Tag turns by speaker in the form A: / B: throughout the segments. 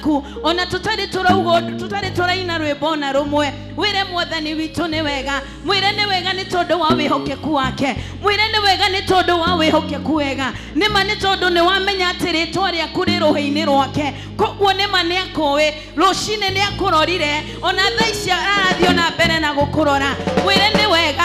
A: waku ona tutari turaugo tutari turaina rwebona rumwe wire mwathani witu ni wega mwire ni wega ni tondu wa wihokeku wake mwire ni wega ni tondu wa wihokeku wega nima ni tondu ni wamenya atiri twaria kuri ruhi-ini rwake koguo nima ni akowe rucine ni akurorire ona thaicia arathio na mbere na gukurora mwire ni wega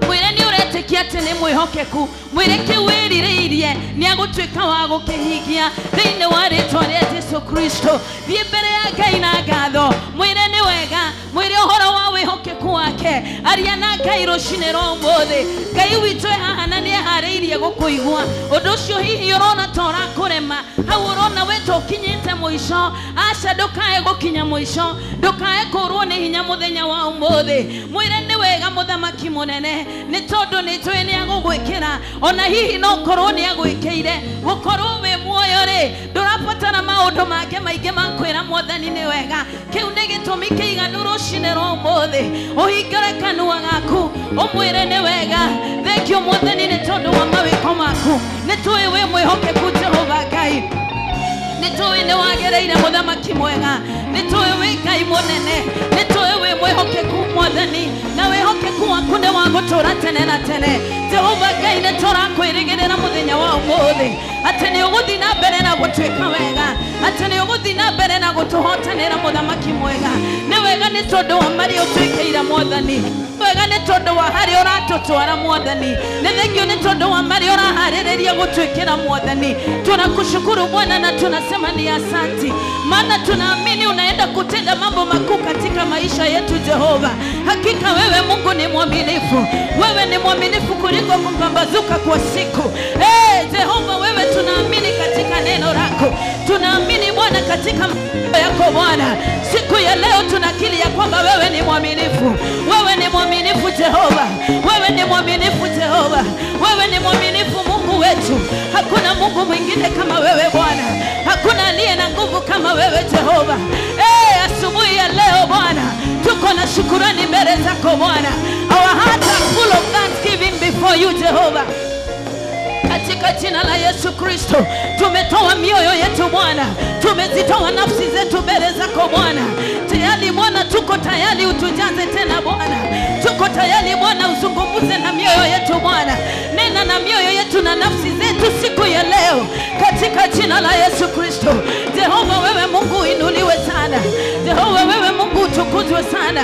A: mwire ni uretikia ati ni mwihokeku mwire kiwirireirie ni agutwika wa gukihingia thiini wa ritwa ria Yesu Kristo thie mbere ya Ngai na ngatho mwire ni wega mwire uhoro wa wihokeku wake aria na Ngai rucine ro muthi Ngai witu haha na ni hariirie gukuigua undu ucio hihi urona tora kurema hau urona wetu kinyite muico aca ndukae gukinya muico ndukae kurwo ni hinya muthenya wa umuthi mwire ni wega muthamaki munene ni tondu ni twi ni agugwikira ona hihi no korwo ni agwikiire gukorwo we muoyo ri ndurabatara maundu make maingi makwira mwathani ni wega kiu ni gitumi kiiganu rucine ro umuthi uhingire kanua gaku umwire ni wega thank you mwathani ni tondu wa mawiko maku ni twi we mwihokeku Jehova Ngai ni twi ni wagereire muthamaki mwega ni twi we Ngai munene ni twi we mwihokeku mwathani na wihokeku waku ni wa gutura tene na tene Jehova Ngai ni turakwirigirira muthenya wa umuthi ati ni uguthi na mbere na gutwika wega ati ni uguthi na mbere na gutuhotanira muthamaki mwega ni wega ni tondu wa mari utwikiira mwathani wega ni tondu wa hari uratutwara mwathani ni thengio ni tondu wa mari urahariria gutwikira mwathani tunakushukuru Bwana na tunasema ni asanti maana tunaamini unaenda kutenda mambo makuu katika maisha yetu Jehova hakika wewe Mungu ni mwaminifu wewe ni mwaminifu kuliko kupambazuka kwa siku Jehova wewe tunaamini katika neno lako tunaamini Bwana katika mambo yako Bwana siku ya leo tunakiri ya kwamba wewe ni mwaminifu wewe ni mwaminifu Jehova wewe ni mwaminifu Jehova wewe ni mwaminifu Mungu wetu hakuna Mungu mwingine kama wewe Bwana hakuna aliye na nguvu kama wewe Jehova asubuhi ya leo Bwana tuko na shukrani mbele zako Bwana our hearts are full of thanksgiving before you Jehova katika jina la Yesu Kristo tumetoa mioyo yetu Bwana tumezitoa nafsi zetu mbele zako Bwana tayari Bwana tuko tayari utujaze tena Bwana tuko tayari Bwana uzungumze na mioyo yetu Bwana nena na mioyo yetu na nafsi zetu siku ya leo katika jina la Yesu Kristo Jehova wewe Mungu inuliwe sana Jehova wewe Mungu utukuzwe sana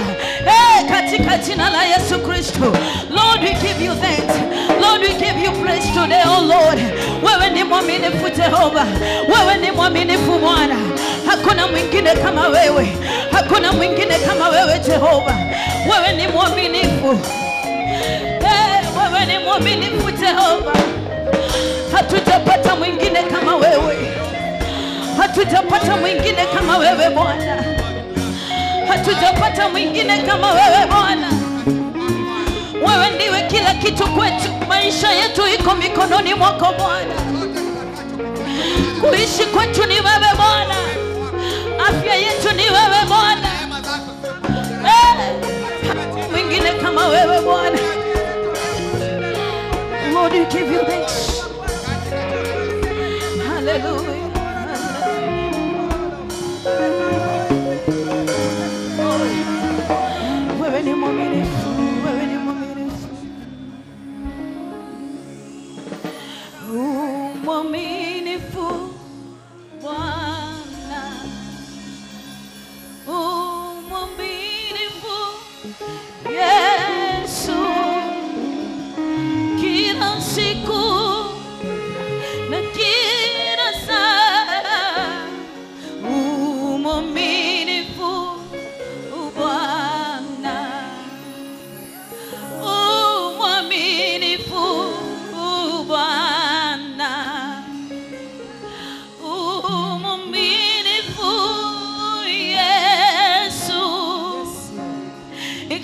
A: katika jina la Yesu Kristo Lord we give you thanks Lord we give you praise today oh Lord wewe ni mwaminifu Jehova wewe ni mwaminifu Bwana hakuna mwingine kama wewe hakuna mwingine kama wewe Jehova wewe ni mwaminifu wewe ni mwaminifu Jehova hatujapata mwingine kama wewe hatujapata mwingine kama wewe Bwana hatujapata mwingine kama wewe Bwana wewe ndiwe kila kitu kwetu maisha yetu iko mikononi mwako Bwana kuishi kwetu ni wewe Bwana afya yetu ni wewe Bwana mwingine kama wewe Bwana Lord we give you thanks hallelujah wewe ni mwaminifu wewe ni mwaminifu mwaminifu Bwana mwaminifu Yesu kila siku na kila saa mwaminifu Bwana mwaminifu Bwana mwaminifu Yesu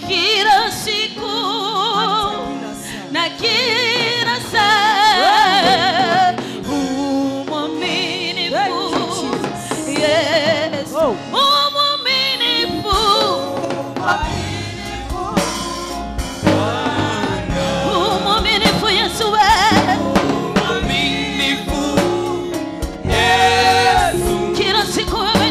A: kila siku na kila saa mwaminifu Yesu mwaminifu mwaminifu Yesu mwaminifu Yesu kila siku wewe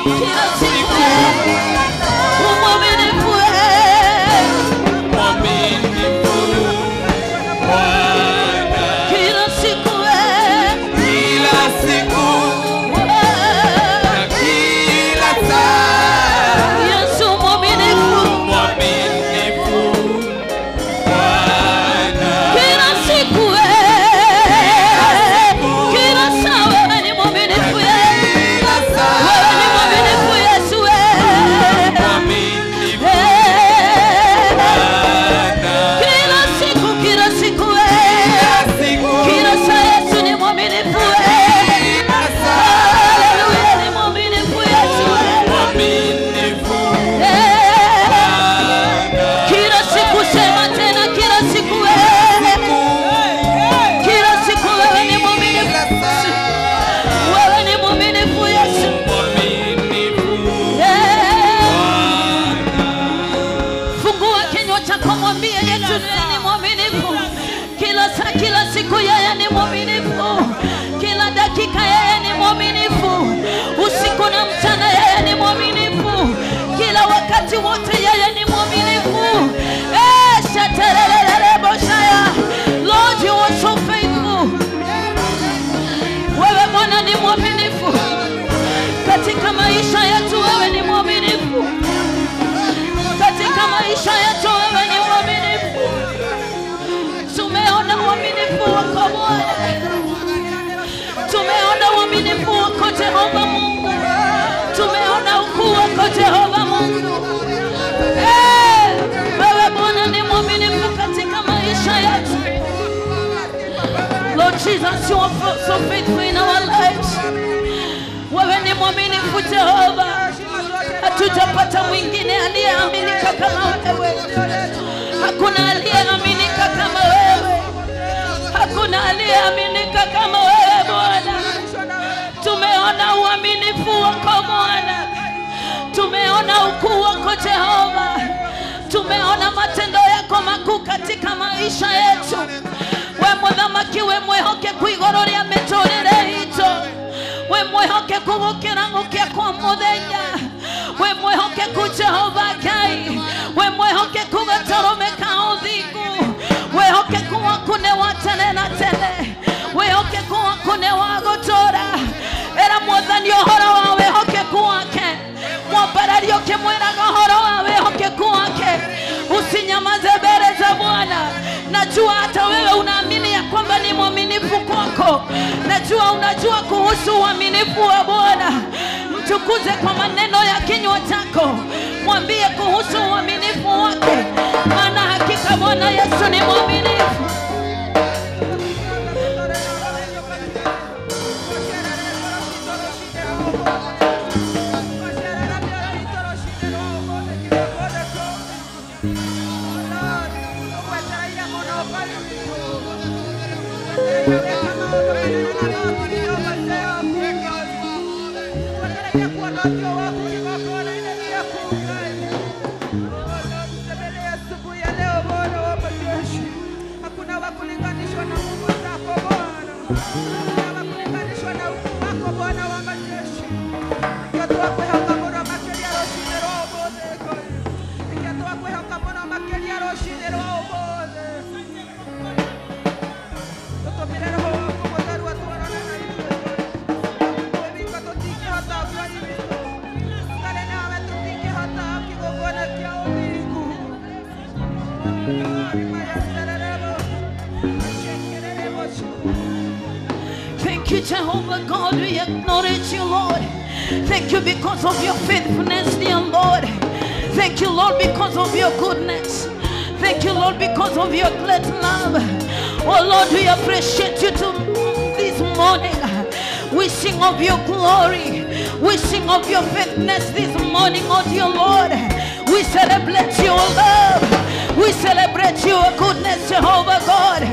A: kila siku mwaminifu Bwana, kila siku kila siku yeye ni mwaminifu, kila dakika yeye ni mwaminifu, usiku na mchana yeye ni mwaminifu, kila wakati wote yeye ni mwaminifu. Lord, you are so faithful. Wewe Bwana ni mwaminifu katika maisha yetu, wewe ni mwaminifu katika maisha yetu, wewe ni mwaminifu. Tumeona uaminifu wako Bwana, tumeona uaminifu wako Jehova Mungu, tumeona ukuu wako Jehova Mungu. Wewe Bwana ni mwaminifu katika maisha yetu. Lord Jesus, you are so faithful in our lives. Wewe ni mwaminifu Jehova, hatujapata mwingine aliyeaminika kama wewe. Hakuna aliyeaminika kama wewe, hakuna aliyeaminika kama wewe Bwana. Tumeona uaminifu wako Bwana, tumeona ukuu wako Jehova, tumeona matendo yako makuu katika maisha yetu. We muthamaki, we mwehoke kuigororia miturire ito, we mwehoke kugukira ngukia kwa muthenya, we mwehoke ku Jehova Ngai, we mwehoke kugatoromeka uthingu, wehoke kuwa kune wa tene na tene, wehoke kuwa kune wa gutura. Era mwathani uhoro wa wehoke kuwake, mwambarari ukimwiraga uhoro wa wehoke kuwake. Usinyamaze mbele za Bwana. Najua hata wewe unaamini ya kwamba ni mwaminifu kwako. Najua unajua kuhusu uaminifu wa Bwana. Mtukuze kwa maneno ya kinywa chako, mwambie kuhusu uaminifu wake, maana hakika Bwana Yesu ni mwaminifu.
B: Hakuna wakulinganishwa na Mungu zako Bwana, hakuna wakulinganishwa na ukuu wako Bwana wa majeshi. Ikatoa kwehoka mono makeria roshine roho bode, ikatoa kwehoka mono makeria roshine roho bode. Tutopile roho wako motaru watu wanana hiyo, webika totike hata kwa hiyo, kale nawe totike hata kigogona kia umigu.
A: Thank you, Jehovah God, we acknowledge you, Lord. Thank you because of your faithfulness, dear Lord. Thank you, Lord, because of your goodness. Thank you, Lord, because of your great love. Oh, Lord, we appreciate you this morning. We sing of your glory. We sing of your faithfulness this morning, oh dear Lord. We celebrate your love. We celebrate your goodness, Jehovah God.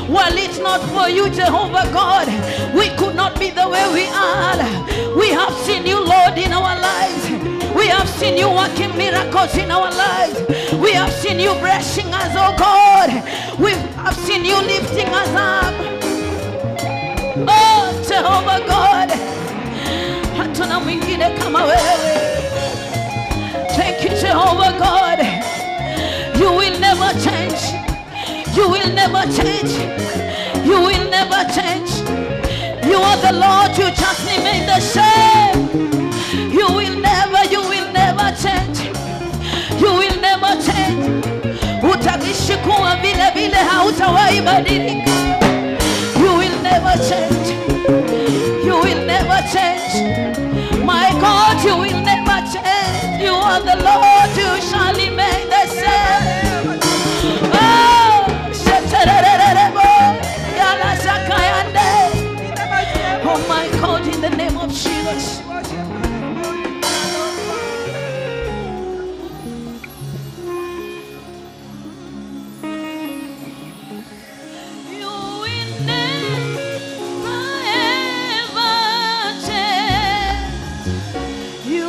A: While it's not for you, Jehovah God, we could not be the way we are. We have seen you, Lord, in our lives. We have seen you working miracles in our lives. We have seen you blessing us, oh God. We have seen you lifting us up. Oh, Jehovah God, hatuna mwingine kama wewe. never change. You will never change. You are the Lord, you just remain the same. You will never change. You will never change. Utaishi kuwa vile vile, hautawahi badilika. You will never change. You will never change. My God, you will never change. You are the Lord, you shall remain the same. Oh my God, in the name of Jesus. You will never ever change. You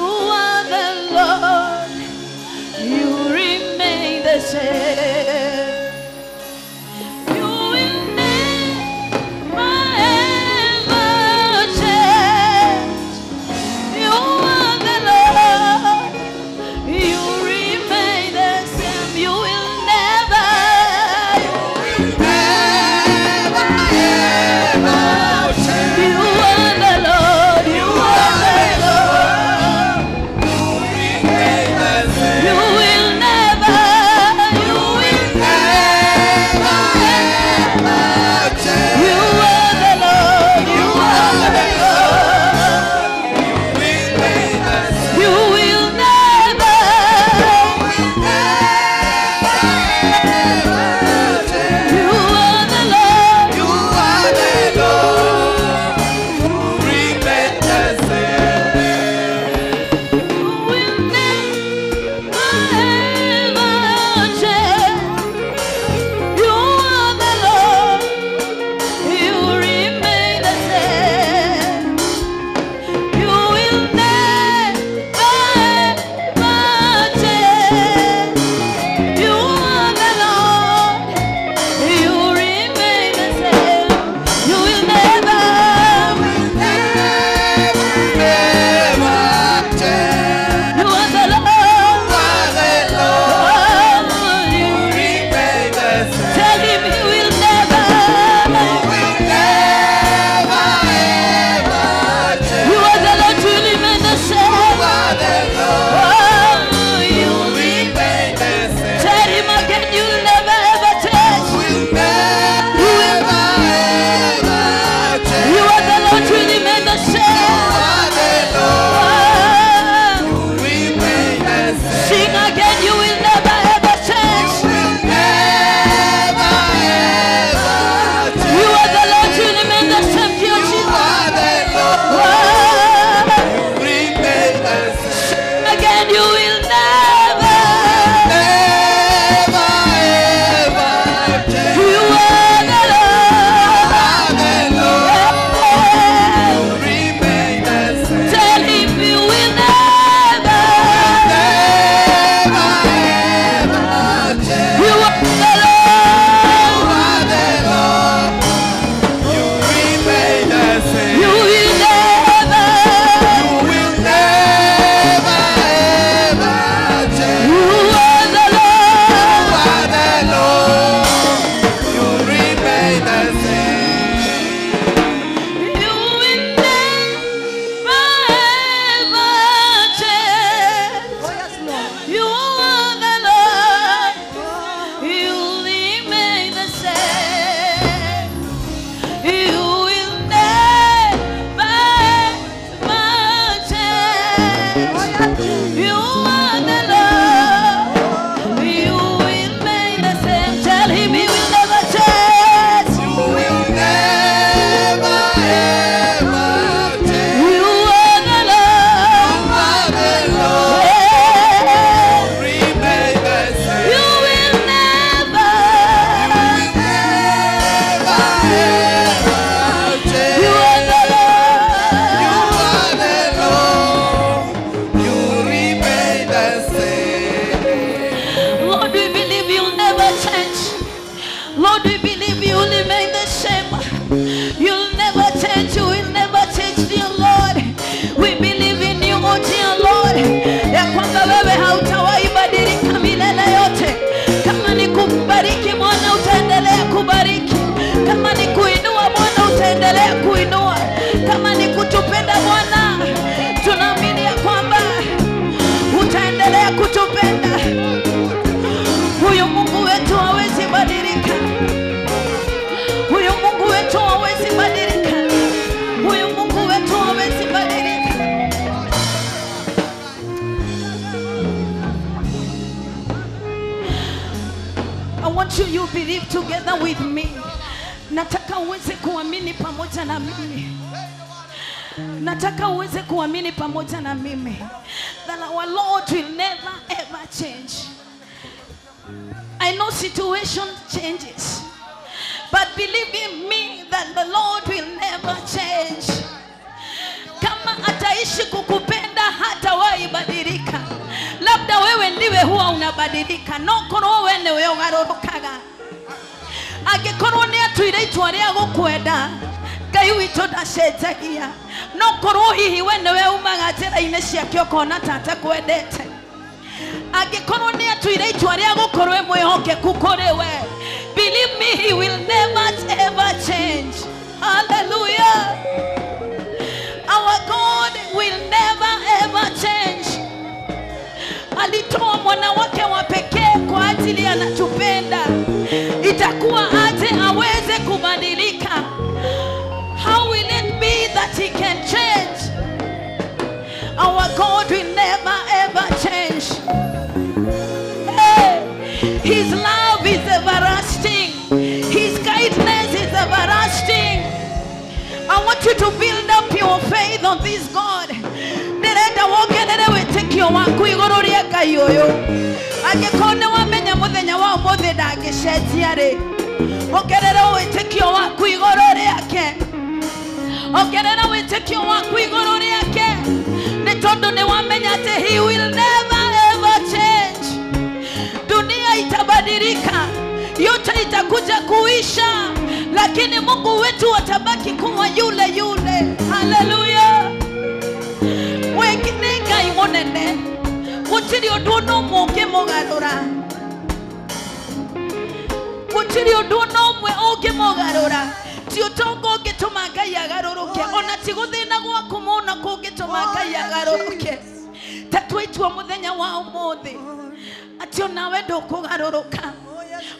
A: want you believe together with me. Nataka uweze kuamini pamoja na mimi. Nataka uweze kuamini pamoja na mimi that our Lord will never ever change. I know situation changes, but believe in me that the Lord will never change. Kama ataishi kukupenda hatawahi badilika. Labda wewe ndiwe huwa unabadilika. No koro wewe ndiwe ugarorokaga. Angĩkorwo nĩ atuire itua rĩa gũkwenda, Ngai witũ ndacenjagia. No korwo hihi we nĩwe umaga njĩra-inĩ ciake ũkona ta atakwendete. Angĩkorwo nĩ atuire itua rĩa gũkorwo mwĩhokeku kũrĩ we, believe me, he will never ever change. Hallelujah. Our God will never ever change. Alitoa mwana wake wa pekee kwa ajili anatupenda. Itakuwa aje aweze kubadilika? How will it be that he can change? Our God will never ever change. Hey, his love is everlasting. His kindness is everlasting. I want you to build up your faith on this God. Ndirenda wongerere wĩtĩkio waku igũrũ rĩa Ngai ũyũ. Angĩkorwo nĩ wamenya mũthenya wa ũmũthĩ ndangĩcenjia rĩ, ongerera wĩtĩkio waku igũrũ rĩake. Ongerera wĩtĩkio waku igũrũ rĩake. Nĩ tondũ nĩ wamenya atĩ he will never ever change. Dunia itabadilika, yote itakuja kuisha, lakini Mungu wetu atabaki kuwa yule yule. Hallelujah. Wengine Ngai mũnene, gũtirĩ ũndũ ũmwe ũngĩmũgarũra. Gũtirĩ ũndũ ũmwe ũngĩmũgarũra. Ti ũtonga ũngĩtũma Ngai agarũrũke, ona ti gũthĩna gwaku mũno kũngĩtũma Ngai agarũrũke. Ta twaitua mũthenya wa ũmũthĩ atĩ onawe ndũkũgarũrũka.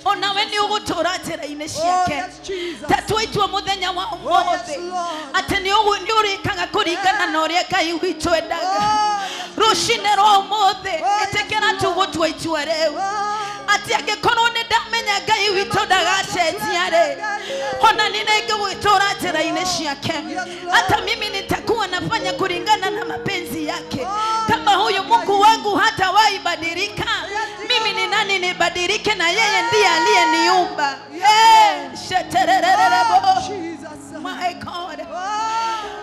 A: Onawe nĩ ũgũtũra njĩra-inĩ ciake. Ta twaitua mũthenya wa ũmũthĩ atĩ nĩ ũrĩkaga kũringana na ũrĩa Ngai witũ endaga. Rũcinĩ rwa ũmũthĩ ĩtĩkĩra tũgũtua itua rĩu atĩ angĩkorwo nĩ ndamenya Ngai witũ ndagacenjia rĩ, ona ningĩgũtũra njĩra-inĩ ciake. Hata mimi nitakuwa nafanya kulingana na mapenzi yake. Kama huyu Mungu wangu hatawahi badilika, mimi ni nani nibadilike na yeye ndiye aliyeniumba? My God.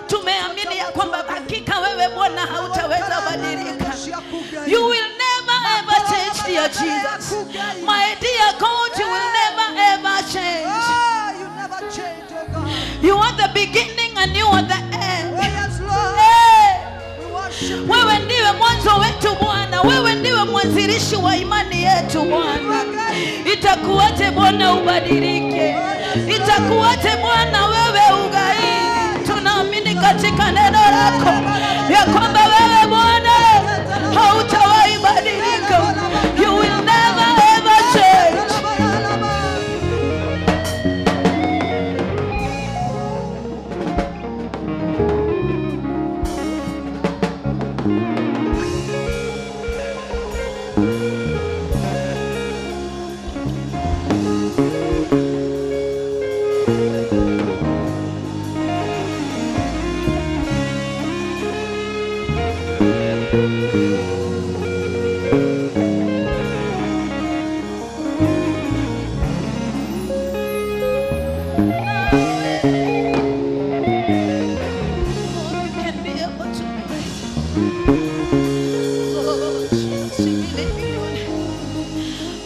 A: Tumeamini ya kwamba hakika wewe Bwana hautaweza badilika. You will never ever change, dear Jesus. My dear God, you will never ever change. You are the beginning and you are the end. Wewe ndiwe mwanzo wetu Bwana. Wewe ndiwe mwanzilishi wa imani yetu Bwana. Itakuwaje Bwana ubadilike? Itakuwaje Bwana wewe ugairi? Tunaamini katika neno lako ya kwamba wewe Bwana hautawahi badilika. You will never ever change.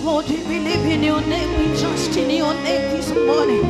A: Lord, we believe in your name. We trust in your name this morning.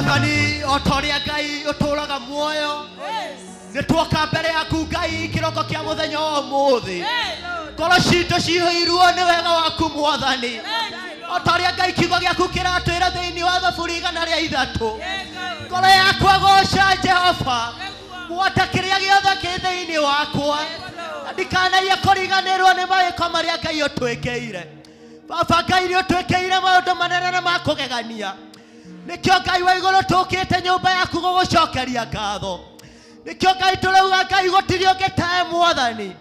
C: Mwathani otoria Ngai uturaga muoyo ni twoka mbere yaku Ngai kiroko kia muthenya umuthi ngoro citũ ciihũirwo ni wega waku Mwathani otoria Ngai kiugo giaku kiratwira thiini wa Thaburi 103 ngoro yakwa goca Jehova mwata kiria giothe ki thiini wakwa ndikanaia kũriganĩrwo nĩ mawĩko marĩa Ngai ũtwĩkĩire Baba Ngai nĩ ũtwĩkĩire maũndũ manene na ma kũgegania nikio Ngai wa igũrũ tũkĩte nyũmba yaku gũgũcokeria ngatho nikio Ngai tũrauga Ngai gũtirĩ ũngĩ tawe Mwathani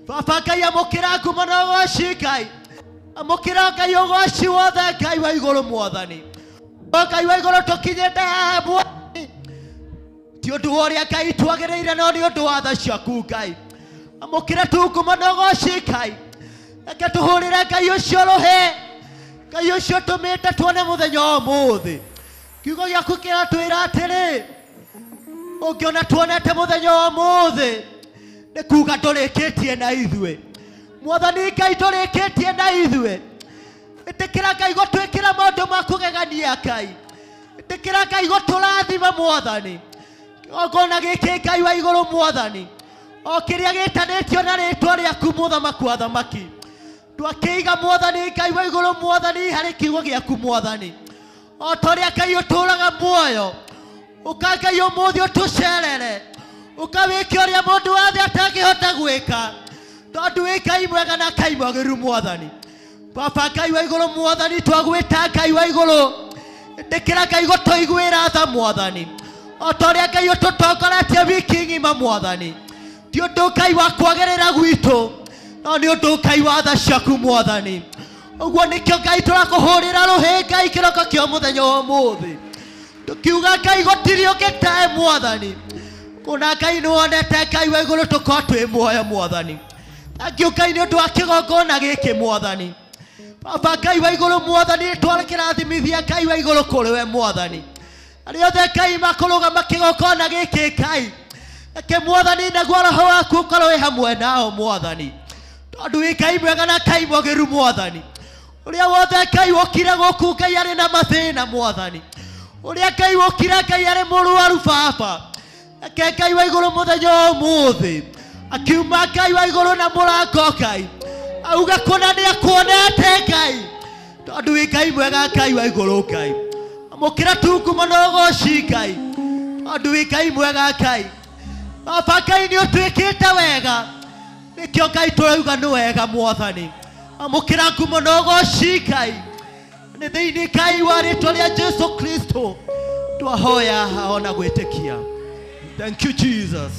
C: Baba Ngai amũkĩra ngumo na ũgooci Ngai amũkĩra Ngai ũgooci wothe Ngai wa igũrũ Mwathani Ngai wa igũrũ tũkinyĩte haha Mwathani ti ũndũ wa ũrĩa Ngai twagĩrĩire no nĩ ũndũ wa tha ciaku Ngai amũkĩra tu ngumo na ũgooci Ngai reke tũhũrĩre Ngai ũcio rũhĩ Ngai ũcio tũmĩte tuone mũthenya ũmũthĩ kiugo gĩaku kĩratwĩra atĩrĩ ũngĩona tuonete mũthenya ũmũthĩ nĩ kuuga ndũrĩkĩtie na ithuĩ Mwathani Ngai ndũrĩkĩtie na ithuĩ ĩtĩkĩra Ngai gũtwĩkĩra maũndũ ma kũgegania Ngai ĩtĩkĩra Ngai gũtũrathima Mwathani kĩgongona gĩkĩ Ngai wa igũrũ Mwathani o kĩrĩa gĩtanĩtio na rĩtwa rĩaku mũthamaki wa thamaki twakĩiga Mwathani Ngai wa igũrũ Mwathani harĩ kiugo gĩaku Mwathani o torĩa Ngai ũtũraga muoyo ũka Ngai ũmũthĩ ũtũcerere ũkawĩke ũrĩa mũndũ wothe atangĩhota gwĩka tondũ wĩ Ngai mwega na Ngai mwagĩrĩru Mwathani Baba Ngai wa igũrũ Mwathani twagwĩta Ngai wa igũrũ ĩtĩkĩra Ngai gũtũiguĩra tha Mwathani o torĩa Ngai ũtũtongoretie wiki ng'ima Mwathani ti ũndũ Ngai wa kwagĩrĩra gwitũ no nĩ ũndũ Ngai wa tha ciaku Mwathani ũguo nĩkĩo Ngai tũrakũhũrĩra rũhĩ Ngai kĩroko kĩa mũthenya wa ũmũthĩ tũkiuga Ngai gũtirĩ ũngĩ tawe Mwathani kũna Ngai nĩwonete Ngai wa igũrũ tũkorwo twĩ muoyo Mwathani thangiũ Ngai nĩ ũndũ wa kĩgongona gĩkĩ Mwathani Baba Ngai wa igũrũ Mwathani tũrakĩrathimithia Ngai wa igũrũ kũrĩ we Mwathani arĩa othe Ngai makũrũgama kĩgongona gĩkĩ Ngai reke Mwathani naguo roho waku ũkorwo wĩ hamwe nao Mwathani tondũ wĩ Ngai mwega na Ngai mwagĩrĩru Mwathani ũrĩa wothe Ngai wokire gũkũ Ngai arĩ na mathĩna Mwathani ũrĩa Ngai wokire Ngai arĩ mũrwaru Baba reke Ngai wa igũrũ mũthenya ũmũthĩ akiuma Ngai wa igũrũ na mũrango Ngai auga kũna nĩ akuonete Ngai tondũ wĩ Ngai mwega Ngai wa igũrũ Ngai amũkĩra tu ngumo na ũgooci Ngai tondũ wĩ Ngai mwega Ngai Baba Ngai nĩ ũtwĩkĩte wega nikio Ngai tũrauga nĩ wega Mwathani amũkĩra ngumo na ũgooci Ngai nĩ thĩinĩ Ngai wa rĩtwa rĩa Jesu Kristo twahoya ona gwĩtĩkia thank you Jesus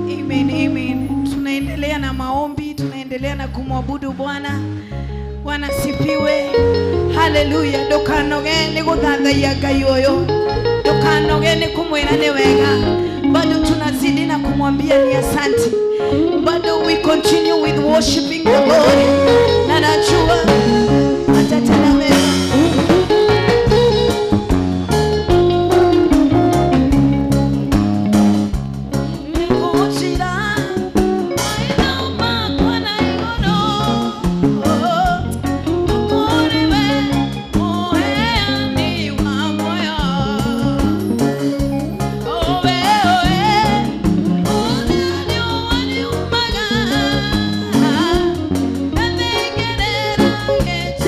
A: Amen, amen. Tunaendelea na maombi, tunaendelea na kumwabudu Bwana. Bwana sifiwe. Haleluya. Ndũkanoge nĩ gũthathaiya Ngai ũyũ. Ndũkanoge nĩ kumwĩra nĩ wega. Bado tunazidi na kumwambia ni asante. Bado we continue with worshiping the Lord. Na najua atatenda mema.
D: It's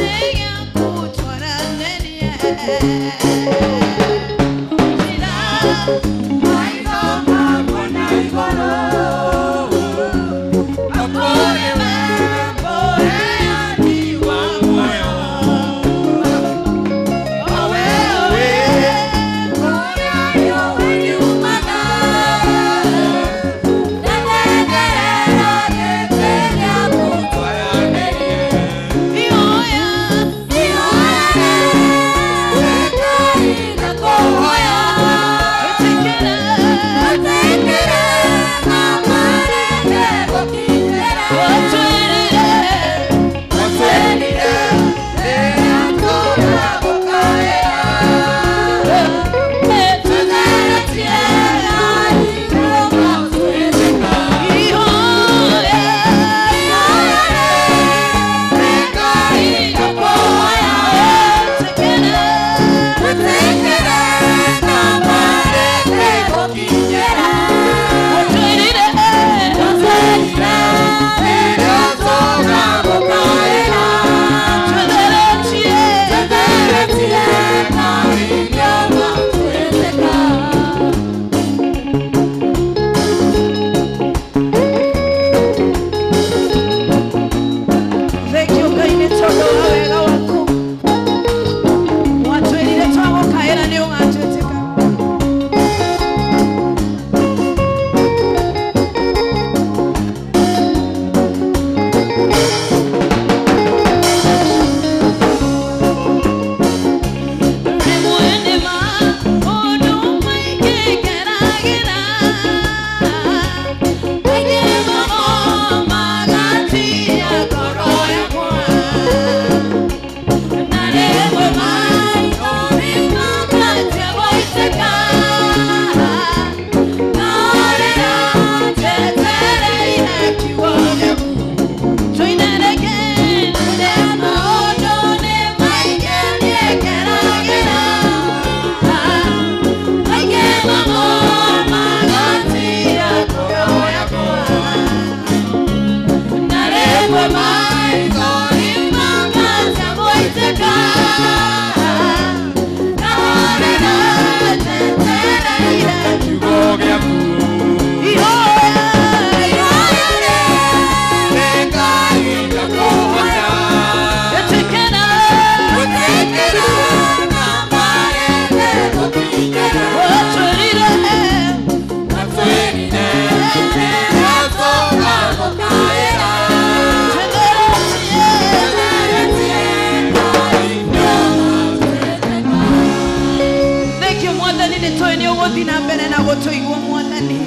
A: tuigua mwathani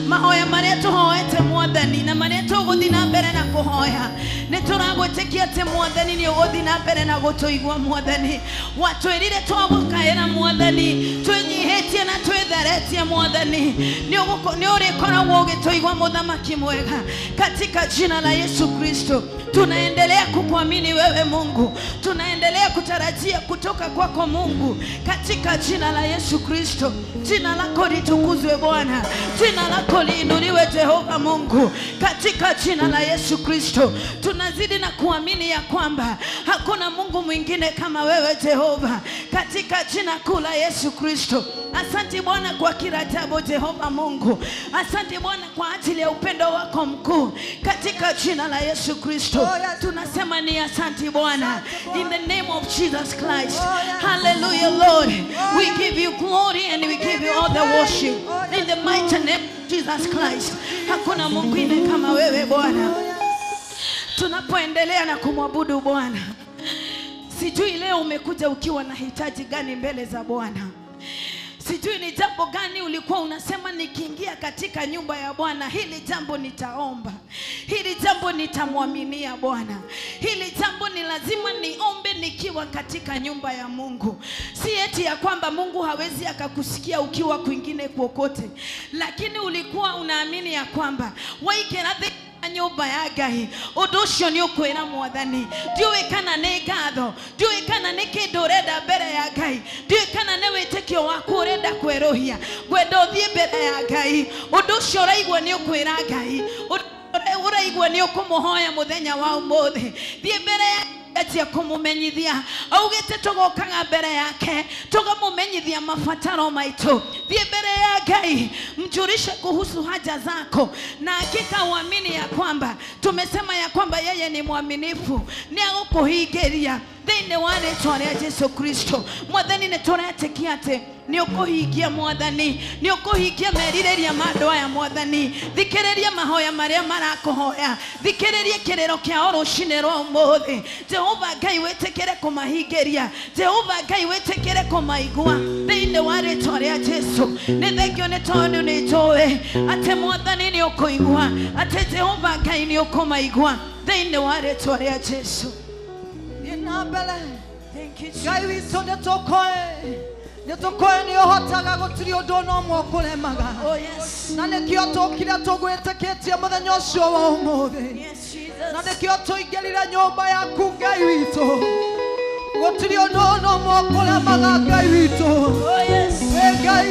A: mahoya maria tuhoete mwathani na maria tuguthi na mbere na kuhoya ni turagwitikia ati mwathani ni uguthi na mbere na gutuigua mwathani watwirire twagukaira mwathani twinyihitie na twitharetie mwathani ni urikoragwo ugituigua muthamaki mwega katika jina la Yesu Kristo. Tunaendelea kukuamini wewe Mungu, tunaendelea kutarajia kutoka kwako Mungu katika jina la Yesu Kristo. Jina lako litukuzwe Bwana, jina lako liinuliwe Jehova Mungu katika jina la Yesu Kristo. Tunazidi na kuamini ya kwamba hakuna Mungu mwingine kama wewe Jehova katika jina kuu la Yesu Kristo. Asante Bwana kwa kila jambo Jehova Mungu. Asante Bwana kwa ajili ya upendo wako mkuu katika jina la Yesu Kristo. Tunasema ni asante Bwana in the name of Jesus Christ. Hallelujah Lord. We give you glory and we give you all the worship in the mighty name of Jesus Christ. Hakuna Mungu mwingine kama wewe Bwana. Tunapoendelea na kumwabudu Bwana, sijui leo umekuja ukiwa na hitaji gani mbele za Bwana. Sijui ni jambo gani ulikuwa unasema nikiingia katika nyumba ya Bwana hili jambo nitaomba, hili jambo nitamwaminia Bwana, hili jambo ni lazima niombe nikiwa katika nyumba ya Mungu. Si eti ya kwamba Mungu hawezi akakusikia ukiwa kwingine kokote, lakini ulikuwa unaamini ya kwamba waikera nyumba ya Ngai undu ucio ni ukwira mwathani ndiwe kana ni ngatho ndiwe kana ni kindu urenda mbere ya Ngai ndiwe kana ni witikio waku urenda kweruhia gwenda uthie mbere ya Ngai undu ucio uraigua ni ukwira Ngai uraigua ni ukumuhoya muthenya wa umuthi thie mbere ya atia kumumenyithia augite tugokaga mbere yake tugamumenyithia mafataro maitu thie mbere ya Ngai mjurishe kuhusu haja zako na hakika uamini ya kwamba tumesema ya kwamba yeye ni mwaminifu ni agukuhingiria thini wa ritwa ria Yesu Kristo. Mwathani ni turetikia ati ni ukuhingia mwathani ni ukuhingia meririria mandu aya mwathani thikiriria mahoya maria marakuhoya thikiriria kiriro kia orucine rwa umuthi Jehova Ngai witikire kumahingiria Jehova Ngai witikire kumaigua thini wa ritwa ria Yesu. Ni thengio ni tondu ni njui ati mwathani ni ukuigua ati Jehova Ngai ni ukumaigua thini wa ritwa ria Yesu.
B: Thank you Ngai witu nitukoe ni uhotaga gutiri undu no mwokuremaga na nikio tukire tugwitikitie muthenya ucio wa umuthi na nikio tuingirire nyumba yaku Ngai witu gutiri undu no mwokuremaga Ngai witu Ngai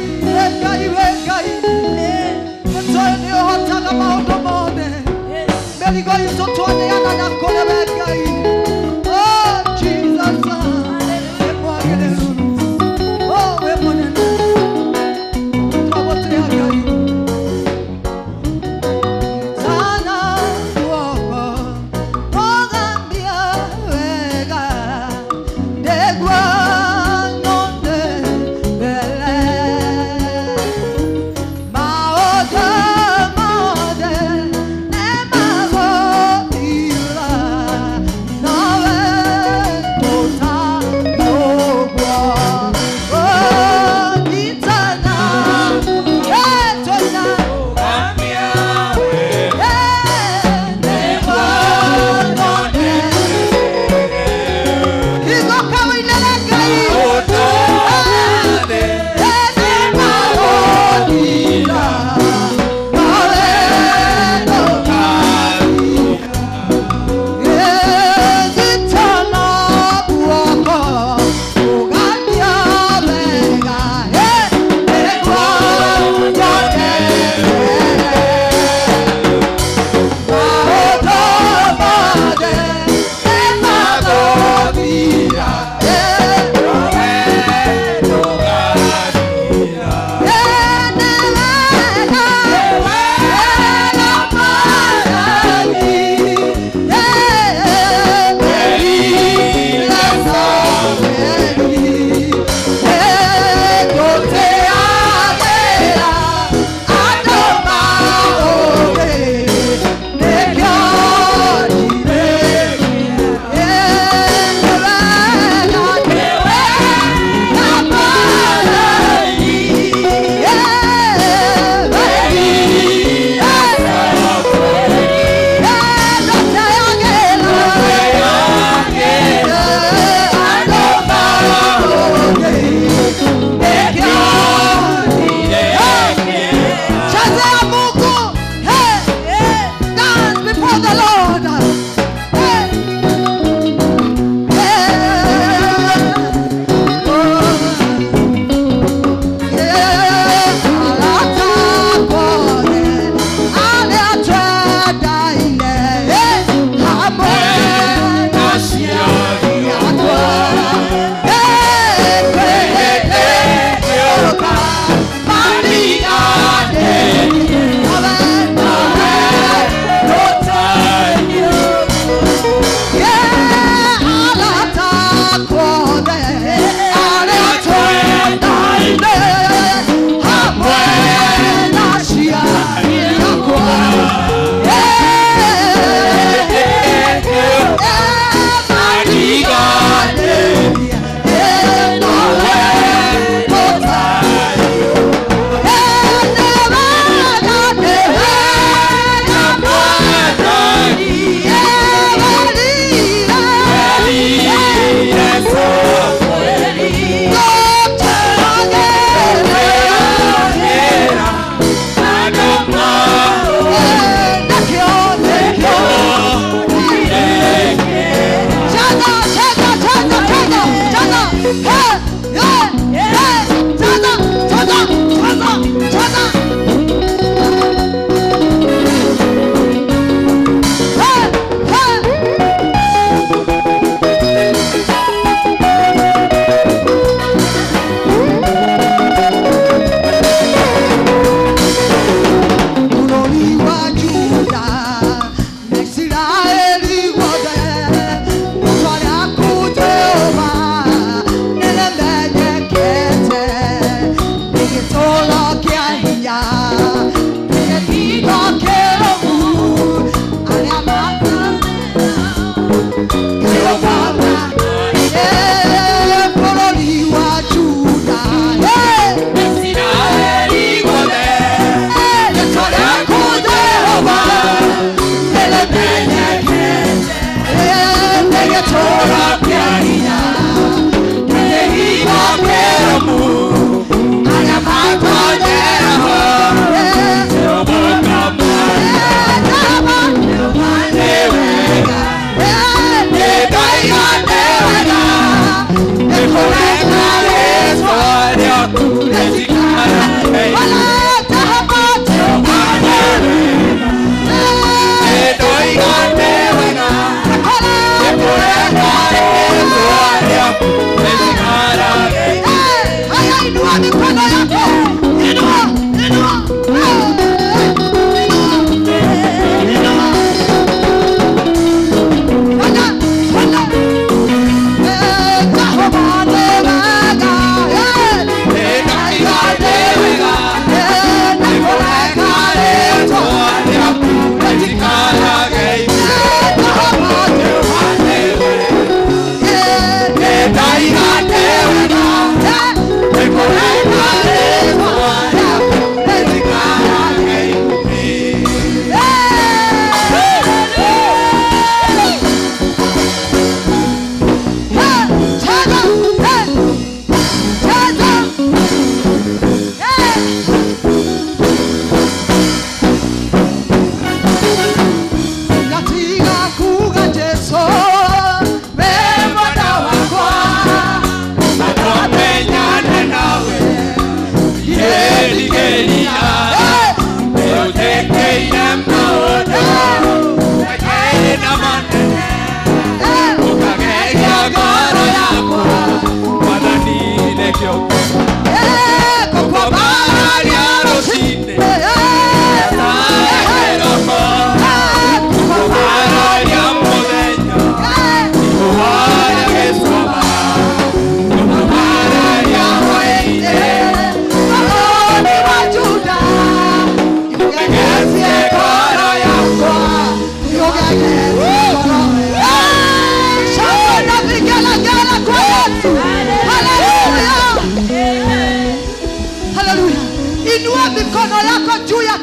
B: nitukoe ni uhotaga maundu mothe merigo itu twaneana na kurewe Ngai.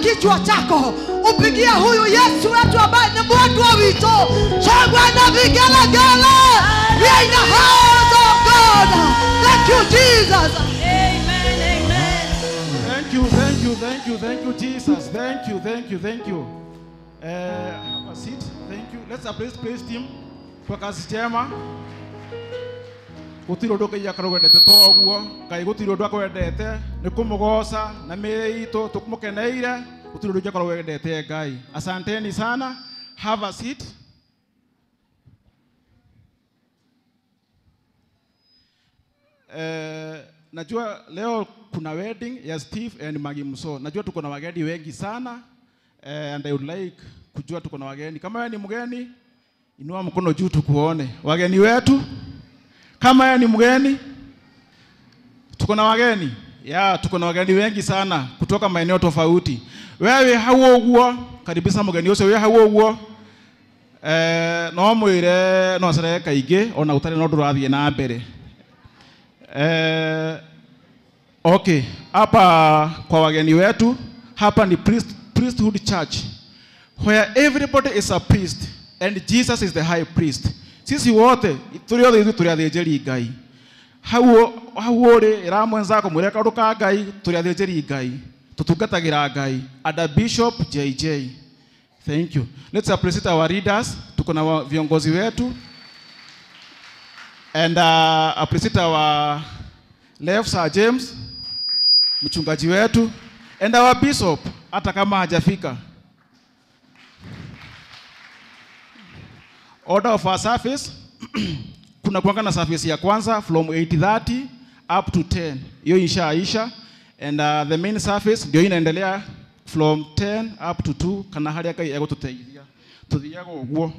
B: Kichwa chako upigia huyu Yesu wetu ambaye ni Mungu wa wito. Shangwe na vigelegele. We are in the house of God. Thank you, Jesus.
A: Amen, amen.
D: Thank you, thank you, thank you, thank you, Jesus. Thank you, thank you, thank you. Have a seat. Thank you. Let's praise team kwa kazi njema. Gutiro ndu Ngai akarogwendete toguo, Ngai gutiro ndu akwendete ni kumugoca na mĩĩrĩ itũ tukumukeneire, gutiro ndu akorogwendete Ngai. Asanteni sana. Have a seat. Najua leo kuna wedding ya Steve and Maggie Muso. Najua tuko na wageni wengi sana, and I would like kujua tuko na wageni. Kama wewe ni mgeni, inua mkono juu tukuone. Wageni wetu, kama wewe ni mgeni, tuko na wageni. Tuko na wageni wengi sana kutoka maeneo tofauti. Wewe hauo uguo, karibisa mgeni ucio wewe hauo uguo. No mwire no cere kaige ona utari no ndurathie na mbere. Okay, hapa kwa wageni wetu, hapa ni priesthood church where everybody is a priest and Jesus is the high priest. Sisi wote turi athĩnjĩri Ngai. Hau ri ra mwenzako mwireka nduka Ngai, turi athĩnjĩri Ngai, tutungatagira Ngai. Ada Bishop JJ. Thank you. Let's appreciate our leaders. Tuko na viongozi wetu. And appreciate our left Sir James, mchungaji wetu, and our bishop hata kama hajafika. Order of our service kuna kuanga na service ya kwanza from 8:30 up to 10. Hiyo ishaisha, and the main service ndio inaendelea from 10 up to 2 kana hali yake ya kututeithia tuthiaga uguo.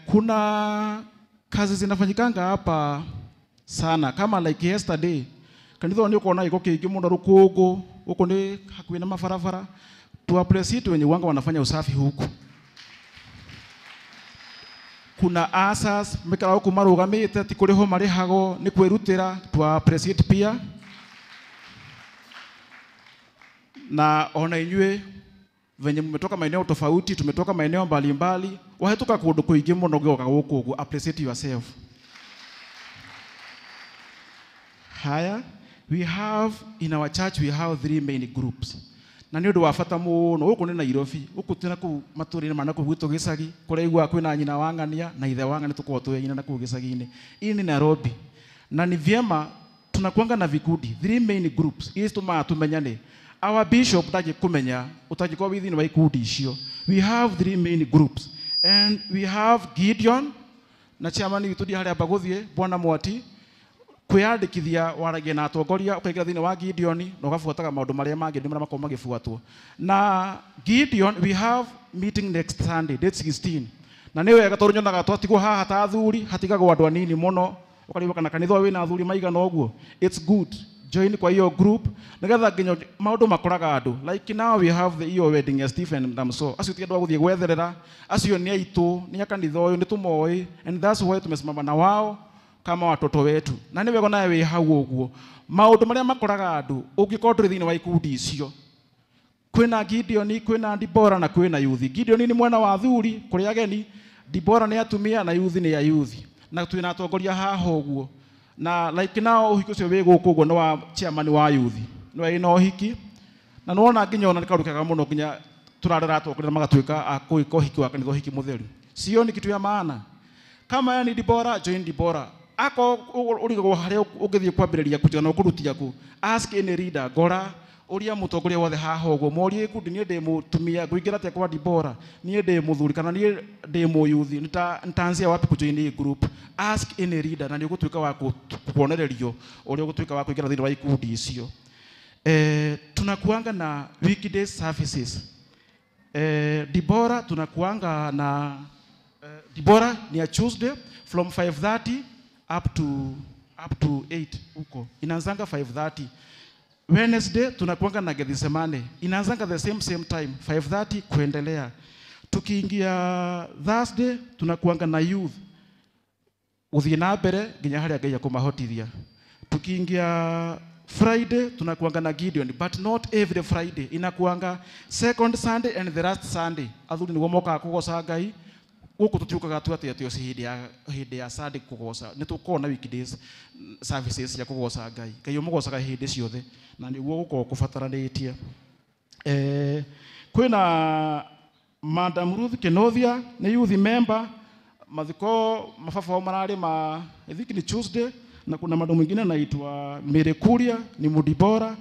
D: Kuna kazi zinafanyikanga hapa sana kama like yesterday. Kanitha ni uko iko kingi muno rukungu uko ni hakuina mafarafara. Tu appreciate wenye wanga wanafanya usafi huku. Kuna asas mekara huku marugamite ti kuriho marihago ni kwirutira. Tu appreciate pia. Na ona inywe venye mmetoka maeneo tofauti, tumetoka maeneo mbalimbali, wahetoka kundu kuingi muno gyoka guku. Appreciate yourself. Haya, we have in our church we have 3 main groups. Na nĩ ũndũ wa bata mũno gũkũ nĩ Nairobi, gũkũ tena kũ matũũrĩre mana kũ gwitũ gĩcagi, kũrĩa igua kwĩna nyina wangania na ithe wangania tũkorwo twĩ nyina na kũ gĩcagi-inĩ. Hii ni Nairobi. Na ni vyema tunakuanga na vikundi 3 main groups is tumenyane. Our bishop taje kumenya utajikuwa within wa ikundi icio. We have 3 main groups and we have Gideon na chairman witu ndi haria baguthie Bwana Mwati kwiyandikithia waragia na atongoria ukaingira thini wa Gideon na ugabuataga maundu maria mangi ndi maria makoma magibuatwo. Na Gideon we have meeting next Sunday date 16 na ni wega tondu nyonaga twatigwo haha ta athuri hatigagwo andu anini muno ukariwa kana kanitha wina athuri maigana uguo. It's good join kwa hiyo group nigetha nginya maundu makoraga andu like now we have the wedding ya Stephen Ndamso acio ti andu aguthie gwetherera acio ni aitu ni kanitha uyu ni tumoi and that's why tumesimama na wao kama watoto wetu na ni wega nawe wi hau uguo maundu maria makoraga andu ungikorwo nduri thini wa ikundi icio kwina Gideon kwina Dibora na kwina youth. Gideon ni mwana wa athuri kuri ageni, Dibora ni atumia na youth ni ya youth na twina atongoria haha uguo na like now uhiki ucio wi guku uguo no wa chairman wa youth no ina uhiki na nona nginya ona nikarukaga muno nginya turarera atongoria magatwika akuika uhiki wa kanitha uhiki mutheru sio ni kitu ya maana kama yani Dibora join Dibora ako urigo haria ungithie kwambiriria kujana ukurutia ku ask any leader gora uria mutongoria wothe haha uguo morie ikundi ni ndi mutumia nguingira te kwa Dibora ni ndi muthuri kana ni ndi mu youth nitaanzia wapi kujoin group ask any leader na ni ugutwika wa kuonererio uria ugutwika wa kuingira thini wa ikundi icio. Tunakuanga na weekday services. Dibora tunakuanga na Dibora ni a Tuesday from 5:30 up to 8 huko. Inaanzanga 5:30. Wednesday tunakuanga na Gethsemane. Inaanzanga the same time 5:30 kuendelea. Tukiingia Thursday tunakuanga na youth. Uthie na mbere nginya haria Ngai akumahotithia. Tukiingia Friday tunakuanga na Gideon but not every Friday. Inakuanga second Sunday and the last Sunday. Athuri niguo moka kugoca Ngai. Guku tutiukaga tu atio hindi ya Sunday kugoca. Nitukorwo na weekdays services ya kugoca Ngai. Ngai umugocaga hindi ciothe na niguo gukorwo kubataranitie. Kwina Madam Ruth Kenothia ni youth member mathiko mababa marari ma I think ni Tuesday na kuna madu mwingine anaitwa Merekuria ni Mudibora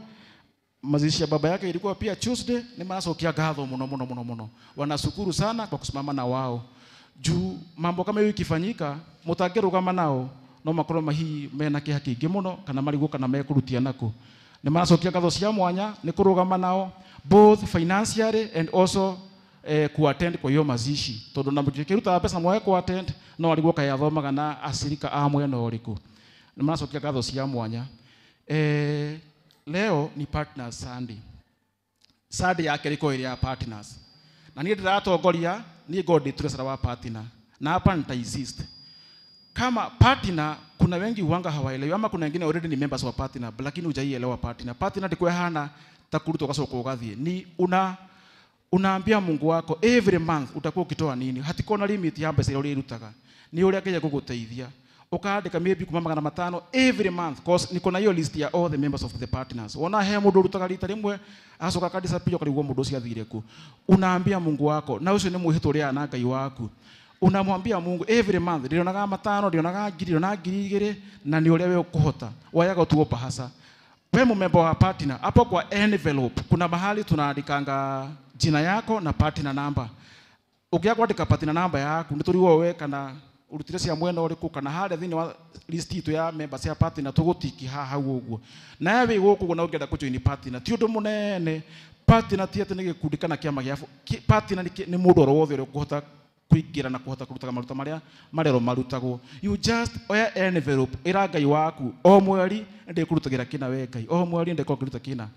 D: mazishi ya baba yake ilikuwa pia Tuesday. Ni manasokia gatho muno wanashukuru sana kwa kusimama na wao juu mambo kama hiyo ikifanyika mutagerugama nao no makorwo mahi mena kihaki kingi muno kana marigo kana mekurutia nako. Ni manasokia gatho cia mwanya ni kurugama nao both financially and also kuattend kwa hiyo mazishi tondu na mukiruta pesa mwe kuattend no arigo kaya thomaga na asirika amwe no riku. Ni manasokia gatho cia mwanya. Leo ni partners Sunday. Sunday yake liko ile ya partners. Na niye ndiratongoria ni God treasurer wa partner. Na hapa nita insist. Kama partner kuna wengi huanga hawaelewi ama kuna wengine already ni members wa partner lakini hujaielewa partner. Partner ndiko hana takuruto kasoko ugathie. Ni unaambia Mungu wako every month utakuwa ukitoa nini? Hatikona limit ya pesa ile ulirutaga. Ni ule akaje kukuteithia. Ukaandika maybe kuma 500 every month cause niko na hiyo list ya all the members of the partners. Ona he mundu rutaga rita rimwe acoka kadisa pio karigwo mundu ucio athire ku. Unaambia Mungu wako na ucio ni muhito ria na Ngai waku. Unamwambia Mungu every month ndionaga 500 ndionaga 1000 ndionaga 2000 na ni uria we ukuhota. Wayaga tuopa hasa. We member wa partner hapo kwa envelope kuna mahali tunaandikanga jina yako na partner number. Ukiya kuandika partner number yaku ndituriwo we kana urutire cia mwena uriku kana hare thini wa list itu ya members ya partner tugutiki haha uguo nawe guku na ungienda kujoin partner ti undu munene partner ti atene gikundi kana kiama gia partner ni mundu oro wothe uri kuhota kuingira na kuhota kurutaga maruta maria marero marutagwo. You just oya envelope ira Ngai waku o mweri ndi kurutagira kina we Ngai o mweri ndi kuruta kina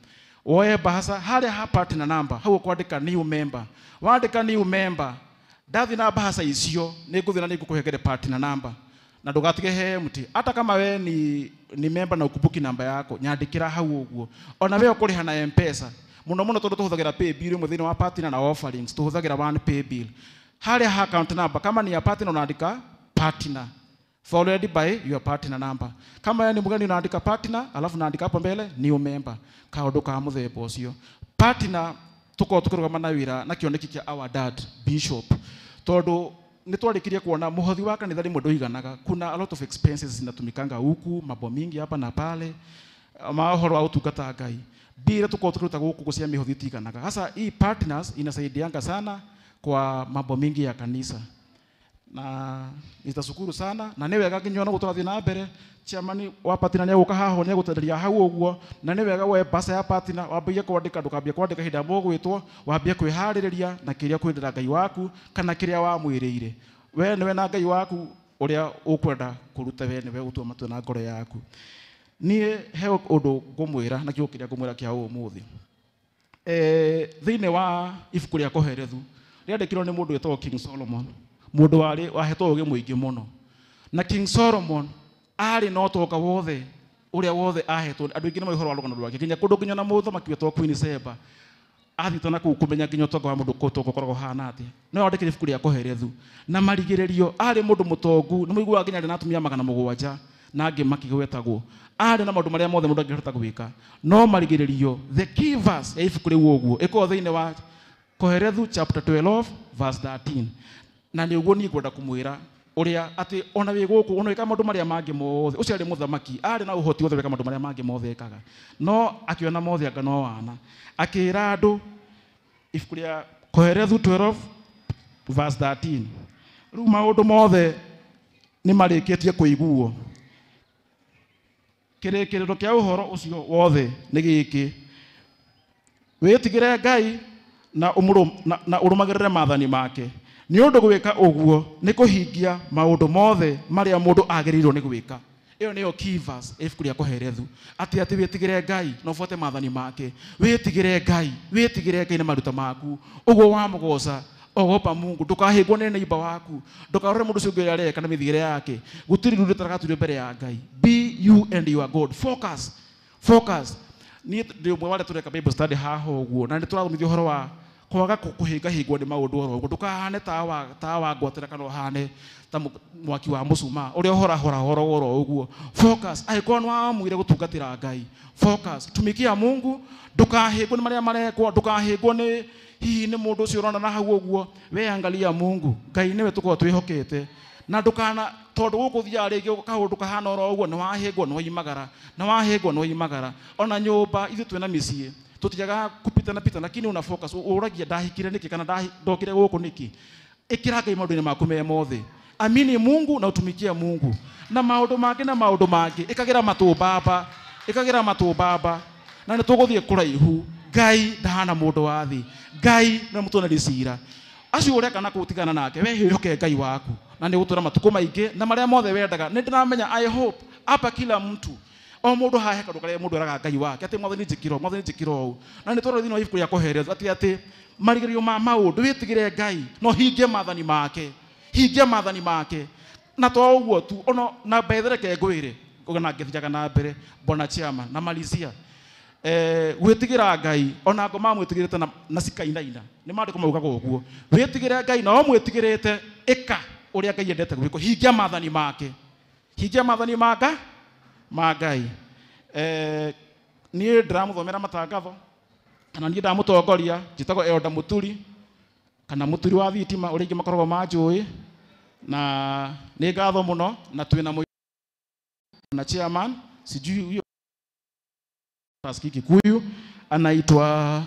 D: oye bahasa hare ha partner number hau kwandika new member wandika new member ndathi na bahasa icio ni nguthina ni ngukuhegere partner number na ndugatige he muti hata kama we ni member na ukubuki namba yako nyandikira hau uguo ona we ukuriha na M-Pesa muno tondu tuhuthagira pay bill muthini wa partner na offerings tuhuthagira one pay bill hali account number kama ni ya partner unaandika partner followed by your partner number kama ni mugani unaandika partner alafu unaandika hapo mbele new member kaundu ka muthemba ucio partner tuko tukurugama na wira na kioneki kia our dad bishop tondu nitwarikirie kuona muhothi wa kanitha rimwe nduiganaga. Kuna a lot of expenses zinatumikanga huku, mambo mingi hapa na pale, mahoro wa utungata Ngai. Bila tuko tukiruta huku kusia mihothi tiganaga. Sasa hii partners inasaidianga sana kwa mambo mingi ya kanisa. Na nitashukuru sana na niwega nginyona guturathi na mbere chairman wa partner ne guka haho ne gutenderia hau uguo na niwega we pasa ya partner wambie kwandika ndukambia kwandika hinda mugwitwo wambie kwihariria na kiria kwendera Ngai waku kana kiria wa mwirire we niwe na Ngai waku uria ukwenda kuruta we niwe gutua matu na ngoro yaku nie he undu ngumwira na kiu kiria ngumwira kia umuthi thiine wa ibuku ria Koherethu riandikirwo ni mundu wetwo King Solomon mundu wari wahetwo ugi muingi muno na King Solomon ari no toka wothe uria wothe ahetwo andu ingi no ihoro wa rugano rwake kinya kundu nginya na muthamaki wetwo Queen Seba athitana ku kumenya nginya toka wa mundu kotoko korwo hana ati no andikire ibuku ria Koherethu na marigiririo ari mundu mutongu ni muigua nginya na atumia 700 na angi makigwetagwo ari na maundu maria mothe mundu angihota gwika no marigiririo the key verse ya ibuku riu uguo iko thiine wa Koherethu chapter 12 verse 13 na ni uguo ni ngwenda kumwira uria ati ona wi guku ona ika maundu maria mangi mothe ucio ari muthamaki ari na uhoti wothe wika maundu maria mangi mothe ekaga no akiona mothe anga no wana akira andu ibuku ria Koherethu 12 verse 13 riu maundu mothe ni marikitie kuiguo kirekiriro kia uhoro ucio wothe ni giki witigire Ngai na urumagirire maathani make ni undu gwika uguo ni kuhingia maundu mothe maria mundu agirirwo ni gwika iyo niyo key verse ibuku ria Koherethu ati witigire Ngai no fuate maathani make witigire Ngai na maruta maku uguo wa mugoca ogopa Mungu ndukahingwo ni neighbor waku ndukarore mundu ucio ngira reka na mithigire yake gutiri rundu tarakaturio mbere ya Ngai be you and your God focus ni ndio mwe wale tureka Bible study haho uguo na niturathomithio horo wa kwaga kuhingahingwo ni maundu oro uguo ndukahane tawa ngwatira kana hane ta mwaki wa musuma uria horo uguo focus aikon wa mwire gutungatira Ngai focus tumikia Mungu ndukahingwo ni maria marekwo ndukahingwo ni hihi ni mundu ucio urona na hau uguo we angalia Mungu Ngai niwe tuko twihokete na ndukana tondu gukuthia ringi kaundu kahana oro uguo ni wahingwo no imagara ona nyumba ithu twina micii tutijaga kupitana lakini una focus uragia ndahikire niki kana ndokire guku niki ikira Ngai maundu-ini maku me mothe amini Mungu na utumikia Mungu na maundu mangi ikagira matu baba na ni tuguthie kuraihu Ngai ndahana mundu wa thi Ngai na mutu na ricira acio ureka na kutigana nake we hihoke Ngai waku na ni gutura matuko maingi na maria mothe wendaga ni ndiramenya I hope apa kila mtu o mundu haheka ndukare mundu araga Ngai wake ati mwathani njikiro na ni toro thino ibuku ria Koherethu ati marigirio ma maundu witigire Ngai no hingie maathani make na to uguo tu ono na bethereke ngwire ngona ngithiaga na mbere bona chairman na malizia gwitigira Ngai ona ngo mamwitigirite na cikainaina ni mandiko maugaga uguo witigire Ngai na o mwitigirite ika uria Ngai endete gwiko hingia maathani ma Ngai ni ndiramuthomera matangatho kana ni ndamutongoria njitagwo Elda Muturi kana Muturi wa thitima uria ingi makoragwo manjui na ni ngatho muno na twina na chairman sijui huyo Pasiki Kikuyu anaitwa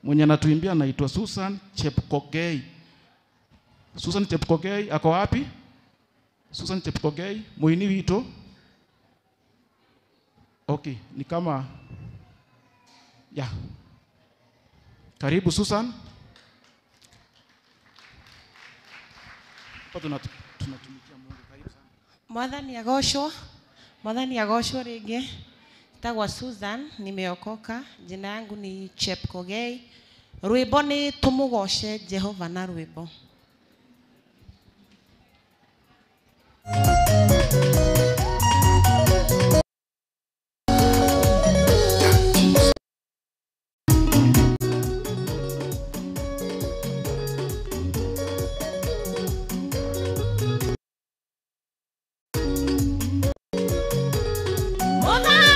D: mwenye anatuimbia anaitwa Susan Chepkogei ako wapi Susan Chepkogei muini wito okay ni kama ya karibu Susan tunatumikia Mungu karibu sana
E: Mwathani agoshwo ringi tagwa Susan nimeokoka jina yangu ni Chepkogei rwimbo ni tumugoshe Jehova na rwimbo
F: Ona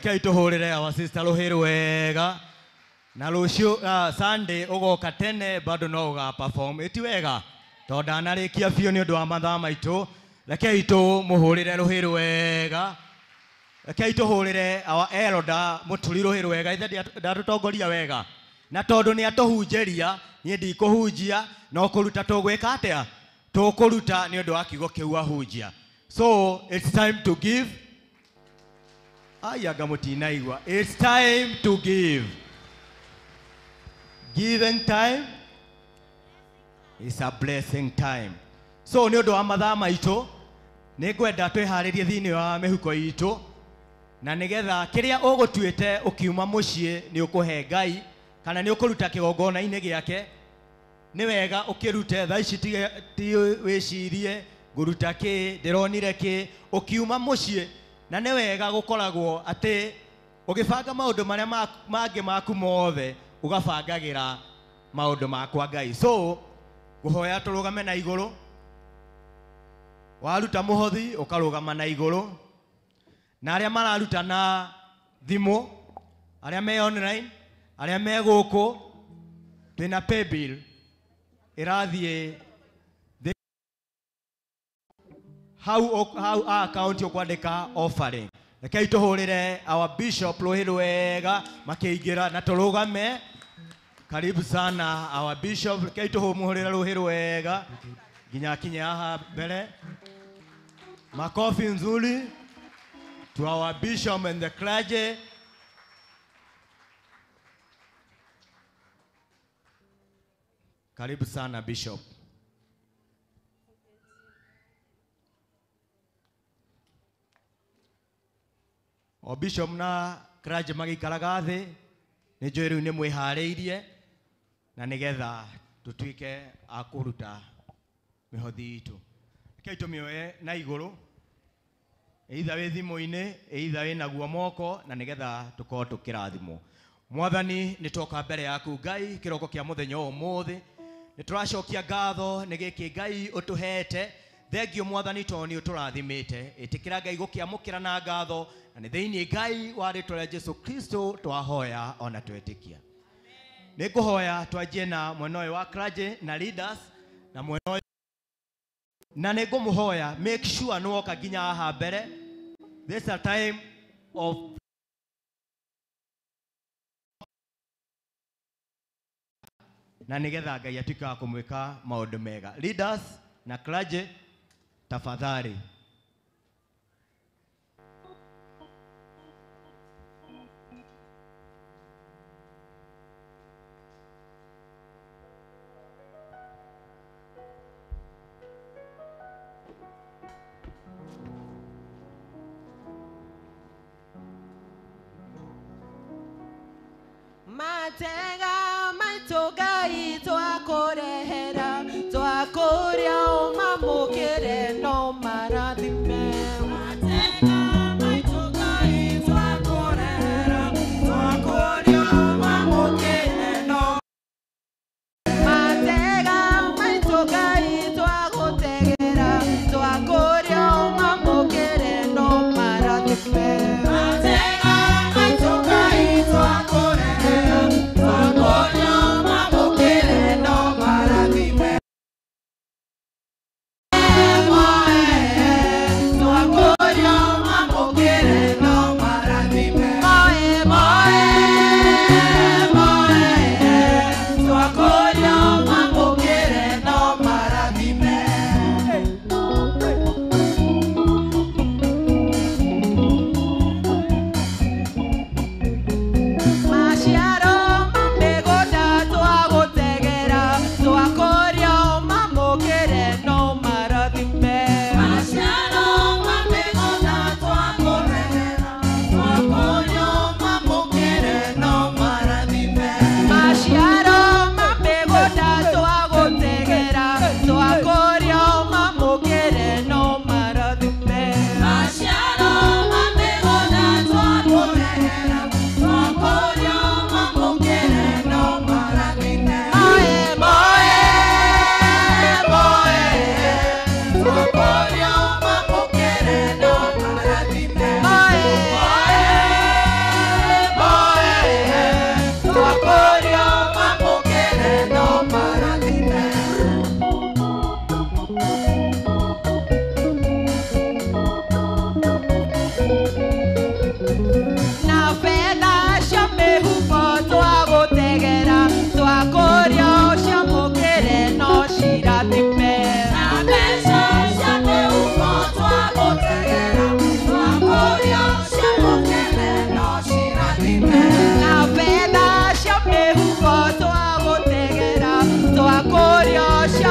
C: rekei tuhurire our sister Ruhiru wega na rucio Sunday ugoka tene bado no uga perform iti wega to ndanarikia biu ni undu wa mathaa maitu rekei tumuhurire Ruhiru wega rekei tuhurire our elder Muturi Ruhiru wega ithe ndatutongoria wega na tondu ni atuhunjeria nie ndikuhunjia no kuruta tugwika atia tukuruta ni undu wa kiugo kiu ahunjia so it's time to give ayaga mutinaigwa it's time to give giving time is a blessing time so ni undu wa mathaa maitu ni ngwenda twiharirie thiini wa mihuko itu na nigetha kiria ugutuite ukiuma mucii ni ukuhe Ngai kana ni ukuruta kigongona-ini giake ni wega ukirute tha ici ti wicirie nguruta ki ndironire ki ukiuma mucii na ni wega gukoragwo ati ugibanga maundu maria mangi maku mothe ugabangagira maundu makwa Ngai so guhoya turugame na iguru waruta muhothi ukarugama na iguru na aria mararuta na thimu aria me online aria me guku twina pay bill irathie how account yokwandika offering rekei tuhurire our bishop Ruhiru wega makiingira na turugame karibu sana our bishop rekei tuhumuhurire Ruhiru wega ginya kinya haha mbere makofi nzuri to our bishop and the clergy. Karibu sana bishop. O bishop na clergy magikaraga thi ni njui riu ni mwihariirie na nigetha tutuike a kuruta mihothi itu rekei tumioe na iguru either wi thimu-ini either wi naguo moko na nigetha tukorwo tukirathimwo mwathani ni twoka mbere yaku Ngai kiroko kia muthenya umuthi ni turacokia ngatho ni giki Ngai utuhete thengio mwathani toni uturathimite itikira Ngai gukiamukira na ngatho na ni thiini Ngai wa ritwa ria Jesu Kristo twahoya ona twetikia ni kuhoya twanjie na mwena uyu wa clergy na leaders na mwena uyu na ni ngumuhoya make sure no woka ginya haha mbere this a time of na nigetha Ngai atuika kumwika maundu mega leaders na clergy tafadhali
B: Matega maitu Ngai twakurehera twakuria umamukire no marathime Matega maitu Ngai twakurehera twakuria umamukire no Matega maitu Ngai twagutegera twakuria umamukire no marathime Matega maitu Ngai twakurehera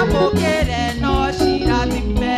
B: wamũkĩre no cirathime.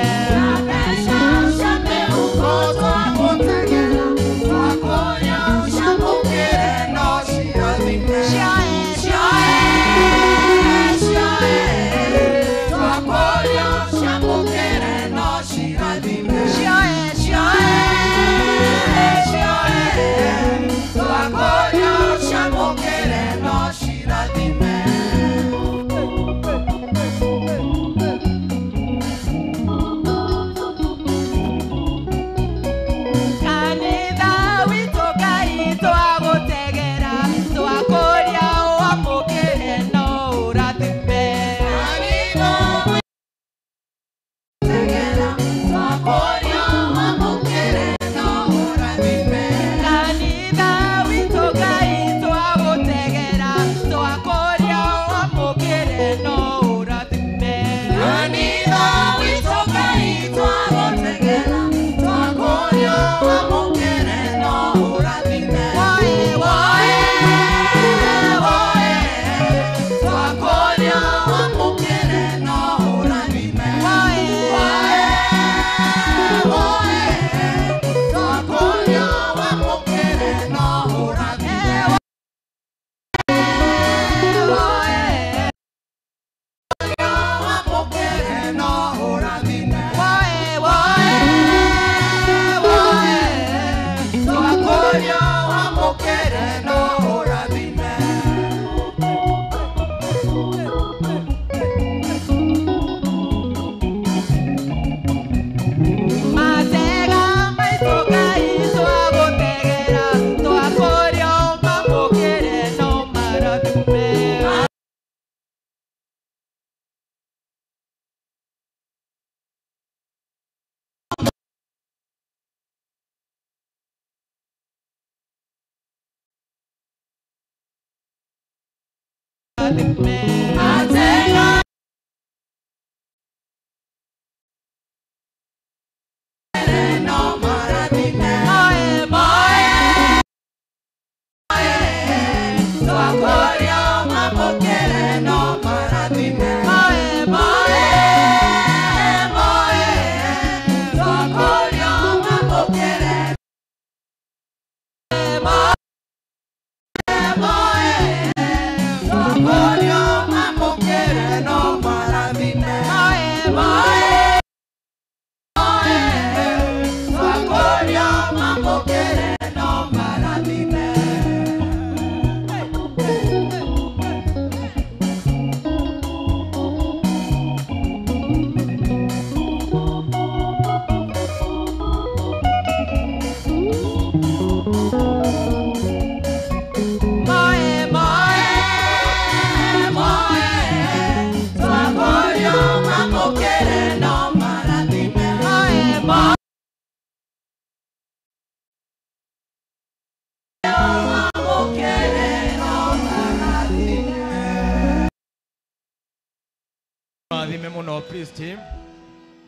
C: Thime muno priest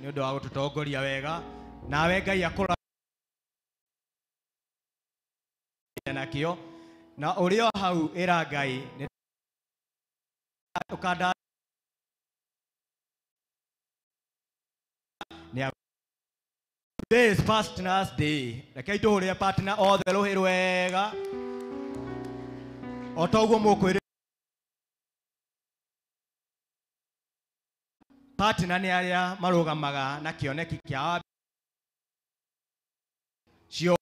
C: ni undu wa gututongoria wega nawe Ngai akura nakio na urio hau ira Ngai ni ukanda ni Today is Partners Day. Rekei tuhurie partner othe ruhi rwega otoguo mukwiri partner ni aria marugamaga na kioneki kia cio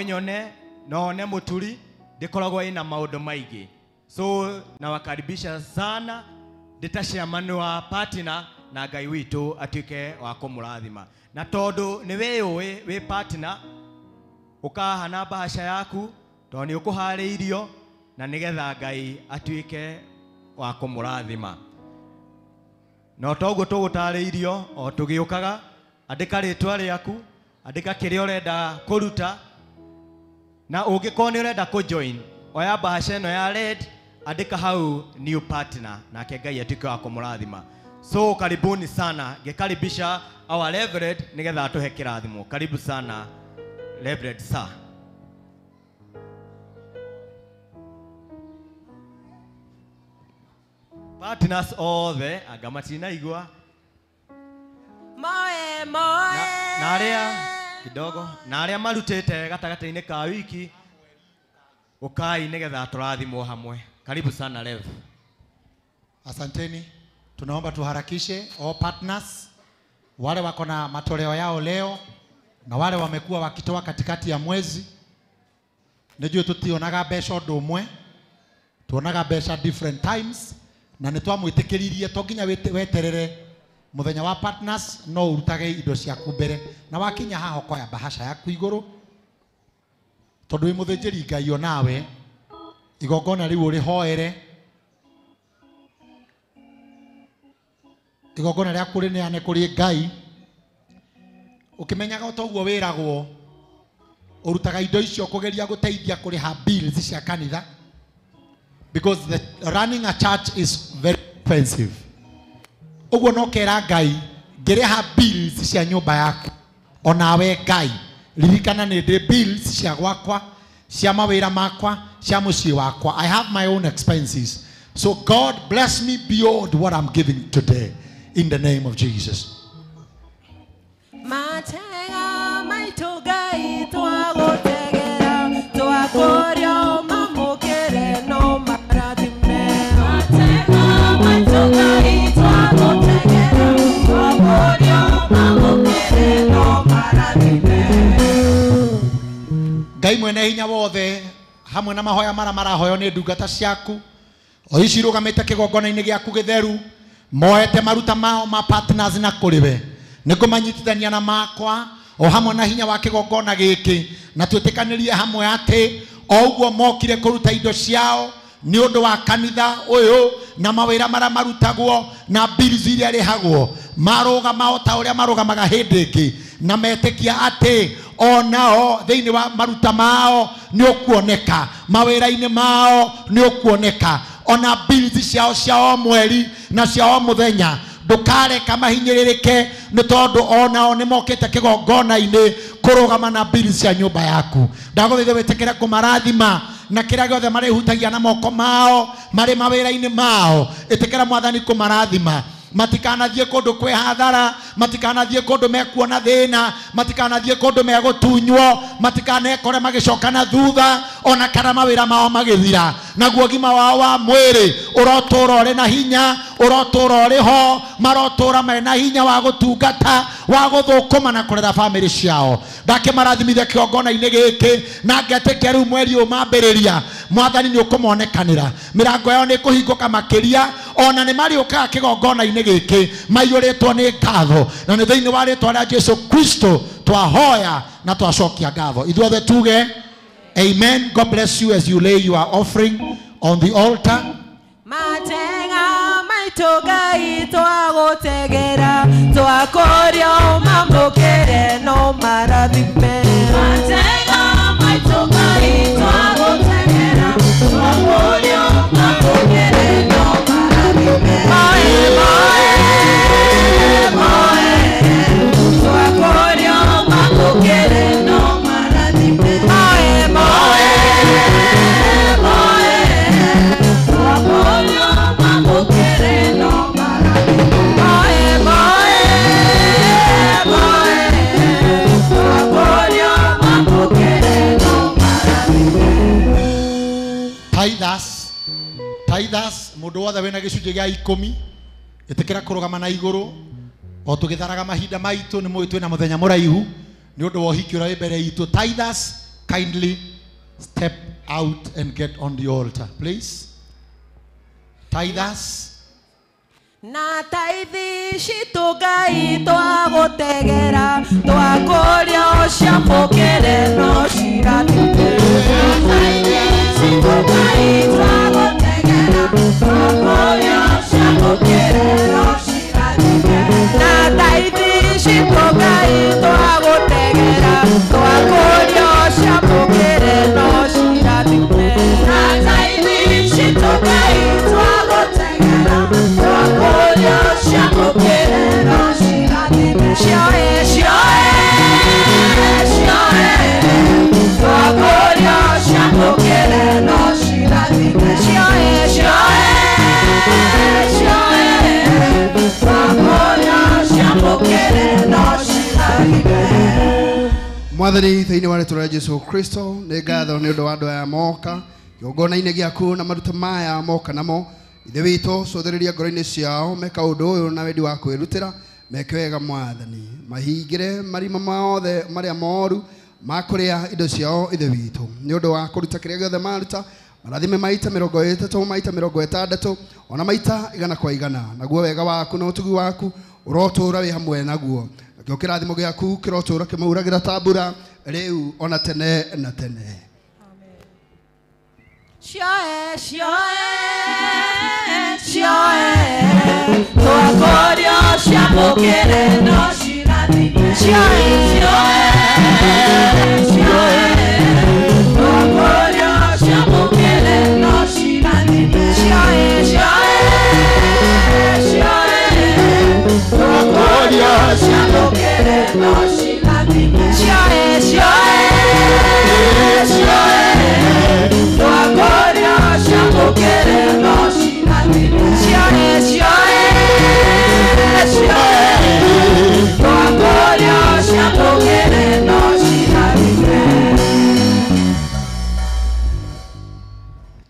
C: nyone none muturi ndikoragwo ina maundu maigi so na wakaribisha sana nditashia wa partner na Ngai witu atuike wa kumurathima na tondu ni wewe we partner ukahana bahasha yaku to ni ukuhariirio na nigetha Ngai atuike wa kumurathima no toguo tugutariirio o tugiukaga andika ritwa riaku andika kiria urenda kuruta na ungikorwo ni urenda ku join oya bahasha ino ya red andika hau new partner na Ngai atuike wa kumurathima so karibuni sana ngekaribisha our reverend nigetha atuhe kirathimo karibu sana reverend sir partners othe anga matinaigua
E: Moe
C: na aria kidogo na aria marutete gatagata-ini ka wiki ukai nigetha turathimwo hamwe. Karibu sana Rev.
F: Asanteni. Tunaomba tuharakishe all partners wale wako na matoleo yao leo na wale wamekuwa wakitoa katikati ya mwezi. Najua tutionaga besha domwe, tuonaga besha different times na nitwamwitikiririe to nginya weterere muthenya wa partners no urutage indo ciaku mbere na wakinya haho koya bahasha yaku iguru tondu wi muthinjiri Ngai onawe igongona riu uri hoere igongona ria kuri neane kuri Ngai ukimenyaga toguo wiragwo urutaga indo icio kugeria guteithia kuri ha bills cia kanitha because running a church is very expensive. Uguo no kera Ngai ngireha bills cia nyumba yaku onawe Ngai ririkana ni ndi bills cia gwakwa cia mawira makwa cia mucii wakwa. I have my own expenses, so God bless me beyond what I'm giving today in the name of Jesus.
E: Matega maito Ngai twagutegera twakorio mamukire no marathime. Matega maito Ngai twagutegera twakorio mamukire no marathime.
F: Ngai mwene hinya wothe hamwe na mahoya marahoyo ni ndungata ciaku o ici rugamite kigongona-ini giaku githeru moete maruta mao ma partners na kuriwe nikumanyitithania na makwa o hamwe na hinya wa kigongona giki na twitikanirie hamwe ati o uguo mokire kuruta indo ciao ni undu wa kanitha uyu na mawira mara marutagwo na bills iria rihagwo marugama o ta uria marugamaga hindi ingi na metikia ati onao thiini wa maruta mao ni ukuoneka mawira-ini mao ni ukuoneka ona bills ciao mweri na ciao muthenya ndukareka mahinyiririke ni tondu onao ni mokite kigongona-ini kurugama na bills cia nyumba yaku. Ndaguthaitha witikire kumarathima na kira giothe marihutagia na moko mao mari mawira-ini mao itikira Mwathani kumarathima matikanathie kundu kwi hathara matikanathie kundu mekuona thina matikanathie kundu megutunywo matikanekore magicoka na thutha ona kana mawira mao magithira naguo gima wao wa mwiri urotura uri na hinya urotura uri ho marotura mena hinya wa gutungata wa guthukuma na kurera family ciao. Ndakimarathimithia kigongona-ini giki na ngetikia riu mweri umambiriria Mwathani ni ukumonekanira mirango yao ni kuhinguka makiria ona ni mariuka kigongona-ini giki maiyuritwo ni ngatho na ni thiini wa ritwa ria Jesu Kristo twahoya na twacokia ngatho ithuothe tuge amen. God bless you as you lay your offering on the altar.
E: Matega maito Ngai twagutegera twakorio mamukire no marathime. Matega maito Ngai twagutegera twakorio mamukire no marathime. Moe twakorio mamukire no marathime. Moe
F: Tithers mundu wothe wina gicunji gia 10 itikira kurugama na iguru o tugitharaga mahinda maitu ni mwitu na muthenya muraihu ni undu wa hiki ura mbere itu. Tithers, kindly step out and get on the altar please. Tithers
E: na taithi citu Ngai twagutegera twakoria ciamukire no cirathime. Na taithi citu Ngai twagutegera twakoria ciamukire no cirathime. Na taithi citu Ngai twagutegera twakoria ciamukire no cirathime. Na taithi citu Ngai twagutegera twakoria ciamukire no cirathime. Twakoria ciamukire
G: Mwathani thĩinĩ wa rĩĩtwa rĩa Jesũ Kristo nĩ ngatho nĩ ũndũ wa andũ aya moka kĩgongona-inĩ gĩaku na maruta maya moka namo ithe witũ cũthĩrĩria ngoro-inĩ ciao meka ũndũ ũyũ na wendi wa kwĩrutĩra meke wega Mwathani mahingĩre marima mothe marĩa moru ma kũrĩa indo ciao ithe witũ nĩ ũndũ wa kũruta kĩrĩa gĩothe maruta marathime maita 30 maita 60 ona maita 100 kwa 100 naguo wega waku na ũtugi waku ũrotũũra wĩ hamwe naguo nakĩo kĩrathimo gĩaku kĩrotũũra kĩmauragĩra tambura rĩu ona tene na tene.
A: Cioe, cioe, cioe, tuakorio ciamũkĩre no cirathime. Cioe, cioe, cioe, tuakorio ciamũkĩre no cirathime. Cioe, cioe, cioe, tuakorio ciamũkĩre no cirathime. Cioe, cioe, cioe. Tuakorio ciamũkĩre no cirathime. Cioe, cioe, cioe, tuakorio ciamũkĩre no cirathime.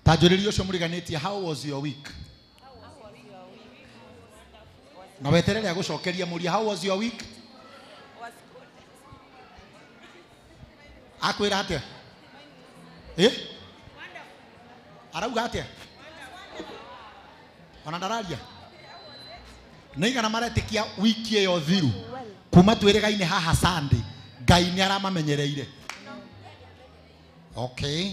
F: Tajũrĩria ũcio mũriganĩtie, how was your week? Na weterere gũcokeria mũria, how was your week? Akwĩra atĩa? Arauga atĩa? Ona ndararia. Nĩigana maretĩkia wiki ĩyo thiru kuma twĩrĩgaine haha Sunday Ngai nĩ aramamenyereire. Okay.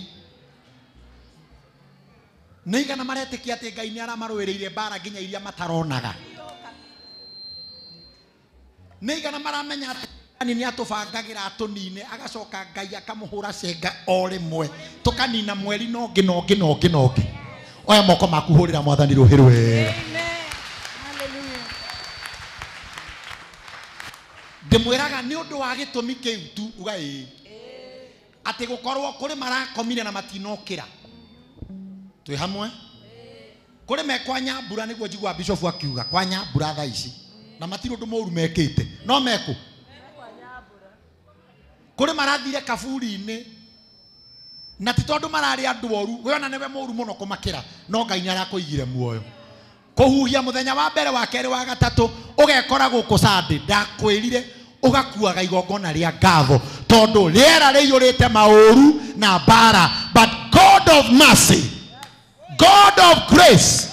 F: Nĩigana maretĩkia atĩ Ngai nĩ aramarũĩrĩire bara nginya iria mataronaga. Nĩigana maramenya atĩ nĩ atũbangagĩra atũnine agacoka Ngai akamũhũra cenga o rĩmwe tũkanina mweri nongĩ. Oya moko maku hũrĩra Mwathani rũhĩ rwega. Ndĩmwĩraga nĩ ũndũ wa gĩtũmi kĩu tu uga ĩĩ atĩ gũkorwo kũrĩ marakomire na matinokĩra twĩ hamwe kũrĩ mekwa Nyambura nĩguo njigua Bishop akiuga kwa Nyambura thaa ici na matirĩ ũndũ mũru mekĩte no mekũ kũrĩ marathire kaburi-inĩ na ti tondũ mararĩ andũ oru we ona nĩwe mũru mũno kũmakĩra no Ngai nĩ arakũigire muoyo kũhuhia mũthenya wa mbere wa kerĩ wa gatatũ ũgekora gũkũ Sunday ndakwĩrire ũgakuaga igongona rĩa ngatho tondũ rĩera rĩiyũrĩte maũru na bara but God of mercy, God of grace,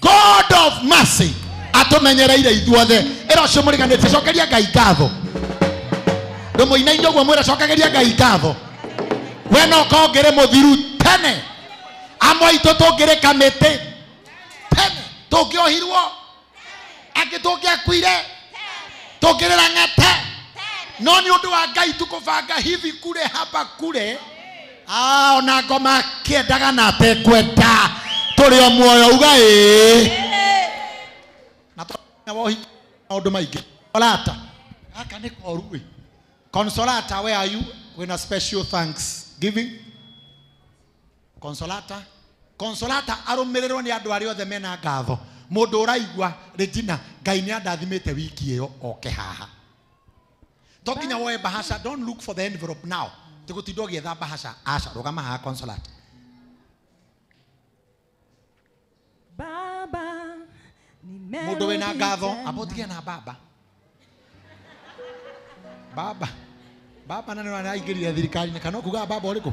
F: God of mercy atũmenyereire ithuothe ĩro ũcio mũriganĩtie cokeria Ngai ngatho ndũmũinaine ũguo mwĩra cokageria Ngai ngatho we no kongere mũthiru tene amwe aitũ tũngĩrĩ kamĩtĩ tene tũngĩohirwo angĩ tũngĩakuire tũngĩrĩra ng'ete no nĩ ũndũ wa Ngai tukũbanga hivi kule hapa kule ona ngoma kĩendaga na tekwenda tũrĩ o muoyo uga ĩĩ na tũwohi maũndũ maingĩ Consolata gaka nĩ koru we Consolata, where are you? When a special thanksgiving. Consolata arũmĩrĩrwo nĩ andũ arĩa othe mena ngatho mũndũ ũraigua Regina Ngai nĩ andathimĩte wiki ĩyo oke haha to nginya woe bahasha. Don't look for the envelope now tũgũtinda ũgĩetha bahasha aca rũgama haha Consolata. Mũndũ wĩna ngatho abotige na baba na nĩ araingĩrire thirikari-inĩ kana kuga baba ũrĩkũ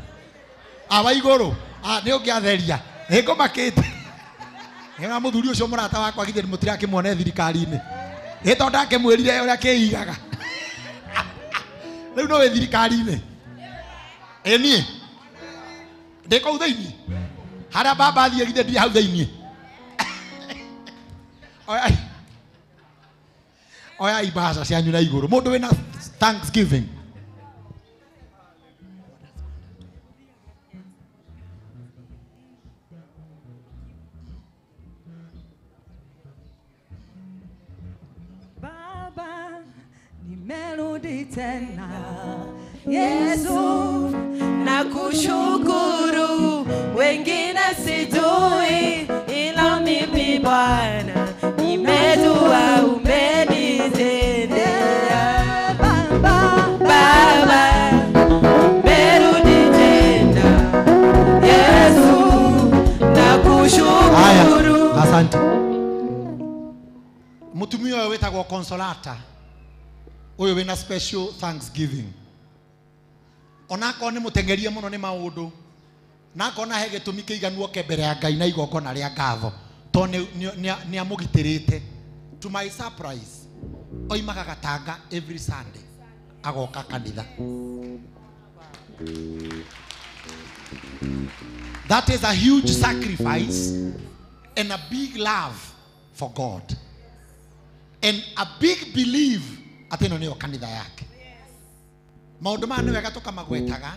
F: wa igũrũ nĩ ũngĩatheria nĩngũmakĩte nĩga mũthuri ũcio mũrata wakwa githĩ mũtirakĩmuone thirikari-inĩ ĩto ndakĩmwĩrire ũrĩa kĩigaga rĩu no wĩ thirikari-inĩ niĩ ndĩ kũu thĩinĩ harĩa baba athiĩ githĩ ndirĩ hau thĩinĩ oya ibasa cianyu na igũrũ mũndũ wĩna thanksgiving.
A: Nimerudi tena Yesu nakushukuru wengine sijui ila mimi Bwana nimejua umenitendea Baba
F: Uyu wetagwo Consolata. Uyu wina special thanksgiving. Onako ni mutengerie muno ni maundu. Nako na hege tumike iganu oke mbere ya Ngai na igongona ria ngatho. To ni amugitirite. To my surprise, oimaga Gatanga every Sunday. Agoka kanitha. That is a huge sacrifice and a big love for God. And a big belief atino niyo kanitha yake. Maundu ma niwega tukamagwetaga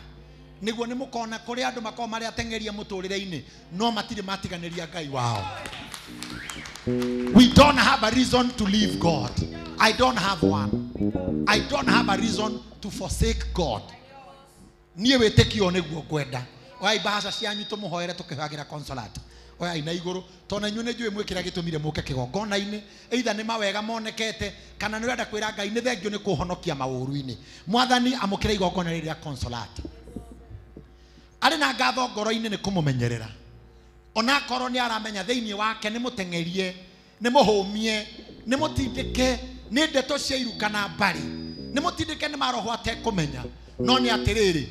F: niguo nimukona kuri andu makoma mari atengeria muturire-ini no matire matiganiria Ngai wao. We don't have a reason to leave God. I don't have one. I don't have a reason to forsake God. Niye wetekio niguo kwenda. Oi bahasha cianyu tumuhoere tukihagira Consolata. Oya ina iguru tona nyune njue mwikira gitumire muke kigongona-ini either ni mawega monekete kana ni wenda kwira Ngai ni thengio ni kuhonokia mauru-ini. Mwathani amukire igongona riria Consolata. Ari na ngatho ngoro-ini ni kumumenyerera. Ona korwo ni aramenya thiini wake ni mutengerie ni muhumie ni mutindike ni ndeto cia irukana mbari ni mutindike ni maroho ate kumenya no ni atiriri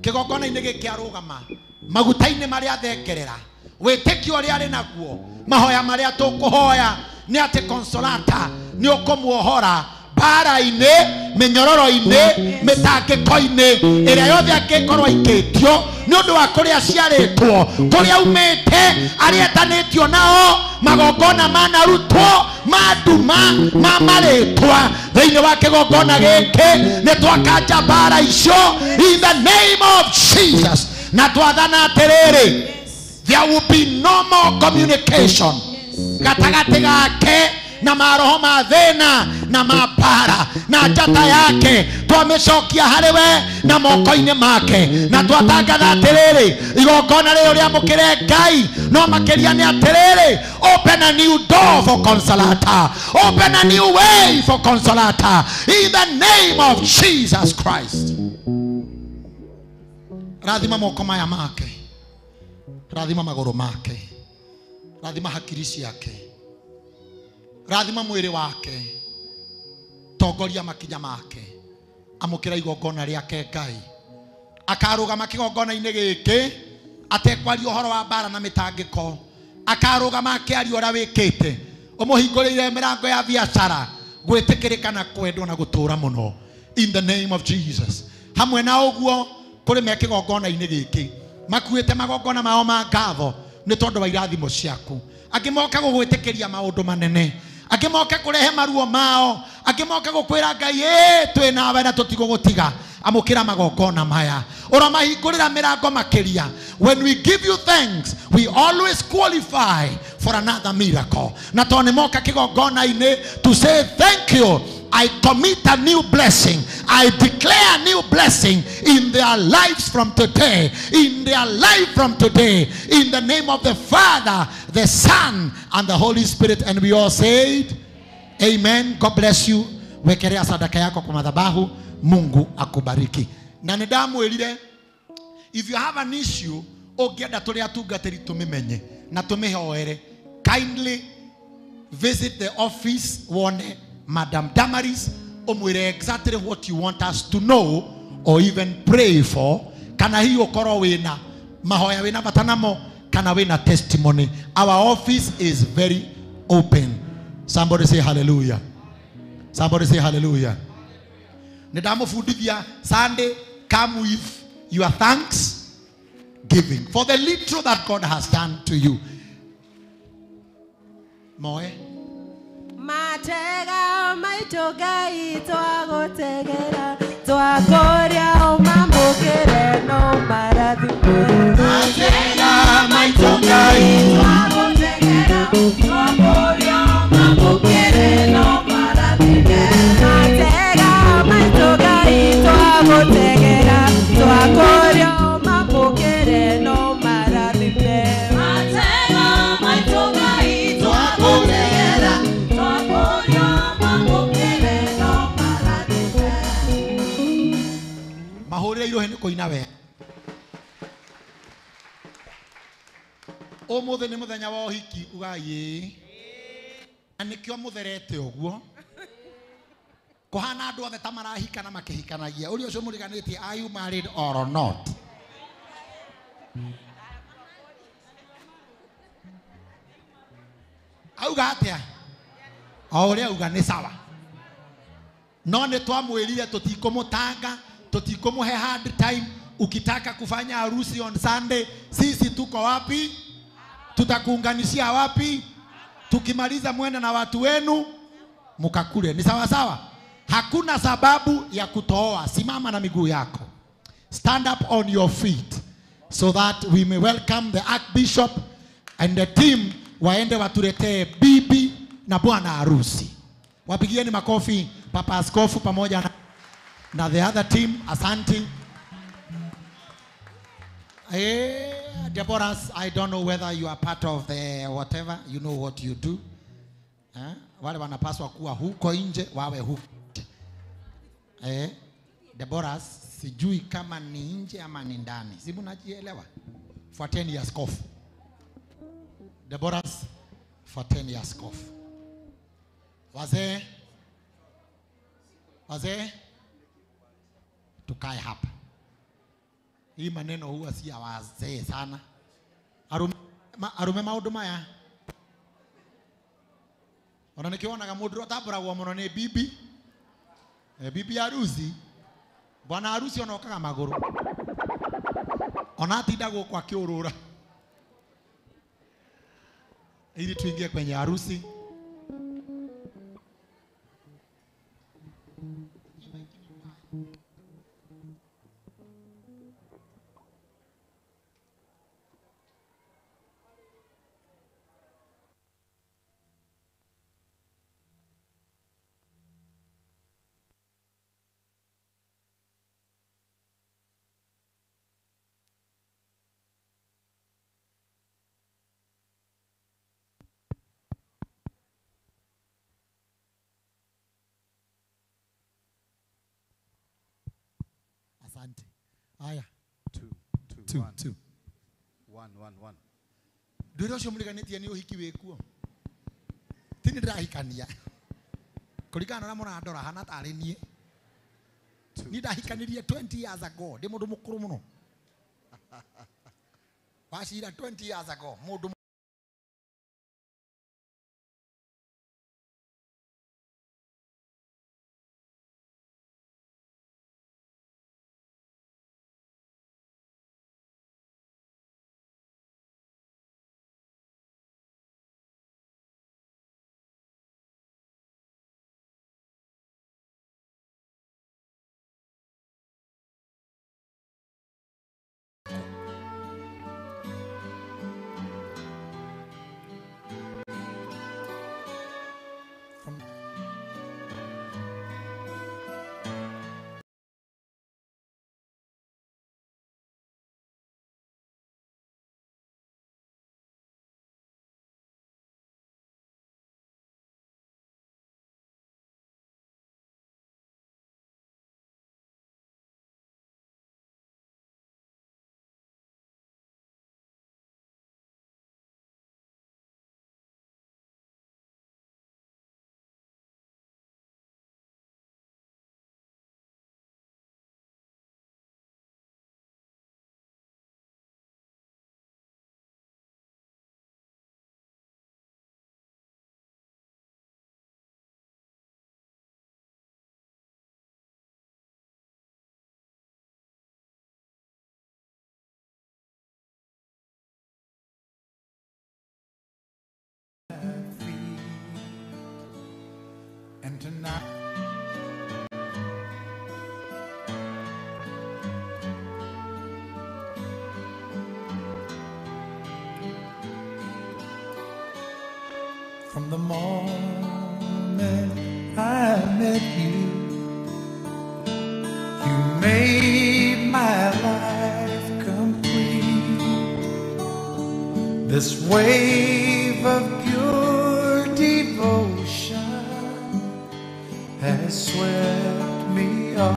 F: kigongona-ini gikiarugama maguta-ini maria thengerera wetekio ria ari naguo mahoya maria tukuhoya ni ati Consolata ni ukumuohora bara-ini minyororo-ini mitangiko-ini iria yothe angikorwo aikitio ni undu wa kuria ciaritwo kuria umite arietanitio nao magongona manarutwo maduma mamaritwa thiini wa kigongona giki ni twakanja bara icio in the name of Jesus na twathana atiriri there will be no more communication gatagati gake na maroho ma thina na mabara na njata yake twamecokia hariwe na moko-ini make na twatangatha atiriri igongona riu ria mukire Ngai no makiria ni atiriri open a new door for Consolata, open a new way for Consolata in the name of Jesus Christ. Rathima moko maya make, rathima maguru make, rathima hakiri ciake, rathima mwiri wake, tongoria makinya make, amukira igongona riake Ngai akarugama kigongona-ini giki atekwaria uhoro wa bara na mitangiko akarugama akiaria uria wikite umuhingurire mirango ya biashara gwitikirika na kwendwo na gutura muno in the name of Jesus. Hamwe na uguo kuri me kigongona-ini giki makuite magongona mao ma ngatho ni tondu wa irathimo ciaku angimoka gugwitikiria maundu manene angimoka kurehe maruo mao angimoka gukwira Ngai twi nawe na tutigugutiga amukira magongona maya uramahingurira mirango makiria. When we give you thanks we always qualify for another miracle na tonimoka kigongona-ini to say thank you. I commit a new blessing. I declare a new blessing in their lives from today. In their life from today. In the name of the Father, the Son, and the Holy Spirit. And we all said, Amen. God bless you. Wekelea sadaka yako kwa madhabahu. Mungu akubariki. Na nidamwelire, if you have an issue, ogeda tulia tugateri tumimenye. Na tumihoere. Kindly visit the office one. Madam Damaris, umwire exactly what you want us to know or even pray for. Kana hiyo koro wina mahoya wina batanamo kana wina testimony. Our office is very open. Somebody say hallelujah. Somebody say hallelujah. Nedamo fundithia Sunday, come with your thanks giving for the little that God has done to you. Moe
H: Matega maito Ngai twagutegera twakoria umambukire no marathime. Matega maito Ngai twagutegera twakoria umambukire no marathime. Matega maito Ngai twagutegera twakoria umambukire no marathime. Matega maito Ngai twagutegera
F: mahurire irohe ni kuina we umuthe ni muthenya wa uhiki ugai anikio mutherete uguo Kohana andu othe tamarahika na makihikanagia. Uri ucio muriganitie, are you married or not? Auga atia? Auria uga ni sawa. No ni twamwirire tutikumutanga, tutikumuhe hard time. Ukitaka kufanya harusi on Sunday, sisi tuko wapi? Tutakuunganishia wapi? Tukimaliza mwende na watu wenu mukakule. Ni sawa sawa? Hakuna sababu ya kutooa. Simama na miguu yako. Stand up on your feet so that we may welcome the Archbishop and the team waende watuletee bibi na bwana harusi. Wapigieni makofi Papa Askofu pamoja na the other team. Asante. Deborah, I don't know whether you are part of the whatever, you know what you do. Wale wanapaswa kuwa huko nje wawe huko. Deborah, sijui kama ni nje ama ni ndani. Sibu najielewa. Fuateni askofu. Deborah, fuateni askofu. Wazee tukae hapa. Hii maneno huwa si ya wazee sana. Arume maundu maya. Ona nikiona mundu rotabura muno ni bibi. Bibi harusi. Bwana harusi onokaga maguru. Ona atinda guku akiurura. Ili tuingie kwenye harusi. Asante. Aya. 2
I: 1
F: Ndwira ucio muriganitie ni uhiki wikuo. Tini ndirahikania. Kuringana na murandora hana tari nie. Ni ndahikanirie 20 years ago. Ndi mundu mukuru muno. Washira 20 years ago. Mundu
J: and tonight from the moment I met you, you made my life complete. This wave of pure devotion has swept me up.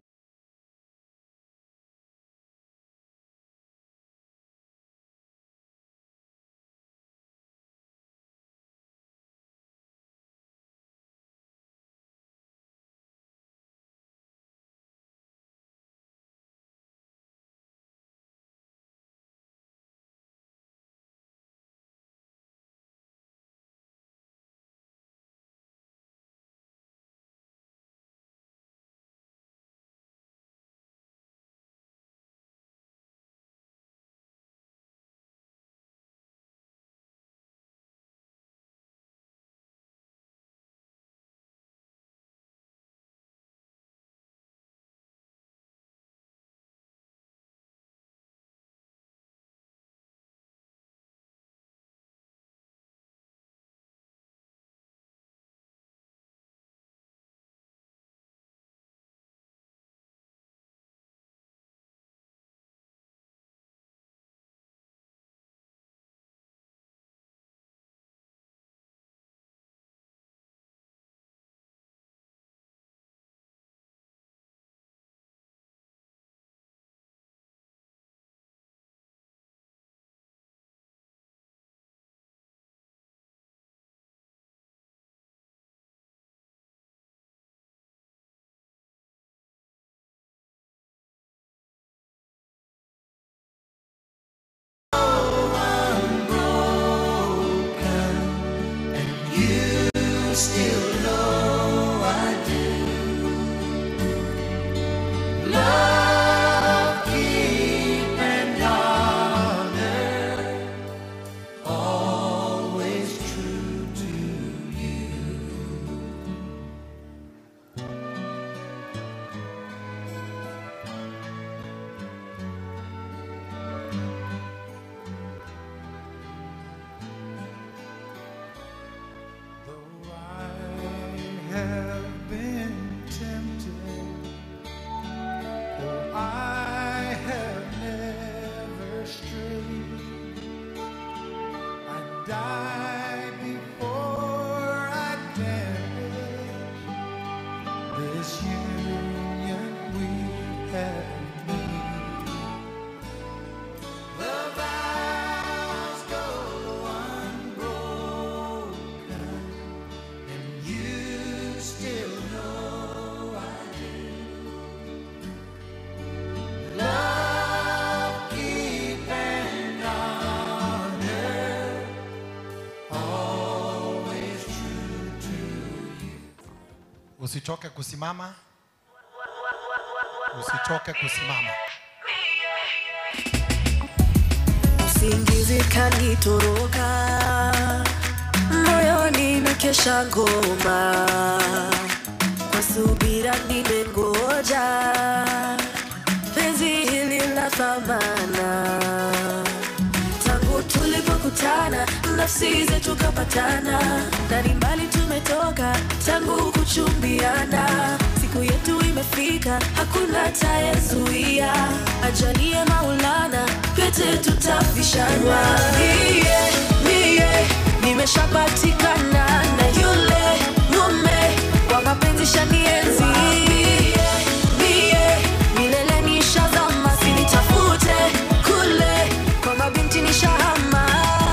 J: die before I can live this union we have made. The vows go unbroken, and you still know I do. Love, keep and honor, always true to you.
F: Usichoke kusimama. Usichoke kusimama.
H: Usingizi kanitoroka, moyoni nakesha ngoma, kwa subira nimengoja, penzi hili la thamana. Tangu tulipokutana, nafsi zetu kapatana, ndani mbali tumetoka, tangu kuchumbiana. Siku yetu imefika, hakuna atayezuia, ajalie Maulana, pete tutavishana. Mie, nimeshapatikana na yule mume, kwa mapenzi shanienzi. Mie, milele nishazama, sinitafute kule, kwa mabinti nishahama.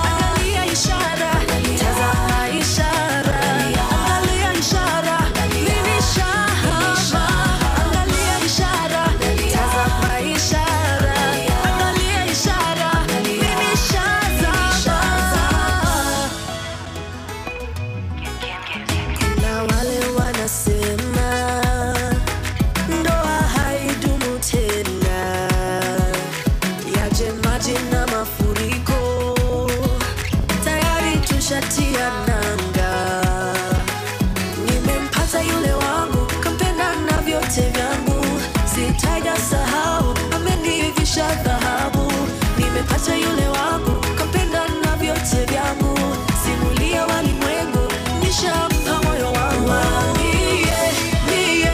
H: Angalia ishara, tazama ishara, angalia ishara, mimi nishahama. Angalia ishara, tazama ishara, angalia ishara, mimi nishazama. Kuna wale wanasema ndoa haidumu tena, yaje maji na mafuriko, tayari tushatia nanga. Nimempata yule wangu, kampenda na vyote vyangu, sitaja sahau, amenivisha dhahabu. Nimepata yule wangu, kampenda na vyote vyangu, simulia walimwengu, nishampa moyo wangu. Mie,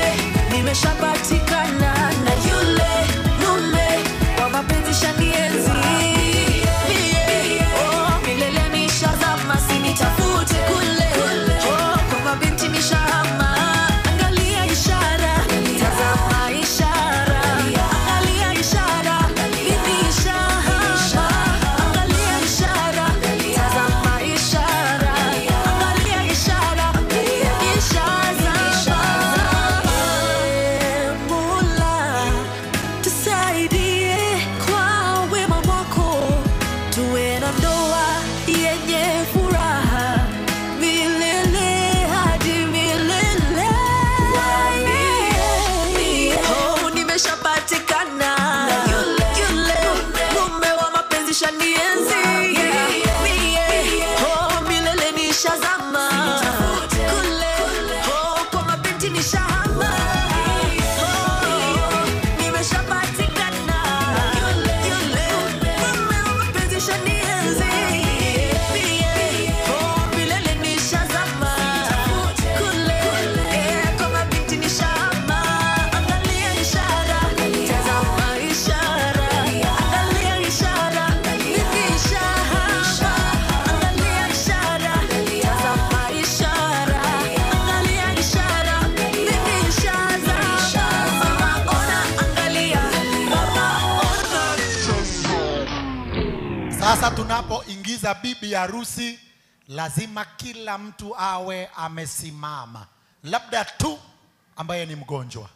H: nimeshapatikana na yule mume, kwa mapenzi shanienzi. Oh, milele nishazama, sinitafute kule, oh, kwa mabinti nishahama. Angalia ishara, tazama ishara, angalia ishara, mimi nishahama. Angalia ishara, tazama ishara, angalia ishara, mimi nishazama. Mola, tusaidie kwa wema wako, tuwe na ndoa yenye furaha milele hadi milele. Oh, nimeshapatikana na yule mume, wa mapenzi shanienzi. Oh, milele nishazama kule, oh, kwa mabinti nishahama. Oh, nimeshapatikana yule mume, wa mapenzi shanienzi. Oh, milele nishazama kule, kwa mabinti nishahama. Angalia ishara, tazama ishara, angalia ishara, mimi nishahama. Angalia ishara, tazama ishara, angalia ishara, mimi nishazama. Ona, angalia, ona.
F: Sasa tunapoingiza bibi harusi, lazima kila mtu awe amesimama, labda tu ambaye ni mgonjwa,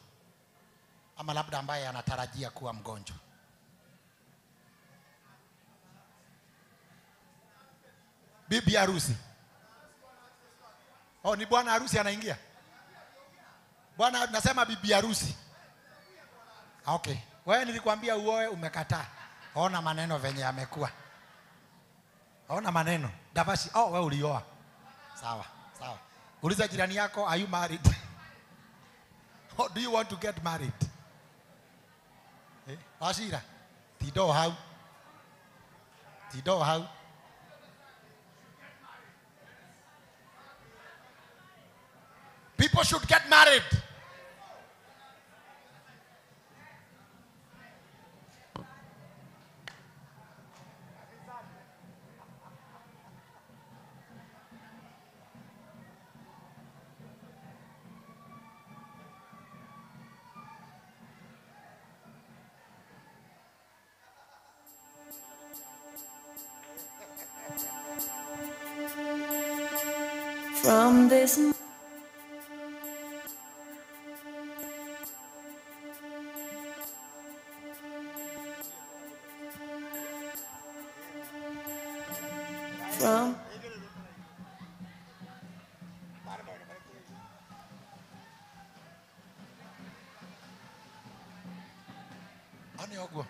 F: ama labda ambaye anatarajia kuwa mgonjwa. Bibi harusi. Oh, ni bwana harusi anaingia. Bwana, nasema bibi harusi. Okay. Wewe nilikwambia uoe, umekataa. Ona maneno venye yamekuwa. Ona maneno. Davashi, oh wewe ulioa. Sawa, sawa. Uliza jirani yako, are you married? Or do you want to get married? Ashira. Tido how? Tido how? People should get married.
H: From this from
F: Ani ogwo.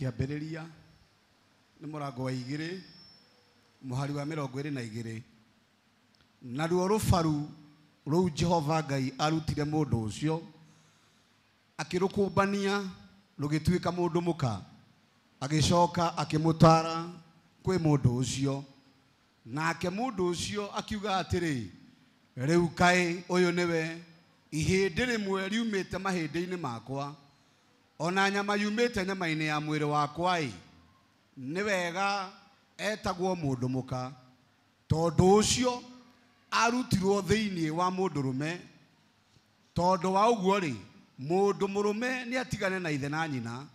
F: Kiambĩrĩria nĩ mũrango wa 2 mũhari wa 22 naruo rũbaru rũu Jehova Ngai arutire mũndũ ũcio akĩrũkũmbania rũgĩtuĩka mũndũ mũka agĩcoka akĩmũtara kwĩ mũndũ ũcio nake mũndũ ũcio akiuga atĩrĩ rĩu kaĩ ũyũ nĩwe ihĩndĩ rĩmwe riumĩte mahĩndĩ-inĩ makwa ona nyama yumĩte nyama-inĩ ya mwĩrĩ wakwa nĩ wega etagwo mũndũ mũka tondũ ũcio arutirwo thĩinĩ wa mũndũrũme tondũ wa ũguo rĩ mũndũ mũrũme nĩ atigane na ithe na nyina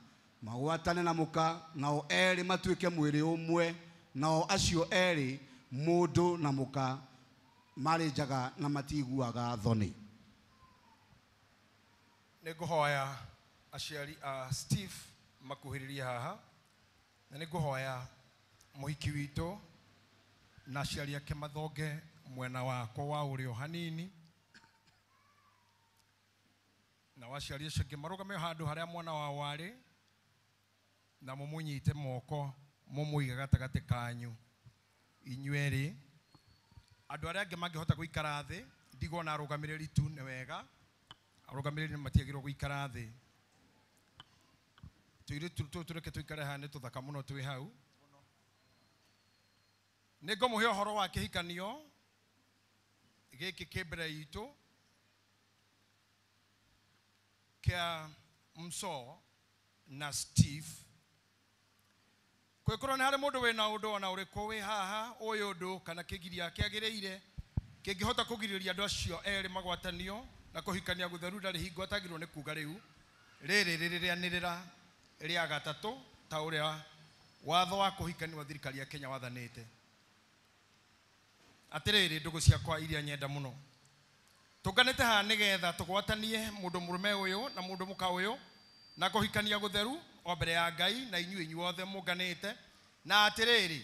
F: magwatane na mũka nao erĩ matuĩke mwĩrĩ ũmwe nao acio erĩ mũndũ na mũka marĩ njaga na matiguaga thoni.
K: Nĩngũhoya aciari a Steve makuhĩrĩrie haha na nĩngũhoya mũhiki witũ na aciari ake mathonge mwena wakwa wa ũrĩo hanini na aciari acio angĩ marũgame handũ harĩa mwana wao warĩ na mũmũnyite moko mũmũige gatagatĩ kanyu inyuerĩ. Andũ arĩa angĩ mangĩhota gũikara thĩ ndigona arũgamĩrĩri tu nĩ wega arũgamĩrĩri matiagĩrĩirwo gũikara thĩ. tuiritu tureke tuikare haha nĩ tũthaka mũno twĩ hau. Nĩ ngũmũhe ũhoro wa kĩhikanio gĩkĩ kĩ mbere itũ kĩa Mso na Steve. Kwĩkorwo nĩ harĩ mũndũ wĩna ũndũ ona ũrĩkũ wĩ haha ũyũ ũndũ kana kĩgiria kĩagĩrĩire kĩngĩhota kũgirĩrĩria andũ acio erĩ magwatanio na kũhikania gũtheru ndarĩ hingo atagĩrwo nĩ kuga rĩu rĩrĩ rĩrĩanĩrĩra rĩa gatatũ ta ũrĩa watho wa kũhikania wa thirikari ya Kenya wathanĩte. Atĩrĩrĩ ndũgũ ciakwa iria nyenda mũno, tũnganĩte haha nĩgetha tũgwatanie mũndũ mũrũme ũyũ na mũndũ mũka ũyũ na kũhikania gũtheru o mbere ya Ngai na inyuothe mũnganĩte. Na atĩrĩrĩ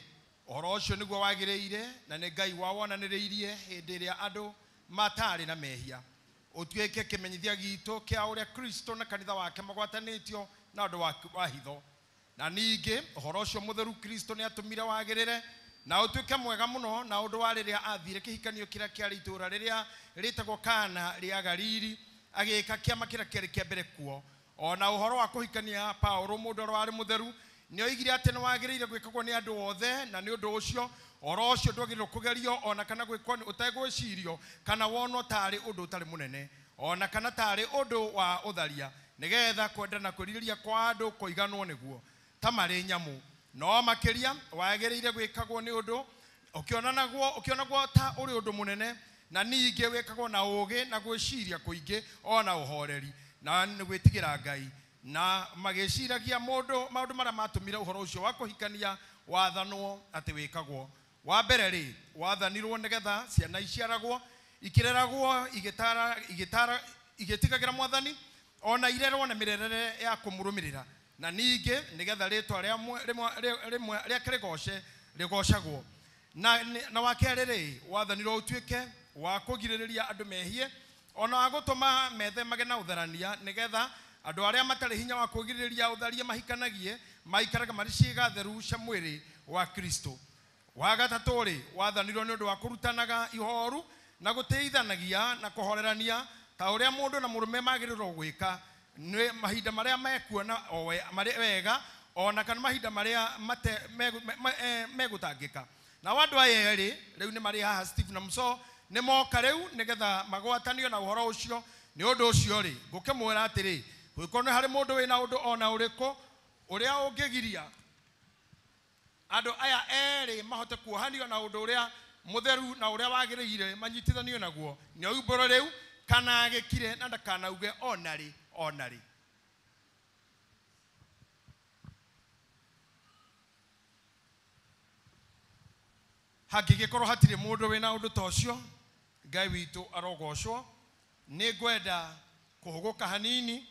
K: ũhoro ũcio nĩguo wagĩrĩire na nĩ Ngai wawonanĩrĩirie hĩndĩ ĩrĩa andũ matarĩ na mehia, ũtuĩke kĩmenyithia gitũ kĩa ũrĩa Kristo na kanitha wake magwatanĩtio na ũndũ wa hitho. Na ningĩ ũhoro ũcio mũtheru Kristo nĩ atũmire wagĩrĩre na ũtuĩke mwega mũno na ũndũ wa rĩrĩa athire kĩhikanio kĩrĩa kĩarĩ itũũra rĩrĩa rĩtagwo Kana rĩa Galili agĩka kĩama kĩrĩa kĩarĩ kĩa mbere kuo. Ona ũhoro wa kũhikania Paulo mũndũ ũrĩa warĩ mũtheru nĩ oigire atĩ nĩ wagĩrĩire gwĩkagwo nĩ andũ othe, na nĩ ũndũ ũcio ũhoro ũcio ndwagĩrĩirwo kũgerio ona kana gwĩkwo ũtegwĩcirio kana wonwo tarĩ ũndũ ũtarĩ mũnene ona kana tarĩ ũndũ wa ũtharia, nĩgetha kwendana kwĩrirĩria kwa andũ kũiganwo nĩguo ta marĩ nyamũ. No makĩria wagĩrĩire gwĩkagwo nĩ ũndũ ũkĩonagwo ta ũrĩ ũndũ mũnene, na ningĩ wĩkagwo na ũũgĩ na gwĩciria kũingĩ ona ũhoreri na gwĩtigĩra Ngai, na magĩciragia maũndũ marĩa matũmire ũhoro ũcio wa kũhikania wathanwo atĩ wĩkagwo. Wa mbere rĩ, wathanirwo nĩgetha ciana iciaragwo ikĩreragwo igĩtigagĩra Mwathani ona irerwo na mĩrerere ya kũmũrũmĩrĩra, na ningĩ nĩgetha rĩtwa rĩmwe rĩa kĩrĩgoce rĩgocagwo. Na wa kerĩ rĩ, wathanirwo ũtuĩke wa kũgirĩrĩria andũ mehie ona wa gũtũma methemage na ũtharania, nĩgetha andũ arĩa matarĩ hinya wa kũgirĩrĩria ũtharia mahikanagie maikaraga marĩ ciĩga theru cia mwĩrĩ wa Kristo. Wa gatatũ rĩ, wathanirwo nĩ ũndũ wa kũrutanaga ihoru na gũteithanagia na kũhorerania ta ũrĩa mũndũ na mũrũme magĩrĩirwo gwĩka nĩ mahinda marĩa mekuona marĩ wega ona kana mahinda marĩa megũtangĩka. Na andũ aya erĩ rĩu nĩ marĩ haha, Steve na Mso, nĩ moka rĩu nĩgetha magwatanio na ũhoro ũcio. Nĩ ũndũ ũcio rĩ, ngũkĩmwĩra atĩrĩ, gwĩkorwo nĩ harĩ mũndũ wĩna ũndũ ona ũrĩkũ ũrĩa ũngĩgiria andũ aya erĩ mahote kuohanio na ũndũ ũrĩa mũtheru na ũrĩa wagĩrĩire manyitithanio naguo, nĩ oimbũro rĩu kana agĩkire na ndakanauge onarĩ. Hangĩgĩkorwo hatirĩ mũndũ wĩna ũndũ ta ũcio, Ngai witũ arogocwo. Nĩ ngwenda kũhũgũka hanini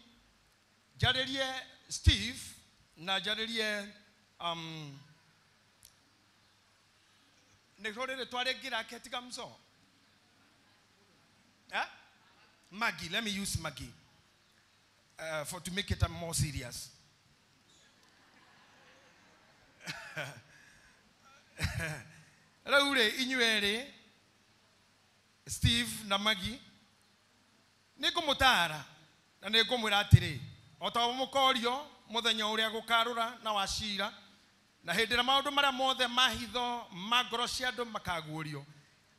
K: njarĩrie Steve na njarĩrie nĩ rĩrĩ twarĩ ngĩrake tiga Mso Maggie. Let me use Maggie to make it more serious. Rĩu rĩ, inyuĩ Steve na Maggie nĩ ngũmũtaara na nĩ ngũmwĩra atĩrĩ, o ta mũkorio mũthenya ũrĩa gũkarũra na wacira na hĩndĩ ĩrĩa maũndũ marĩa mothe mahitho ma ngoro cia andũ makaguũrio,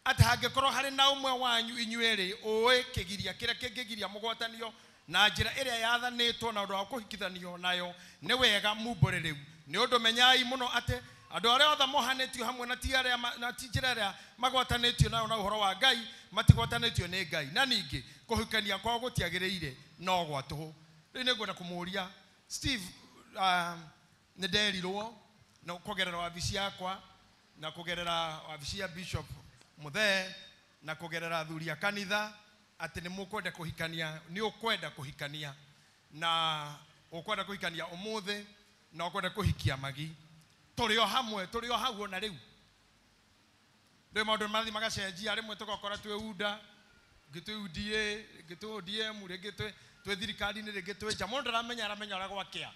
K: atĩ hangĩkorwo harĩ na ũmwe wanyu inyuĩ ũĩ kĩgiria kĩrĩa kĩngĩgiria mũgwatanio na njĩra ĩrĩa yathanĩtwo na ũndũ wa kũhikithanio nayo, nĩ wega mumbũre rĩu. Nĩ ũndũ menyai mũno atĩ andũ arĩa othe mohanĩtio hamwe na ti njĩra ĩrĩa magwatanĩtio nayo na ũhoro wa Ngai matigwatanĩtio nĩ Ngai, na ningĩ kũhikania kwao gũtiagĩrĩire no gwa tũhũ. Rĩu nĩ ngwenda kũmũũria Steve, nĩ nderirwo na kũgerera wabici yakwa na kũgerera wabici ya Bishop Muthee na kũgerera athuri a kanitha atĩ nĩ mũkwenda kũhikania, nĩ ũkwenda kũhikania na ũkwenda kũhikania ũmũthĩ na ũkwenda kũhikia Maggie. Tũrĩ o hamwe, tũrĩ o hau ona rĩu. Rĩu maũndũ marathiĩ magacenjia, rĩmwe tũgakora twĩ UDA, rĩngĩ twĩ UDA, rĩngĩ twĩ ODM, rĩngĩ twĩ thirikari-inĩ, rĩngĩ twĩ nja. Mũndũ aramenya ũrĩa gwakĩa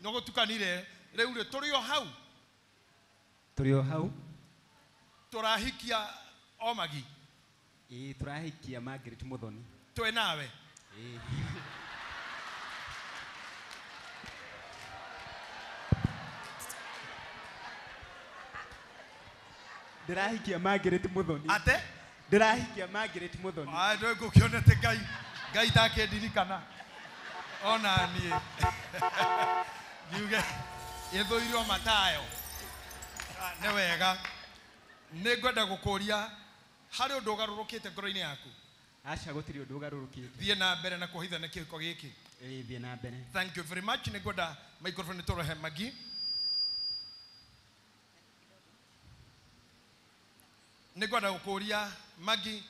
K: no gũtukanire. Rĩu rĩ, tũrĩ o hau tũrahikia o Maggie.
L: Tũrahikia Margaret Muthoni.
K: Twĩ nawe
L: ndirahikia Margaret Muthoni
C: ate
L: ndirahikia Margaret Muthoni
K: ndo ngukionete ngai takendirikana ona nie ngiuge ithuirwo matayo nĩ wega nĩ ngwenda gũkũria harĩ ũndũ ũgarũrũkĩte ngoro-inĩ yaku
L: aca gũtirĩ ũndũ ũgarũrũkĩte
K: thiĩ na mbere na kũhithania kĩhiko gĩkĩ
L: thiĩ na mbere
K: thank you very much nĩ ngwenda microphone tũrehe Magi nĩ ngwenda gũkũria Magi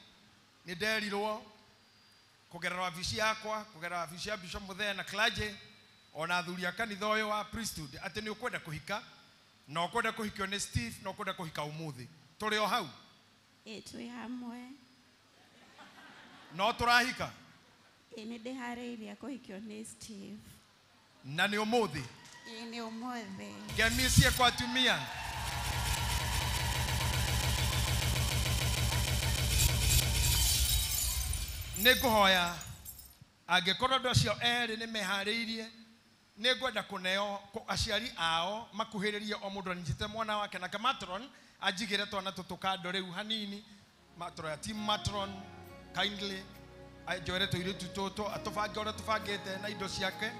K: nĩ nderirwo kũgerera wabici yakwa kũgerera wabici ya Bishop Muthee na clergy ona athuri a kanitha ũyũ wa priesthood atĩ nĩ ũkwenda kũhika na ũkwenda kũhikio nĩ Steve na ũkwenda kũhika ũmũthĩ tũrĩ o hau
A: twĩ hamwe
K: no tũrahika
A: nĩ ndĩharĩirie kũhikio nĩ Steve
K: na nĩ ũmũthĩ
A: nĩ ũmũthĩ
K: ngemicie kwa atumia nĩ ngũhoya angĩkorwo andũ acio erĩ nĩ meharĩirie nĩ ngwenda kũneo aciari ao makuhĩrĩrie o mũndũ anyitĩte mwana wake na matron anjigĩre twana tũtũ kando rĩu hanini matron ya team matron kindly njoere tũirĩtu tũtũ atũbange ũrĩa tũbangĩte na indo ciake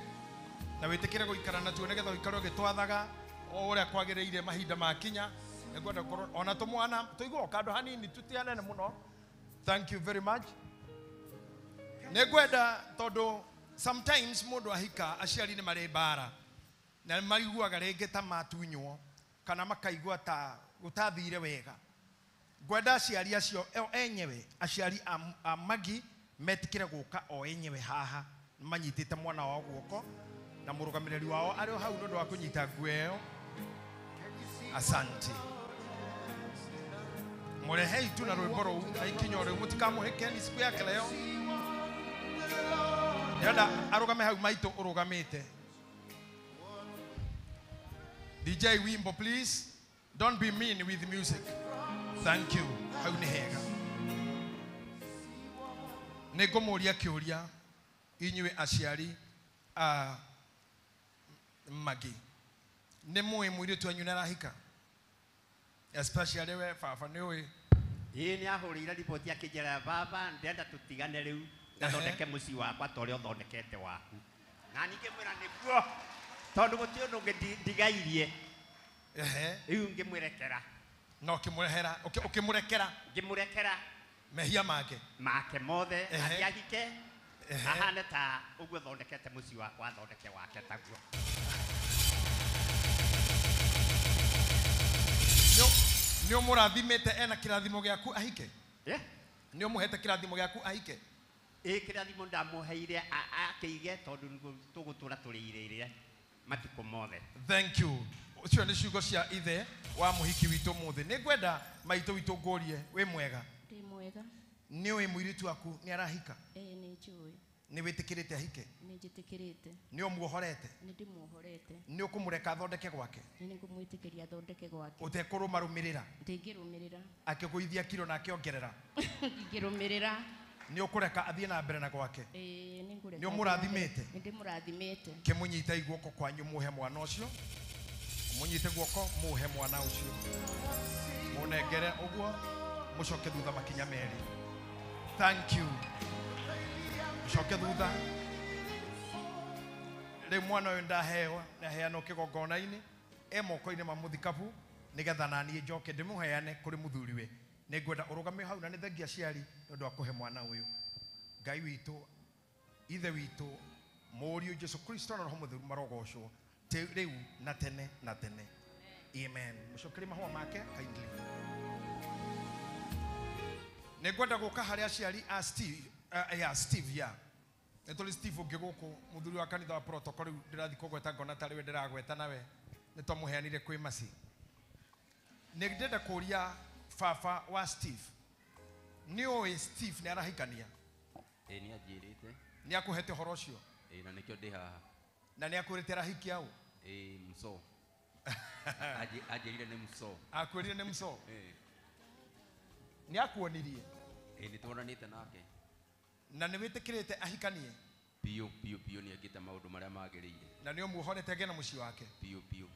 K: na wĩtĩkĩre gũikara natuo nĩgetha ũikare ũgĩtwathaga o ũrĩa kwagĩrĩire mahinda makinya nĩ ngwenda gũkorwo ona tũmwana tũigwo kando hanini tũtianene mũno thank you very much nĩ ngwenda tondũ sometimes mũndũ ahika aciari nĩ marĩ mbara na maiguaga rĩngĩ ta matunywo kana makaigua ta gũtathire wega ngwenda aciari acio enyewe aciari a Magi metikire gũka o enyewe haha manyitĩte mwana wao guoko na mũrũgamĩrĩri wao arĩ o hau nĩ ũndũ wa kũnyita nguo ĩyo asante mũrehei tu na rwĩmbo rũu na ikinya rĩu mũtikamũhĩke ni siku yake leo Yada arugame hau maito urugamite. DJ wimbo please. Don't be mean with the music. Thank you. Hau ni hega. Nego moria kĩũria inyuĩ aciari a Magi. Nĩ mũĩ mũirĩtu wanyu nĩarahika? Especially we baba nĩ ũĩ.
M: Nĩ ahũrĩire riboti akĩnjĩra baba ndenda tũtigane rĩu. Ndathondeke mũciĩ wakwa ta ũrĩa ũthondekete waku na ningĩ mwĩra nĩguo tondũ gũtirĩ ũndũ ũngĩndigairie rĩu ngĩmwerekera
K: no ũkĩmũrekera mehia make
M: mothe athiahike ahane ta ũguo thondekete mũciĩ wakwa athondeke wake taguo
K: nĩ ũmũrathimĩte ena kĩrathimo gĩaku ahike nĩ ũmũhete kĩrathimo gĩaku ahike
M: kĩrathimo ndamuheire akĩige tondũ tũgũtũra tũrĩirĩire matukũ mothe
K: thank you ucio nĩ ciugo cia ithe wa mũhiki witũ mũthĩ nĩ ngwenda maitũ witũ ngũrie wĩ mwega
A: ndĩ mwega
K: nĩ ũĩ mũirĩtu waku nĩ arahika
A: nĩ njũĩ
K: nĩ wĩtĩkĩrĩte ahike
A: nĩ njĩtĩkĩrĩte
K: nĩ ũmuohorete
A: nĩ ndĩmuohorete
K: nĩ ũkũmũreka athondeke gwake
A: nĩ ngũmwĩtĩkĩria athondeke gwake
K: ũtekũrũmarũmĩrĩra
A: ndĩngĩrũmĩrĩra
K: akĩgũithia kiro na akĩongerera
A: ingĩrũmĩrĩra
K: nĩ ũkũreka athiĩ na mbere na gwake nĩ ũmũrathimĩte
A: nĩ ndĩmũrathimĩte
K: kĩmũnyita iguoko kwanyu mũhe mwana ũcio mũnyite guoko mũhe mwana ũcio mũnengere ũguo mũcoke thutha makinya merĩ thank you mũcoke thutha rĩu mwana ũyũ ndahewa ndaheanwo kĩgongona-inĩ moko-inĩ ma mũthikabu nĩgetha naniĩ njoke ndĩmũheane kũrĩ mũthuriwe nĩ ngwenda ũrũgame hau na nĩ thengia aciari nĩ ũndũ wa kũhe mwana ũyũ Ngai witũ ithe witũ mũriũ Jesu Kristo na roho mũtheru marogocwo rĩu na tene na tene amen mũcokerie mahũa make kindly nĩ ngwenda gũka harĩ aciari a Steve ya nĩ tũrĩ Steve ũngĩ gũkũ mũthuri wa kanitha wa protocol rĩu ndĩrathiĩ kũgweta ngona tarĩ we ndĩragweta nawe nĩ twamũheanire kwĩ maci nĩ ndĩrenda kũria baba wa Steve nĩ ũĩ Steve nĩ arahikania
M: nĩ anjĩrĩte
K: nĩ akũhete ũhoro ũcio
M: na nĩkĩo ndĩ haha
K: na nĩ akwĩrĩte arahikia ũ
M: Mso anjĩrire nĩ Mso
K: akwĩrire nĩ Mso nĩ akuonirie
M: nĩ tuonanĩte nake
K: na nĩ wĩtĩkĩrĩte ahikanie
M: piũ nĩ ekĩte maũndũ marĩa magĩrĩire
K: na nĩ ũmuohorete agĩe na mũciĩ wake
M: piũ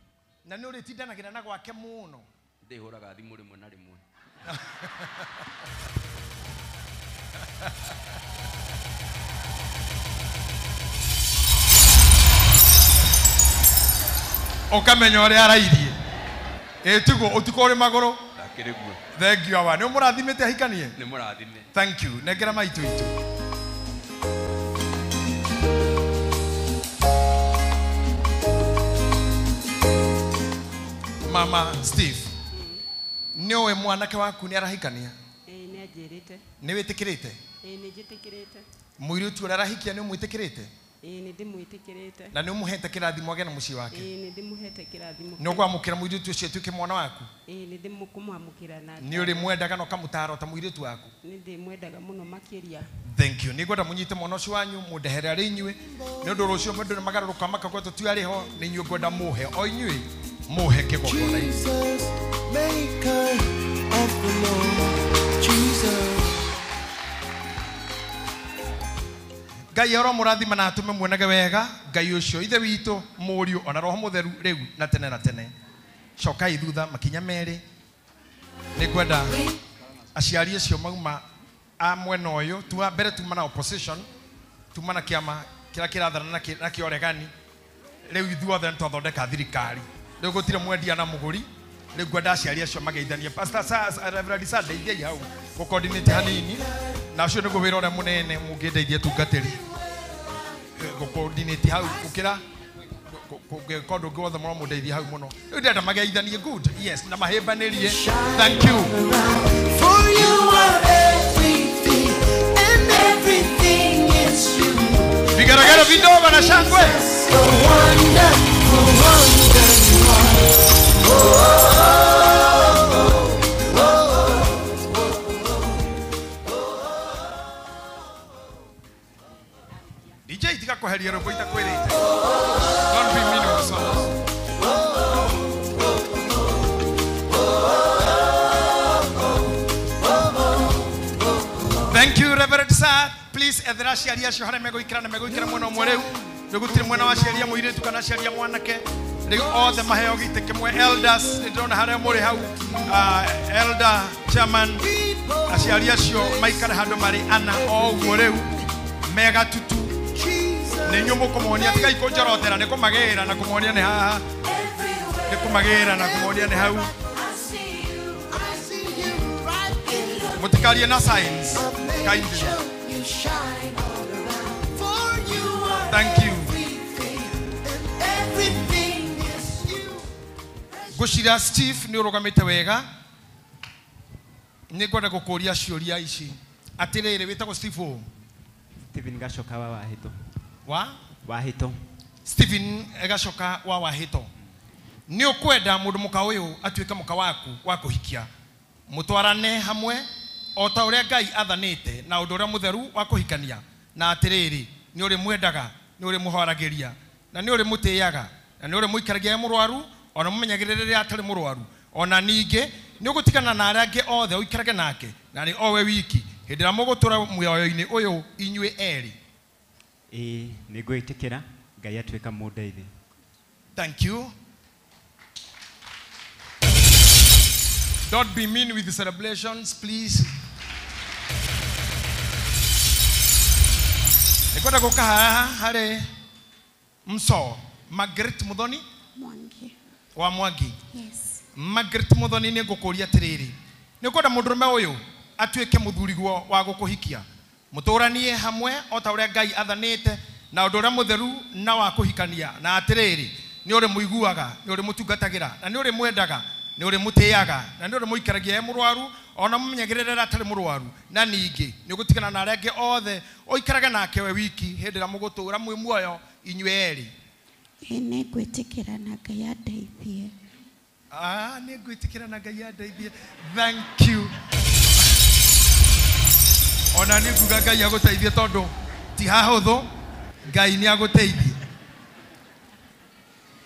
K: na nĩ ũrĩtindanagĩra na gwake mũno
N: ndihuraga thimu rimwe na rimwe.
K: Ukamenya uria arairie. Tiguo utuko uri maguru.
N: Ndakiriguo.
K: Thank you awa. Ni murathimite ahikanie?
N: Ni murathime.
K: Thank you. Negera maitu itu. Mama Steve. Niwe mwanake waku ni arahikania?
O: Ni ajirite.
K: Ni witikirite?
O: Ni jitikirite.
K: Muiritu uria arahikia ni mwitikirite?
O: Ni ndimwitikirite.
K: Na ni umuhete kirathimo agena mucii wake?
O: Ni ndimuhete kirathimo.
K: Ni ugwamukira muiritu ucio tuike mwana waku?
O: Ni ndimukumwamukira na.
K: Ni uri mwendaga no kamutaro ta muiritu waku?
O: Ni ndimwendaga muno makiria.
K: Thank you. Nigwenda munyite mwana ucio wanyu mundehere ari inyue. Ni undu rucio mundu ni magaruruka makagwetu tu ari ho ni inyue gwenda muhe o inyue muhe kigogona.
J: Jesus, maker of the Lord, Jesus.
K: Ngai oro murathima na atume muonage wega Ngai ucio ithe witu muriu ona roho mutheru riu na tene na tene. Cokai thutha makinya meri. Ni kwenda aciari acio mauma a mwena uyu tuwa mbere tuma na opposition tuma na kiama kira kirathana na kioregani riu ithuothe twathondeka thirikari riu gutire mwendia na muguri riu ngwenda aciari acio mageithanie Pastor Reverend Sunday ithia hau go coordinate hanini na acio niguo wira uria munene mungindeithia tungatiri go coordinate hau ukira kondo go the more mundeithia hau muno riu ndenda mageithanie good yes na mahembanirie. Thank you.
J: For you are everything, and everything is you.
K: Vigaragara vidova na shangwe.
J: So wonderful, wonder you are.
K: DJ tika kuheria robo itakwirite. Don't be mean with songs. Thank you Reverend Sir. Please ethera ciaria acio haria megoikira na megoikira mwana umwe riu. Ndugutire mwana wa ciaria muiritu kana ciaria mwanake. Riu othe maheo gite kimwe elders ndona haria muri hau. Elder chairman aciaria acio maikare handu mari ana o umwe riu mega tutu. Ni nyumu kumuonia tigai kunjorotera ni kumagira na kumuonia ni haha. Ni kumagira na kumuonia ni hau. Mutikarie na signs kindly. Thank you. Gushira Steve ni urugamite wega. Ni kwenda gukuria ciuria ici. Atiriri witagwo Steve
L: Stephen Gacoka wa Wahito.
K: Wa
L: Wahito.
K: Stephen Gacoka wa Wahito. Ni ukwenda mundu muka uyu atuike muka waku wa kuhikia. Mutwarane hamwe o ta uria Ngai athanite na undu uria mutheru wa kuhikania na atiriri ni uri mwendaga ni uri muhoragiria na ni uri mutiyaga na ni uri muikaragia murwaru ona mumenyagirire atari murwaru ona ninge ni ugutikana na aria ange othe uikarage nake na ni owe wiki hindira mugutura muoyo-ini uyu inyue eri.
L: Ni ngwitikira Ngai atuika mundeithi.
K: Thank you. Don't be mean with the celebrations, please. Nikwenda guka haha hari mso Margaret Muthoni
P: Mwangi.
K: Wa Mwangi.
P: Yes.
K: Margaret Muthoni ni ngukuria tiriri. Nikwenda mundurume uyu atuike muthuriguo wa gukuhikia. Muturanie hamwe o ta uria Ngai athanite na undu uria mutheru na wa kuhikania na atiriri ni uri muiguaga ni uri mutungatagira na ni uri mwendaga ni uri mutiyaga na ni uri muikaragia murwaru ona mumenyagirira atari murwaru na ningi ni gutikana na arenge othe oikaraga nake we wiki hindira mugutura mwi muoyo inyue eri.
P: Ni ngwitikira na Ngai andeithie.
K: Ni ngwitikira na Ngai andeithie. Thank you. Ona ni nguga Ngai aguteithie tondu ti hahuthu Ngai ni aguteithie.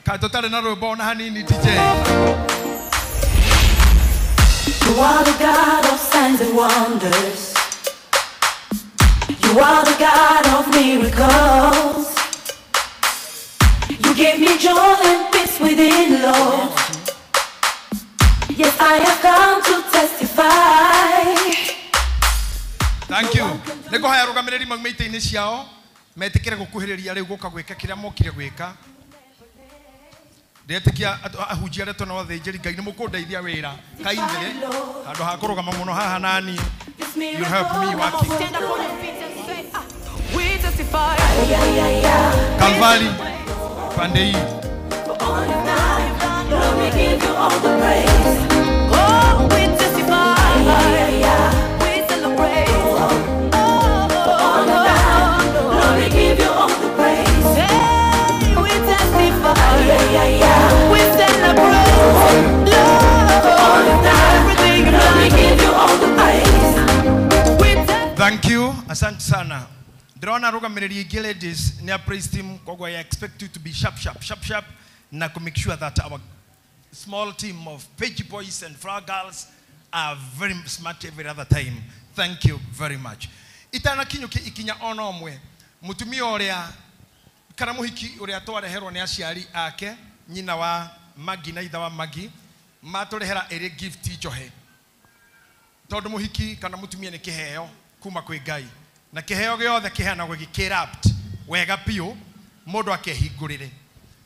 K: Ka tutare na rwimbo na hanini DJ.
H: You are the God of signs and wonders. You are the God of miracles. You give me joy and peace within, Lord. Yes, I have come to testify.
K: Thank you. Nego haya rugamiriri magmeite-ini ciao metikire gukuhiriria riu guka gwika kiria mokire gwika. Ndetikia ahunjia reto na wathinjiri Ngai ni mukundeithia wira kaindire handu ha kurugama muno haha nani. You help me working.
H: Stand up on your feet and say, we testify.
K: Calvary pande hii.
H: Lord, we give you all the praise. Oh, we testify. We celebrate. Lord, we give you all the praise. Hey, we testify. We celebrate. Lord, everything. Lord, we give you all the praise.
K: Thank you. Asante sana. Drona rugamiriri ingi ladies ni praise team kwa I expect you to be sharp na to make sure that our small team of page boys and flower girls are very smart every other time. Thank you very much. Itana kinyuki ikinya ono mwe mutumia uria kana muhiki uria twareherwo ni aciari ake nyina wa Magi na itha wa Magi maturehera eri gift ijohe tondu muhiki kana mutumia ni kiheo kuma kwi Ngai na kiheo giothe kiheanagwo gikirapt wega piu mundu akehingurire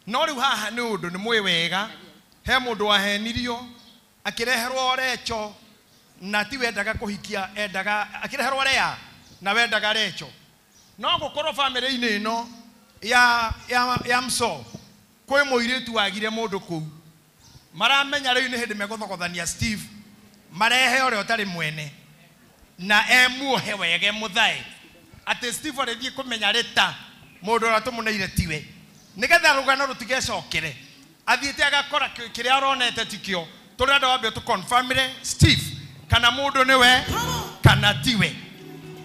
K: no riu haha ni undu ni mwi wega he mundu wahenirio akireherwo recho na ti wendaga kuhikia endaga akireherwo rea na wendaga recho no gukorwo family-ini ino ya mso kwi muiritu wagire mundu kuu maramenya riu ni hindi meguthogothania Steve marehe ore otari mwene na emuohe wege muthae ati Steve arithie kumenya rita mundu ora tumuneire tiwe nigetha rugano rutigecokere athiite agakora kiria aronete tikio turenda wambe tu confirm Steve kana mundu niwe kana tiwe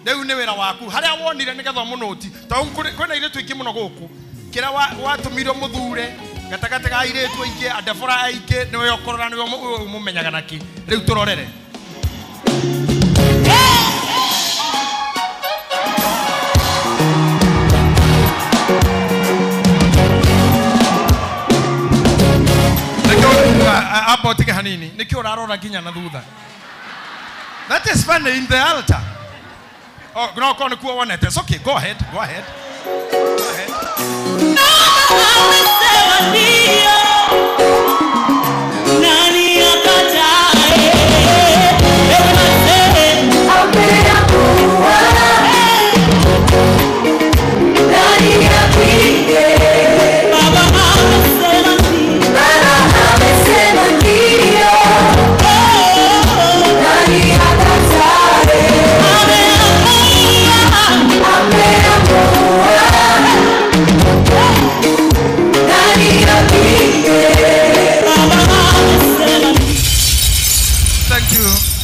K: riu ni wira waku haria wonire nigetha munoti to kwina ire twiki muno guku kira watumirwo muthure gatagate ga ire tu ingi adefora aingi niwe okorora niwe mumenyaga naki riu turorere. About hanini niki urarora ginya na thutha. That is funny in the altar. Oh, no kone kuwa wonete. It's okay. Go ahead.
H: Nani akatae? Nani apige?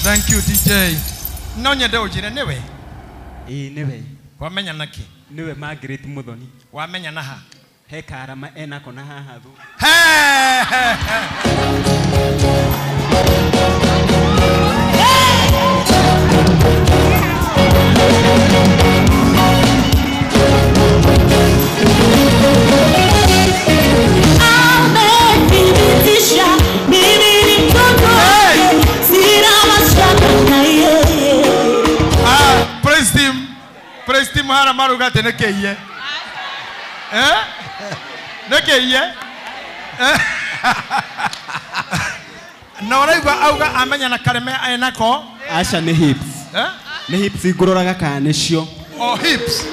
K: Thank you DJ. Nonya de ujire newe.
L: Newe.
K: Wamenya naki?
L: Newe Margaret Muthoni.
K: Wamenya naha?
L: He karama ena kona haha thu.
K: Praise team hara maruga tene keiye. Nekeiye. Na uraiba auga amenya na kareme ainako.
L: Asha ni hips. Ni hips igororaga kana cio.
K: Oh hips.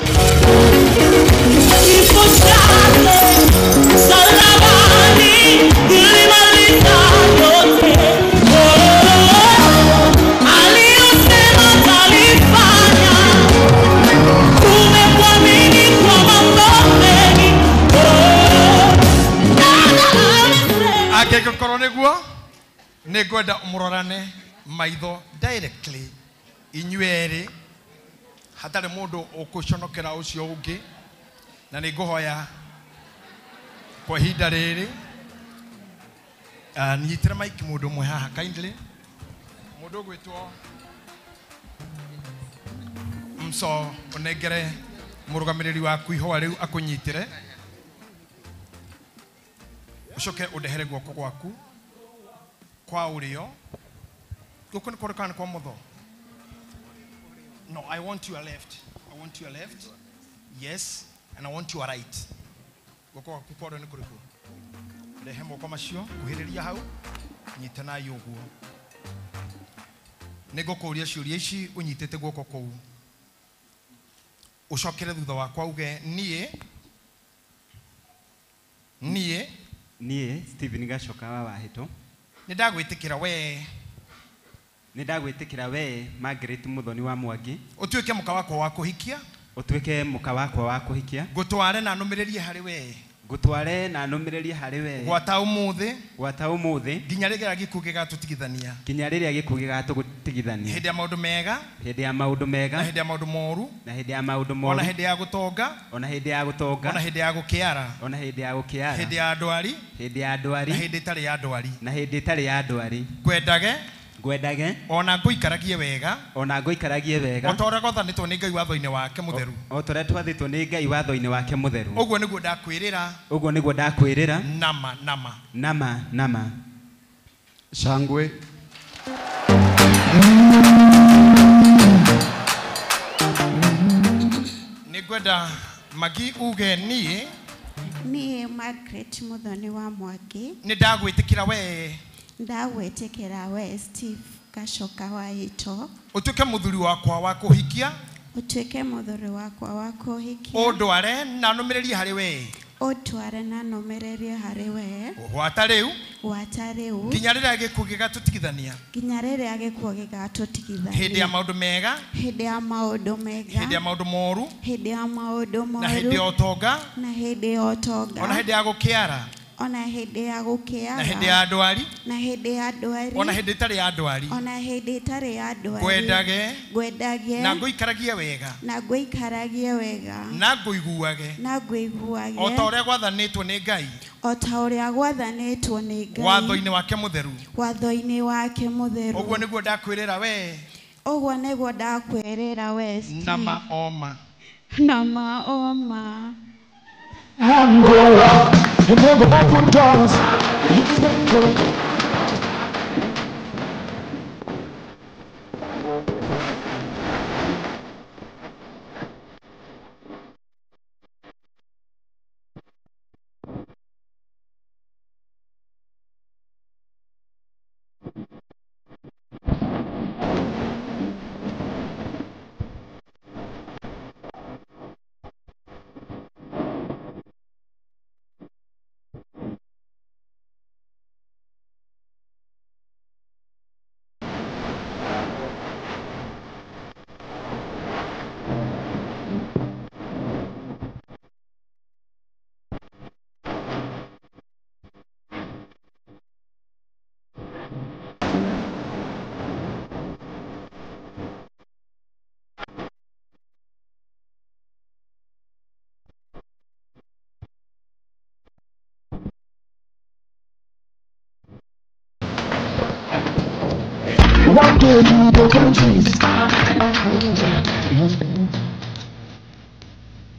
K: Akeke korone guo negwenda umurorane maitho directly inyuere hatari mundu ukuconokera ucio ungi na ninguhoya kwa hinda riri nyitire maiki mundu mwe haha kindly mundu gwitwo mso unengere murugamiriri waku ihoa riu akunyitire ucoke udehere guoko gwaku kwa ulio guko ni korokana kwa motho. No, I want your left. I want your left. Yes, and I want your right. Guko kukodo ni kuriku. Rehe moko macio kuhiriria hau nyitana yoguo. Nego kuria ciuria ici unyitete guoko kou. Ucokere thutha wakwa uge
L: niĩ Stephen Gacoka wa Wahĩto nĩndagwĩtĩkĩra we Margaret Muthoni wa Mwangi
K: utuĩke mũka wakwa wa kũhikia ngũtware na nũmĩrĩrie harĩ we gwata ũmũthĩ nginya rĩrĩa gĩkuũ gĩgatũtigithania hĩndĩ ya maũndũ mega na hĩndĩ ya maũndũ moru ona hĩndĩ ya gũtonga ona hĩndĩ ya gũkĩara hĩndĩ ya ndwari na hĩndĩ ĩtarĩ ya ndwari ngwendage ona ngũikaragie wega otorĩa gwathanĩtwo nĩ Ngai watho-inĩ wake mũtheru ũguo nĩguo ndakwĩrĩra nama
F: shangwe
K: nĩngwenda Magi uge
P: niĩ Margaret Muthoni wa Mwangi
K: ndagwĩtĩkĩra
P: we Steve Gacoka wa Wahĩto
K: utuĩke mũthuri wakwa wa kũhikia ũndware na nũmĩrĩrie harĩ we gwata rĩu nginya rĩrĩa gĩkuũ gĩgatũtigithania hĩndĩ ya maũndũ mega hĩndĩ ya maũndũ moru na hĩndĩ ya ũtonga ona hĩndĩ ya gũkĩara
P: ona hĩndĩ ya gũkĩara
K: na hĩndĩ ya ndwari
P: ona
K: hĩndĩ ĩtarĩ ya ndwari ngwendage na ngũikaragie wega na ngũiguage o ta ũrĩa gwathanĩtwo nĩ Ngai watho-inĩ wake mũtheru ũguo nĩguo ndakwĩrĩra we nama oma
J: and go up and never open doors.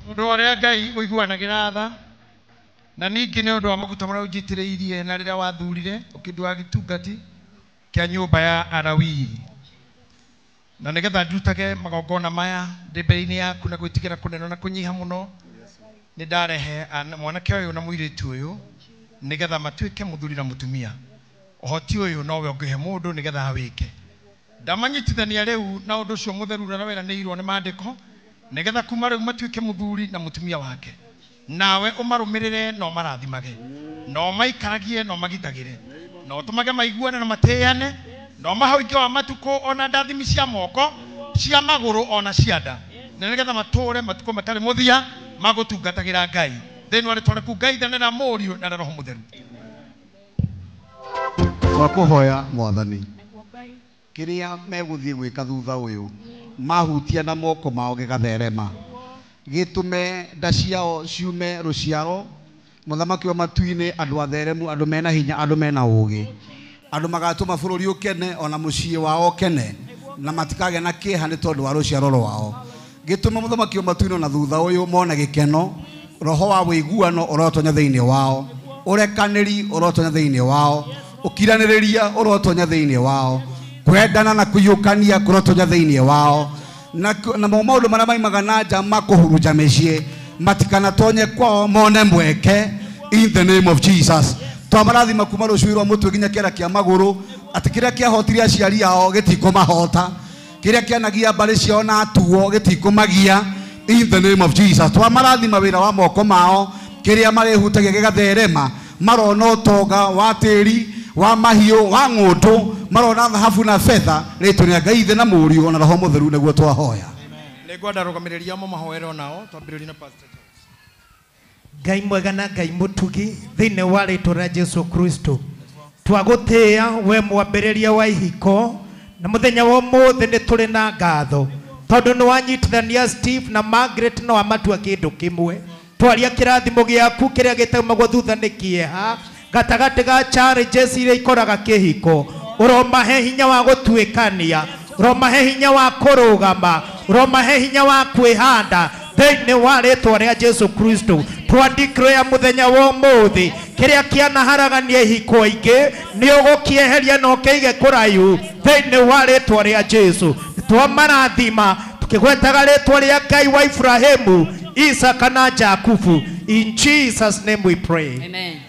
K: Ũndũ ũrĩa Ngai ũiguanagĩra tha na ningĩ nĩ ũndũ wa maguta marĩa ũnjitĩrĩirie na rĩrĩa wathurire ũkĩndua gĩtungati kĩa nyũmba ya Alawii na nĩgetha ndutage magongona maya ndĩ mbere-inĩ yaku na gwĩtigĩra kũnenwo na kũnyiha mũno nĩ ndarehe mwanake ũyũ na mũirĩtu ũyũ nĩgetha matuĩke mũthuri na mũtumia ũhoti ũyũ nowe ũngĩhe mũndũ nĩgetha awĩke ndamanyitithania rĩu na ũndũ ũcio mũtheru na weranĩirwo nĩ maandĩko nĩgetha kuma rĩu matuĩke mũthuri na mũtumia wake nawe ũmarũmĩrĩre no marathimage no maikaragie no magitagĩre no tũmage maiguane na matĩane no mahoike wa matukũ ona ndathimi cia moko cia magũrũ ona cia nda na nĩgetha matũre matukũ matarĩ mũthia magũtungatagĩra Ngai thĩinĩ wa rĩtwa rĩaku Ngai ithe na Mũriũ na Roho Mũtheru
F: twakuhoya Mwathani kĩrĩa megũthiĩ gwĩka thutha ũyũ mahutia na moko mao gĩgatherema gĩtũme nda ciao ciume rũciaro mũthamaki wa matu-inĩ andũ atheremu andũ mena hinya andũ mena ũũgĩ andũ magatũma bũrũri ũkene ona mũciĩ wao kene na matikagĩa na kĩeha nĩ tondũ wa rũciaro rwao gĩtũme mũthamaki wa matu-inĩ ona thutha ũyũ mone gĩkeno roho wa wĩiguano ũrotonya thĩinĩ wao ũrekanĩri ũrotonya thĩinĩ wao
Q: ukiranĩrĩria ũrotonya thĩinĩ wao, kwendana na kũiyũkania kũrotonya thĩinĩ wao, na maũndũ marĩa maimaga na nja makũhurunja mĩciĩ matikanatonye kwao mone mweke in the name of Jesus. Twamarathima kuma rũcui rwa mũtwe nginya kĩara kĩa magũrũ, atĩ kĩrĩa kĩahotire aciari ao gĩtikũmahota, kĩrĩa kĩanagia mbarĩ ciao na atuo gĩtikũmagia in the name of Jesus. Twamarathima wĩra wa moko mao, kĩrĩa marĩhutagia gĩgatherema, marona ũtonga wa tĩri wa mahiũ wa ng'ũndũ, marona thahabu na fedha, rĩtwa rĩa Ngai Ithe na Mũriũ na Roho Mũtheru nĩguo twahoya.
K: Nĩngwenda rũgamĩrĩria mo mahoero nao twambĩrĩrie na Pastor
R: Ngai mwega na Ngai mũtugi thĩinĩ wa rĩtwa rĩa Jesu Kristo, twagũtĩĩa we mwambĩrĩria wa ihiko, na mũthenya wa ũmũthĩ nĩ tũrĩ na ngatho tondũ nĩ wanyitithania Steve na Margaret na wamatua kĩndũ kĩmwe. Twaria kĩrathimo gĩaku kĩrĩa gĩtaumagwo thutha nĩ kĩeha gatagatĩ ga challenges iria ikoraga kĩhiko. Ũromahe hinya wa gũtuĩkania, ũromahe hinya wa kũrũgama, ũromahe hinya wa kwĩhanda thĩinĩ wa rĩtwa rĩa Jesu Kristo. Twadeclare mũthenya wa ũmũthĩ kĩrĩa kĩanaharagania ihiko ingĩ nĩ ũgũkĩeheria na ũkĩige kũraihu thĩinĩ wa rĩtwa rĩa Jesu. Twamarathima tukĩgwetaga rĩtwa rĩa Ngai wa Ibrahimu, Isaka na Jakubu. In Jesus name we pray.
S: Amen.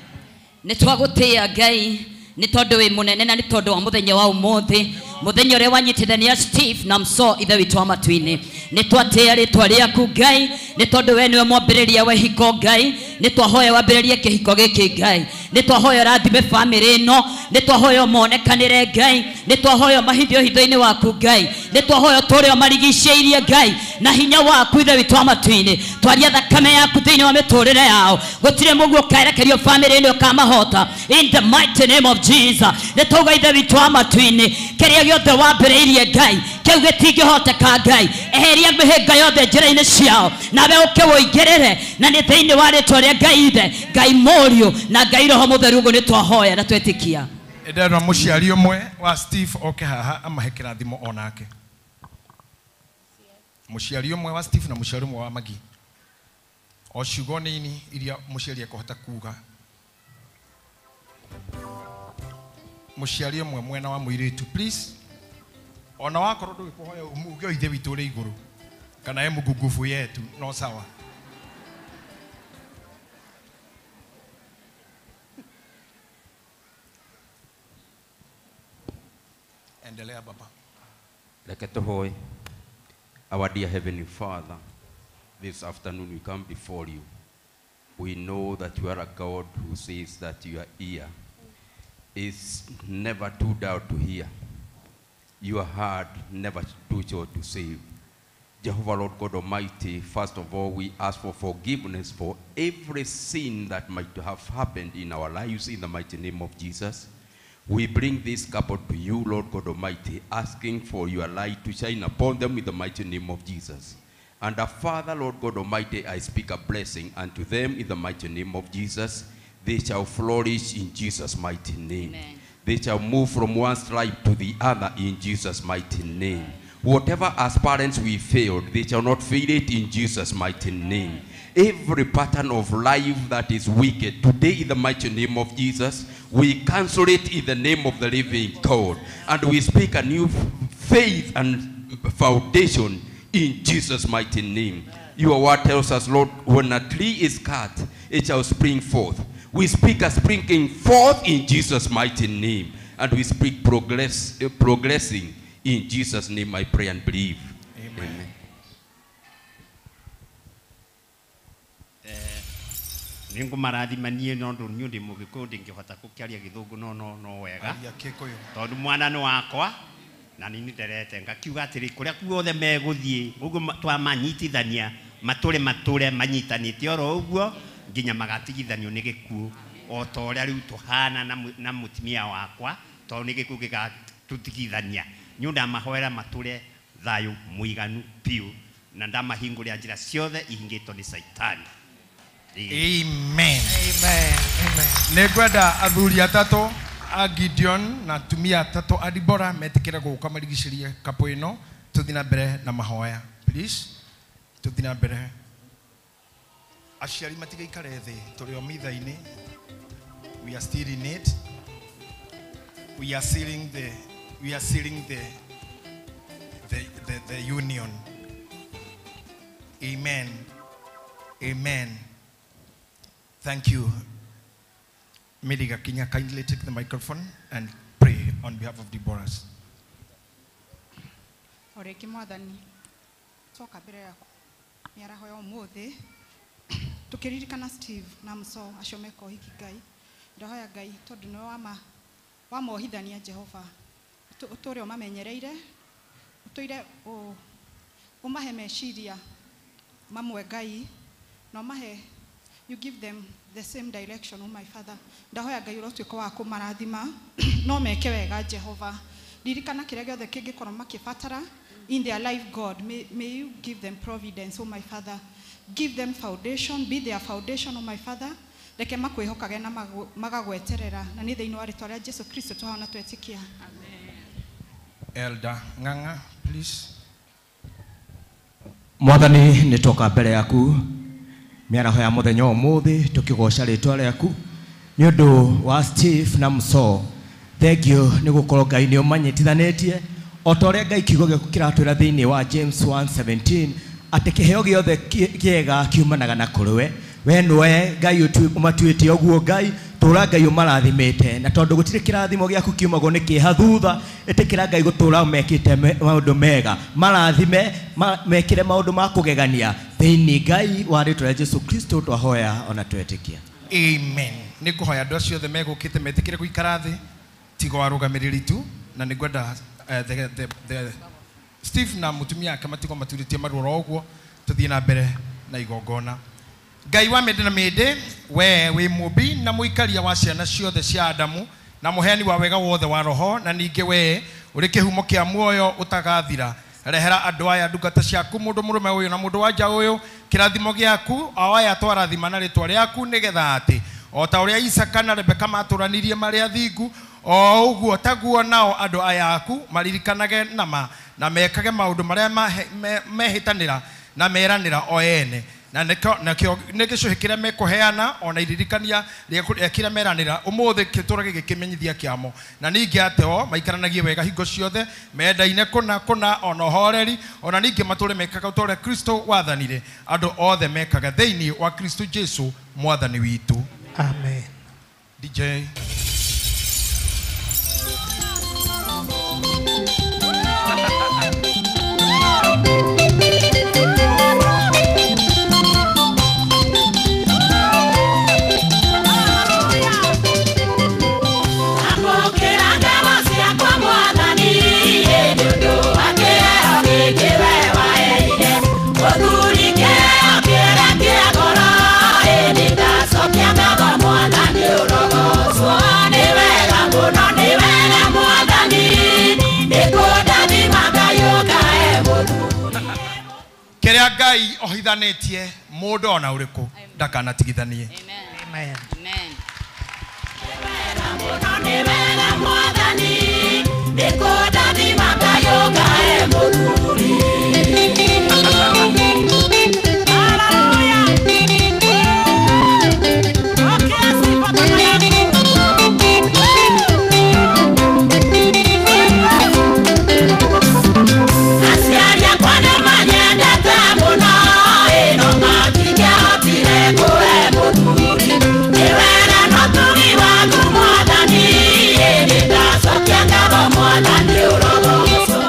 S: Nĩ twagũtĩĩa Ngai nĩ tondũ wĩ mũnene na nĩ tondũ wa mũthenya wa ũmũthĩ, mũthenya ũrĩa wanyitithania Steve na Mso ithe witũ wa matu-inĩ. Nĩ twatĩĩa rĩtwa rĩaku Ngai nĩ tondũ we nĩwe mwambĩrĩria wa ihiko Ngai. Nĩ twahoya wambĩrĩrie kĩhiko gĩkĩ Ngai, nĩ twahoya rathime famĩlĩ ĩno, nĩ twahoya monekanĩre Ngai, nĩ twahoya mahithio hitho-inĩ waku Ngai, nĩ twahoya tũrĩa marigicĩirie Ngai na hinya waku ithe witũ wa matu-inĩ. Twaria thakame yaku thĩinĩ wa mĩtũrĩre yao, gũtirĩ mũguo ũkaerekerio famĩlĩ-inĩ ũkamahota in the mighty name of Jesus. Nĩ tauga ithe witũ wa matu-inĩ kĩrĩa gĩothe wambĩrĩirie Ngai kĩu gĩtingĩhoteka Ngai. Eheria mĩhĩnga yothe njĩra-inĩ ciao nawe ũkĩwũingĩrĩre, na nĩ thĩinĩ wa rĩtwa rĩa Ngai Ithe, Ngai Mũriũ na Ngai Roho Mũtheru ũguo nĩ twahoya na twetĩkia.
K: Ndĩrenda mũciari ũmwe wa Steve oke haha amahe kĩrathimo onake. Mũciari ũmwe wa Steve na mũciari ũmwe wa Magi. O ciugo nini iria mũciari ekũhota kuga. Mũciari ũmwe mwena wa mũirĩtu please. Ona wakorwo ndũgĩkũhoya uge ithe witũ ũrĩ igũrũ kana ye mũgungubu yetu no sawa. Endelea baba.
N: Leke tuhoe. Our dear Heavenly Father, this afternoon we come before you. We know that you are a God who says that your ear is never too dull to hear. Your heart never too short to save. Jehovah Lord God Almighty, first of all, we ask for forgiveness for every sin that might have happened in our lives in the mighty name of Jesus. We bring this couple to you, Lord God Almighty, asking for your light to shine upon them in the mighty name of Jesus. And our Father, Lord God Almighty, I speak a blessing unto them in the mighty name of Jesus. They shall flourish in Jesus' mighty name. Amen. They shall move from one stripe to the other in Jesus' mighty name. Whatever as parents we failed, they shall not fail it in Jesus' mighty name. Every pattern of life that is wicked, today in the mighty name of Jesus, we cancel it in the name of the living God. And we speak a new faith and foundation in Jesus' mighty name. Your word tells us, Lord, when a tree is cut, it shall spring forth. We speak a springing forth in Jesus' mighty name. And we speak progressing. In Jesus' name I pray and believe. Amen.
M: Ningu marathima nie no ndunyu ndi mugiko ndingihota kukiaria githungu no wega tondu mwana ni wakwa na nini nderete ngakiuga atiri kuria kuothe meguthie uguo twamanyitithania mature manyitanite oro uguo nginya magatigithanio ni gikuo o ta uria riu tuhana na mutimia wakwa tondu ni gikuo gigatutigithania nyunda mahoera mature thayu muiganu piu na ndamahingũrĩra njĩra ciothe ihingĩtwo nĩ Saitani.
K: Amen. Amen. Amen. Nĩngwenda athuri atatũ a Gideon na atumia atatũ a Dibora metĩkĩre gũka marigicĩrie kapo ĩno tũthiĩ na mbere na mahoya. Please tũthiĩ na mbere. Aciari matigaikare thĩ tũrĩ o mitha-inĩ. We are still in it. we are sealing the union. Amen. Amen. Thank you. Mediga Kenya, kindly take the microphone and pray on behalf of Deborahs.
B: Oreki mwathani toka mbere yaku miaraho ya umuthi tukiririkana Steve na Mso acomeka hiki Ngai ndahoya Ngai tondu no wa mohithania Jehova utore mamenyereire utoire umahe meciria mamwe Ngai no mahe you give them the same direction, oh my Father. Ndahoya Ngai urotwika wa kumarathima no meke wega Jehova. Ririkana kire giothe kingikorwo makibatara in their life, God. May you give them providence, oh my Father. Give them foundation, be their foundation, oh my Father. Reke makwihokage na magagweterera na ni thiini wa ritwa ria Jesu Kristo tuhana twetikia. Amen.
K: Elder Nganga, please.
T: Mwathani nitoka mbere yaku miaraho ya muthenya umuthi tukigoca ritwa riaku ni undu wa Steve na Mso. Thank you ni gukorwo Ngai ni umanyitithanitie o ta uria Ngai kiugo giaku kiratwira thiini wa James 1:17 ati kiheo giothe kiega kiumanaga na kuriwe we niwe Ngai umatuitie oguo Ngai tura Ngai umarathimite na tondu gutire kirathimo giaku kiumago ni kiha thutha itikira Ngai gutura mekite maundu mega marathime mekire maundu ma kugegania thiini Ngai wa ritwa ria Jesu Kristo twahoya ona twetikia.
K: Amen. Nikuhoya andu acio othe megukite metikire guikara thi tigo arugamiriri tu na nigwenda the Steve na mutumia kama tigo maturitie marura oguo tuthie na mbere na igongona. Ngai wa mende na mende we wi mubi na muikaria wa ciana ciothe cia Adamu na muheani wa wega wothe wa roho na ninge we uri kihumo kia muoyo utagathira rehera andu aya ndungata ciaku mundu murume uyu na mundu wanja uyu kirathimo giaku o aya twarathima na ritwa riaku nigetha ati o ta uria Isaka na Rebeka maturanirie mari athingu o uguo taguo nao andu aya aku maririkanage na mekage maundu maria mehitanira na meranira o ene na nekisho hikira mekuheana ona iririkania kira meranira umuthi kitura gikimenyithia kiamo na ningi ateo maikaranagie wega hingo ciothe mendaine kuna ona horeri ona ningi mature mekaga utore Kristo wathanire andu othe mekaga thiini wa Kristo Jesu mwathani witu.
R: Amen.
K: DJ kiria Ngai ohithanitie mundu ona uriku ndakanatigithanie.
R: Amen.
S: Amen.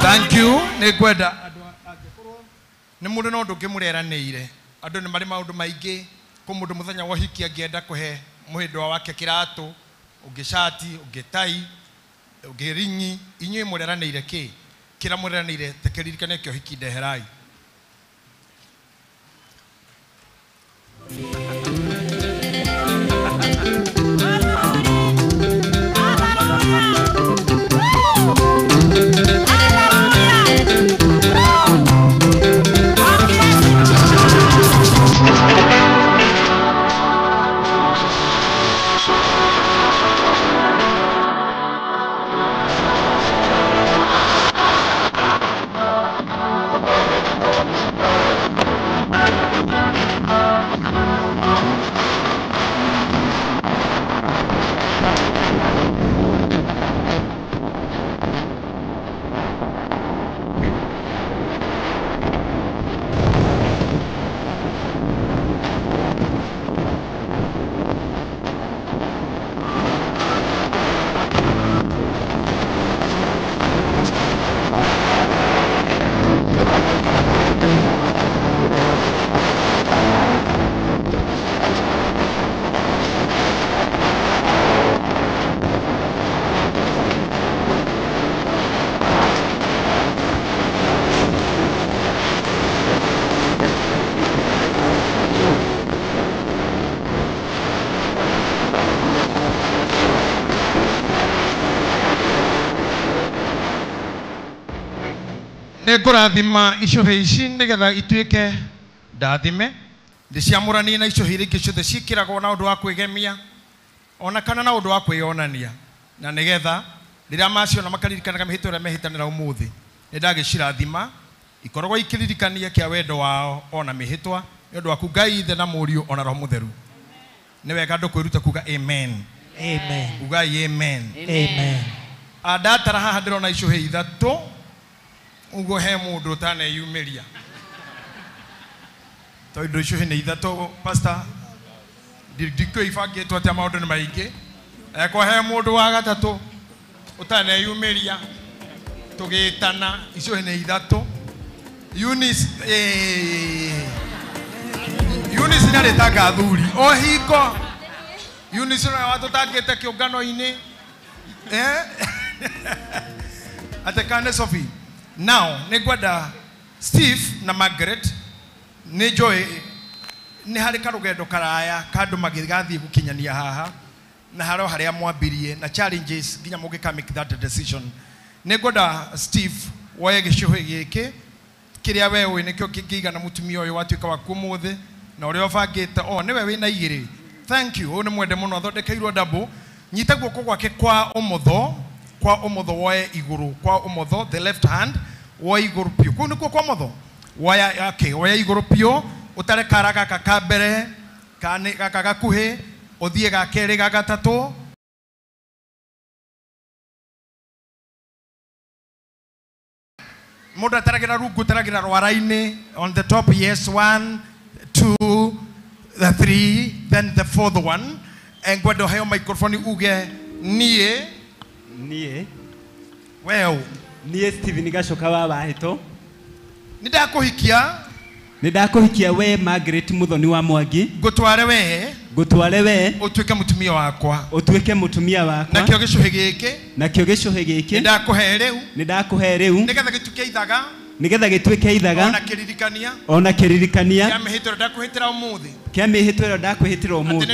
K: Thank you. Nigwenda ni mundu no ndungimureraniire andu ni mari maundu maingi ku mundu muthenya wa hiki angienda kuhe muhindwa wake kiratu ungishati ungitai ungiringi inywe mureraniire ki kira mureraniire tekeririkane kyo hiki ndeherai. Nĩngũrathima icũhĩ ici nĩgetha ituĩke ndathime ndĩciamũranie na icũhĩ iria ingĩ ciothe ciĩkĩragwo na ũndũ wa kwĩgemia ona kana na ũndũ wa kwĩyonania na nĩgetha rĩrĩa maciona makaririkanaga mĩhĩtwa ĩrĩa mehĩtanĩra ũmũthĩ nĩndagĩcirathima ikoragwo ikĩririkania kĩa wendo wao ona mĩhĩtwa nĩ ũndũ waku Ngai Ithe na Mũriũ ona Roho Mũtheru. Nĩ wega andũ kwĩruta kuga amen.
R: Amen.
K: Ugai amen.
R: Amen.
K: Ndatara haha ndĩrona icũhĩ ithatũ uguo he mũndũ ũtaneyumĩria tondũ icũhĩ nĩ ithatũ pastor ndikũ ibangĩtwo atĩa maũndũ nĩ maingĩ ekwa he mũndũ wa gatatũ ũtaneyumĩria tũgĩtana icũhĩ nĩ ithatũ Eunice nĩarĩtanga athuri o hingo Eunice nĩ watũtangĩte kĩũngano-inĩ atekane Sophie. Now nĩngwenda Steve na Margaret nĩ njũĩ nĩ harĩ karũgendo karaya kandũ magĩgathiĩ gũkinyania haha na harĩ harĩa mwambirie na challenges nginya mũngĩka make that decision. Nĩngwenda Steve woye gĩcũhĩ gĩkĩ kĩrĩa we ũĩ nĩkĩo kĩngĩigana mũtumia ũyũ watuĩka waku ũmũthĩ na ũrĩa ũbangĩte nĩwe wĩna igĩrĩ. Thank you. Ũyũ nĩ mwende mũno athondekeirwo double. Nyita guoko gwake kwa ũmotho woye igũrũ kwa ũmotho the left hand woye igũrũ piũ. Kũu nĩkuo kwa ũmotho woya igũrũ piũ ũtare kara gaka ka mbere gaka gakuhĩ ũthiĩ ga kerĩ ga gatatũ mũndũ ataragĩra rungu ũtaragĩra rwara-inĩ on the top. Yes, 1 2 the 3 then the fourth one. Ngwenda ũheo microphone uge niĩ
L: niĩ Stephen Gacoka wa Wahĩto
K: nĩndakũhikia
L: we Margaret Muthoni wa Mwangi
K: ngũtware we
L: ũtuĩke
K: mũtumia wakwa
L: nakĩo
K: gĩcũhĩ gĩkĩ
L: nĩndakũhe rĩu nĩgetha gĩtuĩke ithaga ona kĩririkania kĩa mĩhĩtwa ĩrĩa ndakwĩhĩtĩra ũmũthĩ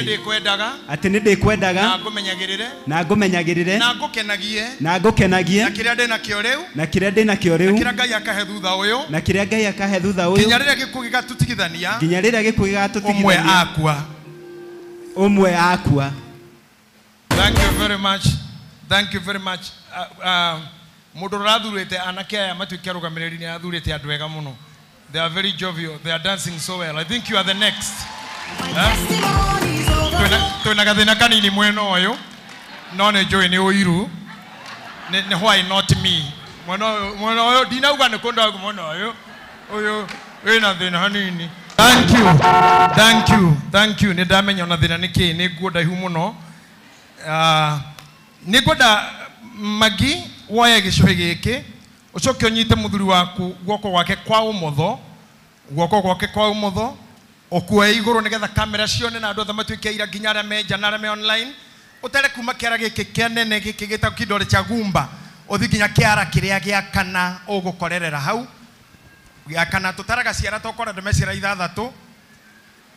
L: atĩ nĩndĩkwendaga na ngũmenyagĩrĩre na ngũkenagie na kĩrĩa ndĩnakĩo rĩu na kĩrĩa Ngai akahe thutha ũyũ nginya rĩrĩa gĩkuũ gĩgatũtigithania ũmwe akua.
K: Thank you very much. Mũndũ ũrathurĩte anake aya matuĩke arũgamĩrĩri nĩ athurĩte andũ ega mũno. They are very jovial. They are dancing so well. I think you are the next. Twĩna gathĩna kanini mwena ũyũ no nĩ njũĩ nĩ ũiru. Why not me? Mwena ũyũ ndinauga nĩ kũndũ mwena ũyũ wĩna thĩna hanini. Thank you. Nĩ ndamenya ona thĩna nĩ kĩĩ nĩ nguo ndaihu mũno. Nĩ ngwenda Magi woye gĩcũhĩ gĩkĩ ũcoke ũnyite mũthuri waku guoko gwake kwa ũmotho ũkuoye igũrũ nĩgetha kamera cione na andũ othe matuĩke aira nginya arĩa me nja na arĩa me online. Ũtere kuma kĩara gĩkĩ kĩanene gĩkĩ gĩtagwo kĩndore cha gumba ũthiĩ nginya kĩara kĩrĩa gĩa kana ũgũkorerera hau gĩa kana tũtaraga ciara tũkora ndemecira ithathatũ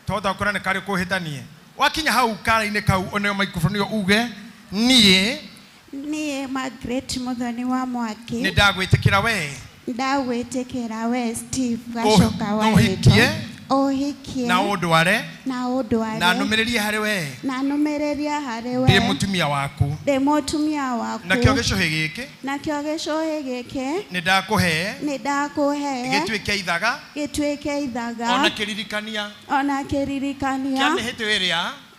K: tũhota gũkora nĩ karĩ kũhĩtanie. Wakinya hau kara-inĩ kau oneo microphone uge niĩ
P: Margaret Muthoni wa Mwangi
K: nĩndagwĩtĩkĩra we
P: Steve Gacoka wa Wahĩto ũhikie
K: na ũndware
P: na
K: nũmĩrĩrie harĩ we ndĩ mũtumia waku nakĩo gĩcũhĩ gĩkĩ nĩndakũhe gĩtuĩke ithaga ona kĩririkania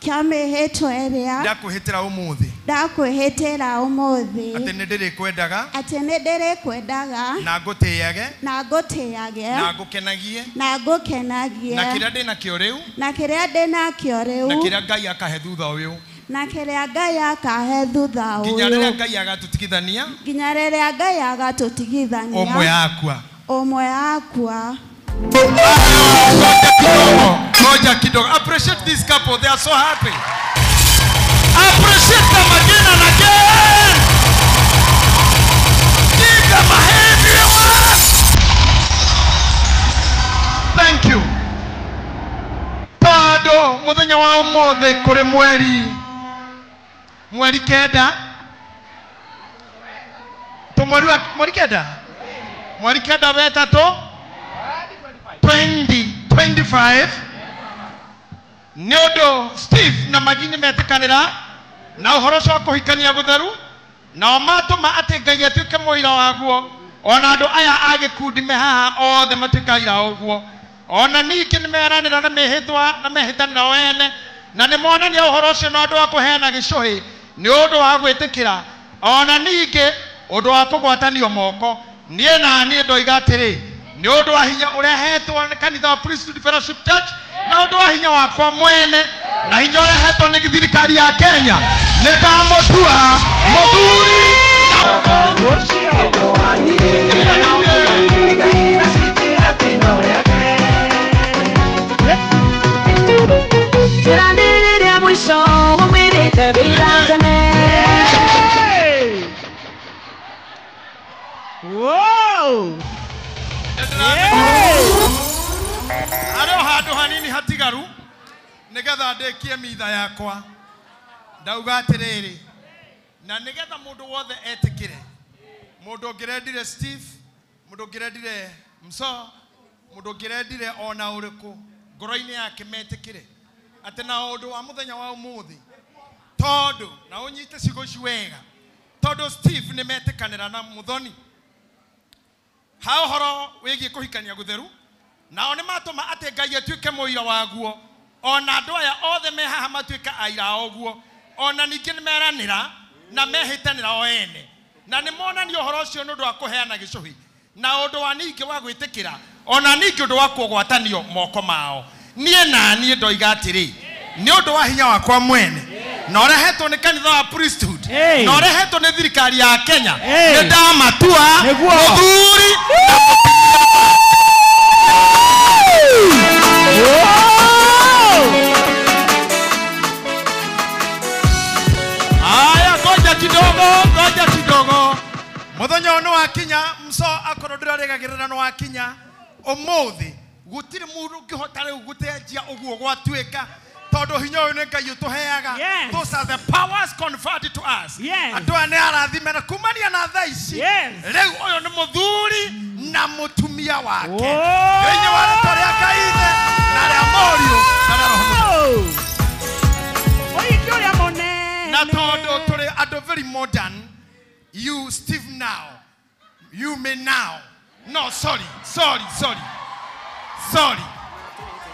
K: kĩa mĩhĩtwa ĩrĩa ndakwĩhĩtĩra ũmũthĩ atĩ nĩndĩrĩkwendaga na ngũtĩage na ngũkenagie na kĩrĩa ndĩnakĩo rĩu na kĩrĩa Ngai akahe thutha ũyũ nginya rĩrĩa Ngai agatũtigithania ũmwe akua. Ngoja kidogo. Appreciate this couple. They are so happy. Appreciate them again and again. Give them a hand, viewers. Thank you. Bado muthenya wa ũmũthĩ kũrĩ mweri kenda. Mweri kenda.
R: mweri kenda wetatu 2025 nĩ ũndũ Steve na Magini metikanĩra na ũhoro ũcio wa kũhikania gũtheru nao matũma atĩ Ngai atuĩke mũira waguo ona andũ aya a gĩkundi me haha othe matuĩka ira ũguo ona ningĩ nĩ meranĩra na mĩhĩtwa na mehĩtanĩra wene na nĩ monania ũhoro ũcio na ũndũ wa kũheana gĩcũhĩ nĩ ũndũ wa gwĩtĩkĩra ona ningĩ ũndũ wa kũgwatanio moko niĩ na niĩ ndoiga atĩrĩ nĩ ũndũ wa hinya ũrĩa hetwo nĩ kanitha wa Priesthood Fellowship Church na ũndũ wa hinya wakwa mwene na hinya ũrĩa hetwo nĩ thirikari ya Kenya nĩ ngamũtua mũthuri
H: Tirandĩrĩria mũico umĩrĩte biratane.
R: Wow! Arĩ handũ hanini hatigaru nĩgetha ndĩkie mitha yakwa ndauga atĩrĩrĩ na nĩgetha mũndũ wothe etĩkĩre mũndũ ũngĩrendire Steve mũndũ ũngĩrendire Mso mũndũ ũngĩrendire ona ũrĩkũ ngoro-inĩ yake metĩkĩre atĩ na ũndũ wa mũthenya wa ũmũthĩ tondũ na ũnyite ciugo ici wega tondũ Steve nĩ metĩkanĩra na Muthoni ha ũhoro wĩgiĩ kũhikania gũtheru nao nĩ matũma atĩ Ngai atuĩke mũira waguo ona andũ aya othe me haha matuĩka aira oguo ona ningĩ nĩ meranĩra na mehĩtanĩra o ene na nĩ monania ũhoro ũcio nĩ ũndũ wa kũheana gĩcũhĩ na ũndũ wa ningĩ wa gwĩtĩkĩra ona ningĩ ũndũ wa kũgwatanio moko mao niĩ na niĩ ndoiga atĩrĩ nĩ ũndũ wa hinya wakwa mwene na ũrehetwo nĩ kanitha wa Priesthood na ũrehetwo nĩ thirikari ya Kenya nĩ ndamatua mũthuri aya ngoja kidogo mũthenya ũyũ nĩ wakinya Mso akorwo ndĩrarĩgagĩrĩra nĩ wakinya ũmũthĩ gũtirĩ mũndũ ũngĩhota rĩu gũtenjia ũguo gwatuĩka tondũ hinya ũyũ nĩ Ngai ũtũheaga those are the powers conferred to us andũ aya nĩ arathimena kumania na thaa ici rĩu ũyũ nĩ mũthuri na mũtumia wake thĩinĩ wa rĩtwa rĩa Ngai na rĩa Mũriũ na rĩa Roho Mũtheru na tondũ tũrĩ andũ very modern you Steve now you may now no sorry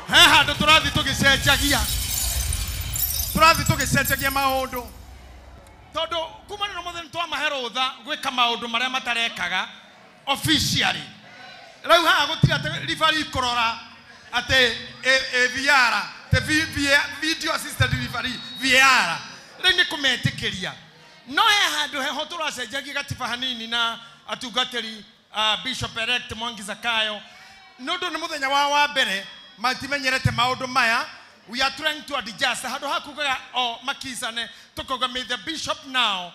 R: he handũ tũrathiĩ tũgĩcenjagia maũndũ tondũ kumana na mũthenya twamahe rũtha gwĩka maũndũ marĩa matarekaga officially rĩu haha gũtirĩ atĩ referee kũrora atĩ VAR video assisted referee VAR rĩu nĩ kũmetĩkĩria no he handũ heho tũracenjagia gatiba hanini na atungatĩri Bishop Elect Mwangi Zakayo nĩ ũndũ nĩ mũthenya wa mbere matimenyerete maũndũ maya we are trying to adjust handũ ha kugaga o makizane tukoga may the bishop now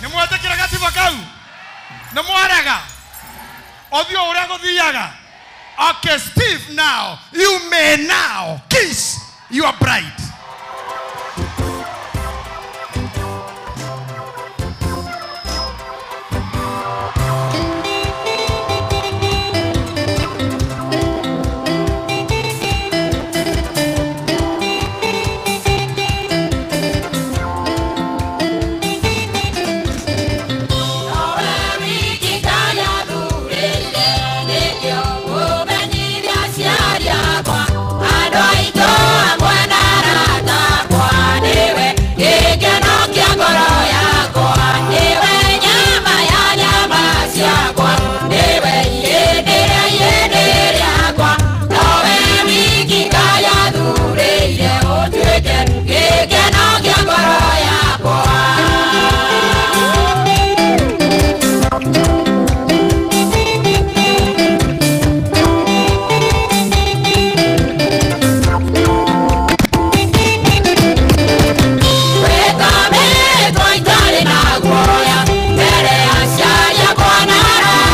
R: nĩ mwetĩkĩra gatiba kau nĩ mwarega othio ũrĩa gũthiaga okay Steve now you may now kiss your bride
H: Mbere ya ciaria kwa nara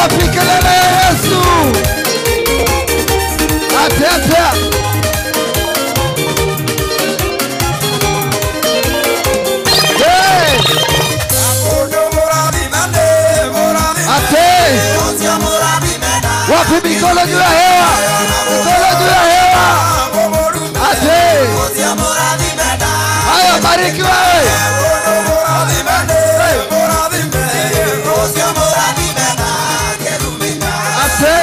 G: Wapi kelele ya Yesu? Atea. Ate. Wapi mikono juu ya hewa? Mikono juu ya hewa. Ate. Haya, barikiwa wewe. Ate.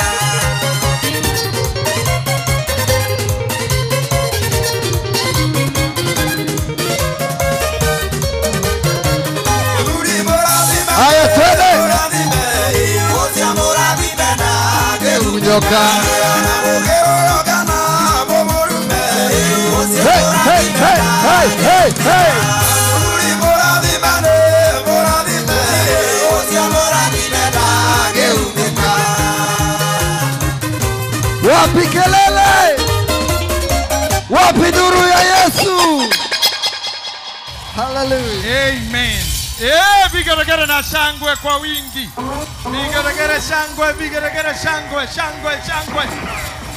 G: Haya, twende. Unyoka. Hey. Wapi kelele? Wapi nuru ya Yesu? Hallelujah.
K: Amen. Vigeregere na shangwe kwa wingi. Vigeregere shangwe.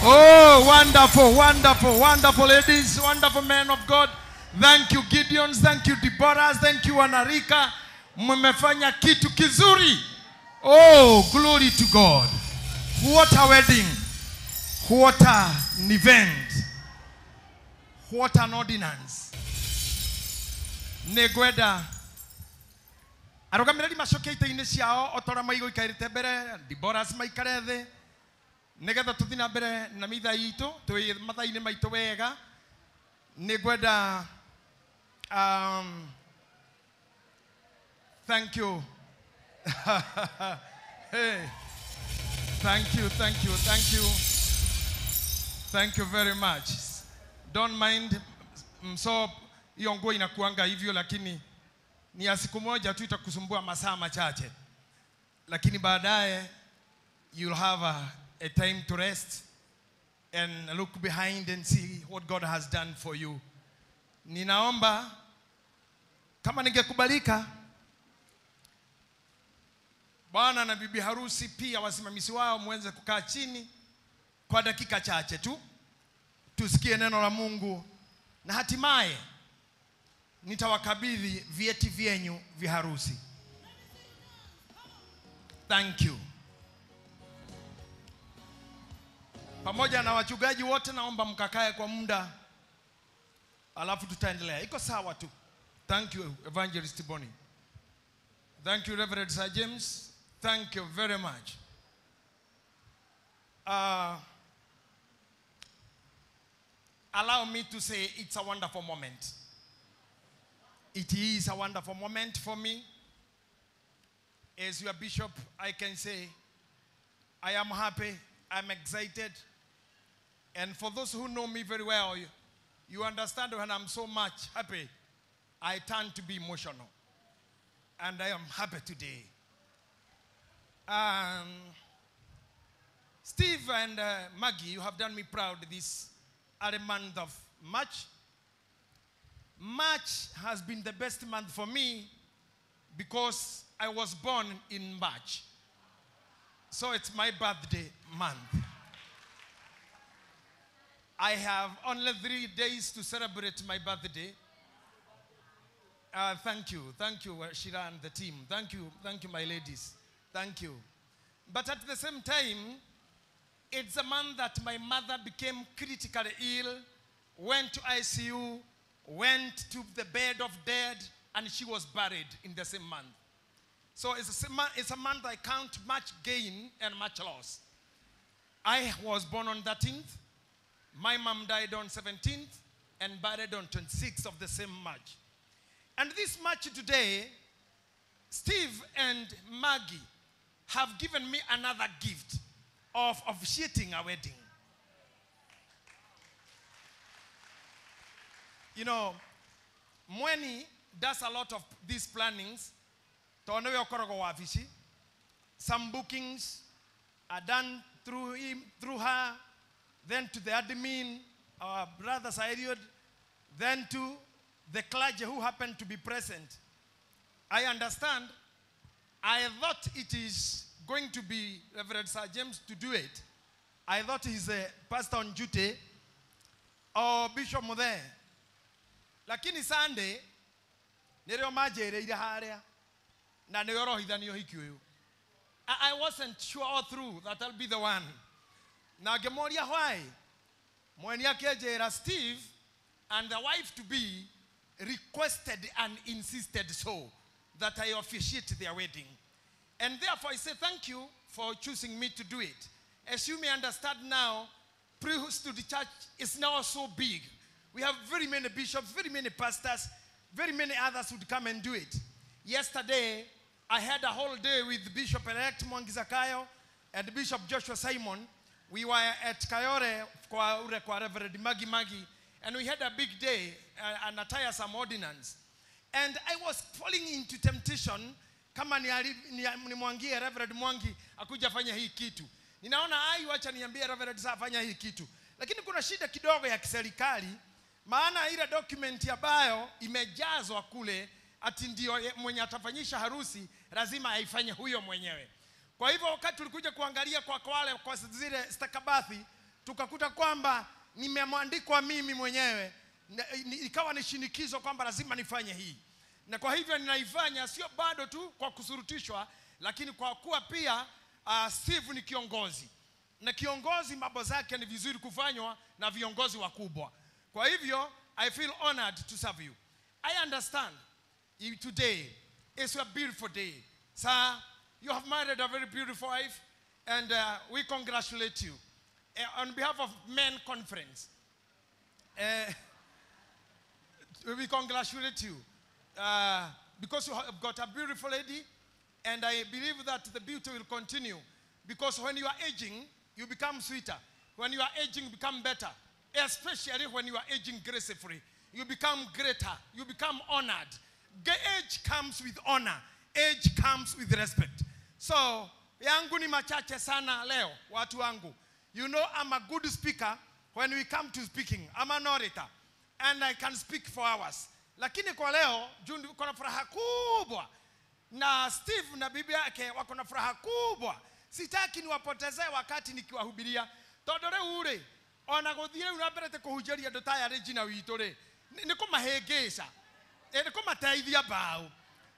K: Oh, wonderful ladies, wonderful men of God. Thank you Gideons, thank you Deborahs, thank you Anarika. Mmefanya kitu kizuri. Oh, glory to God. What a wedding. What an event. What an ordinance. Negweda arugamiriri macoke ite-ini ciao otora maigo ikairite mbere Deborahs maikare thi nigetha tuthi na mbere na mitha itu twi mathaini maitu wega nigwenda thank you hey thank you very much. Don't mind so hiyo nguo inakuanga hivyo, lakini ni ya siku moja tu, itakusumbua masaa machache, lakini baadaye you'll have a time to rest and look behind and see what God has done for you. Ninaomba kama ningekubalika, bwana na bibi harusi pia wasimamizi wao muweze kukaa chini kwa dakika chache tu, tusikie neno la Mungu, na hatimaye nitawakabidhi vyeti vyenyu vya harusi. Thank you. Pamoja na wachungaji wote naomba mkakae kwa muda, alafu tutaendelea. Iko sawa tu. Thank you Evangelist Bonnie. Thank you Reverend Sir James. Thank you very much. Allow me to say it's a wonderful moment. It is a wonderful moment for me. As your bishop, I can say I am happy, I'm excited. And for those who know me very well, you understand when I'm so much happy, I turn to be emotional. And I am happy today. Steve and Maggie, you have done me proud this early month of March. March has been the best month for me because I was born in March. So it's my birthday month. I have only 3 days to celebrate my birthday. Thank you, Shira and the team. Thank you, my ladies. Thank you. But at the same time, it's a month that my mother became critically ill, went to ICU, went to the bed of death, and she was buried in the same month. So it's a month I count much gain and much loss. I was born on 13th. My mom died on 17th and buried on 26th of the same March. And this March today, Steve and Maggie have given me another gift of officiating a wedding. You know, Mweni does a lot of these plannings. Some bookings are done through him, through her, then to the admin, our brother Sairiod, then to the clergy who happened to be present. I understand. I thought it is going to be Reverend Sir James to do it, I thought he's a pastor on duty or Bishop Muthe. Lakini Sunday, nilio majereire haria na niyorohithanio hiki uyu. I wasn't sure all through that I'll be the one. Na ngemoria why? Mweni akejera Steve and the wife to be requested and insisted so that I officiate their wedding. And therefore I say thank you for choosing me to do it. As you may understand now, priesthood church is now so big. We have very many bishops, very many pastors, very many others would come and do it. Yesterday, I had a whole day with Bishop-elect Mwangi Zakayo and Bishop Joshua Simon. We were at Kayore kwa Reverend Magi, and we had a big day and a tiresome ordinance. And I was falling into temptation, kama nimwangie Reverend Mwangi akuja fanya hii kitu. Ninaona ayu acha niambie Reverend Sir fanya hii kitu. Lakini kuna shida kidogo ya kiserikali, maana ile document ya bio imejazwa kule ati ndio mwenye atafanyisha harusi lazima aifanye huyo mwenyewe. Kwa hivyo wakati tulikuja kuangalia kwa zile stakabathi tukakuta kwamba nimeandikwa mimi mwenyewe, ikawa ni shinikizo kwamba lazima nifanye hii. Na kwa hivyo ninaifanya sio bado tu kwa kusurutishwa, lakini kwa kuwa pia Steve ni kiongozi. Na kiongozi mambo zake ni vizuri kufanywa na viongozi wakubwa. Kwa hivyo I feel honored to serve you. I understand today is a beautiful day. Sir, you have married a very beautiful wife, and we congratulate you. On behalf of Men Conference, we congratulate you because you have got a beautiful lady, and I believe that the beauty will continue, because when you are aging, you become sweeter. When you are aging, you become better, especially when you are aging gracefully. You become greater, you become honored. Age comes with honor, age comes with respect. So, yangu ni machache sana leo, watu wangu. You know I'm a good speaker when we come to speaking. I'm an orator, and I can speak for hours. Lakini kwa leo, Juni kuna furaha kubwa. Na Steve na bibi yake wako na furaha kubwa. Sitaki niwapotezee wakati nikiwahubiria. Tondore ure, ona guthire unaberete kuhujeria ndotaya Regina witore. Niko mahegesha. Niko mateithia bao.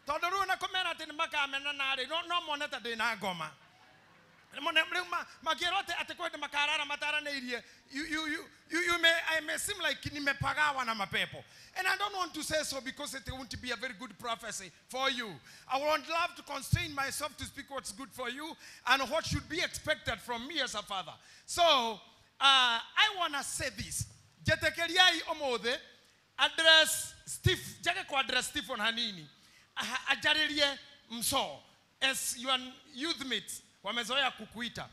K: Tondore una komena ati makamena nare. No moneta de na ngoma. I may seem like nimepagawa na mapepo. And I don't want to say so because it won't be a very good prophecy for you. I would love to constrain myself to speak what's good for you and what should be expected from me as a father. So, I want to say this. Jetekeriai omode address Steve, jake ko address Stephen Hanini. Ajaririe mso as your youth mates. Wamezoea kukuita.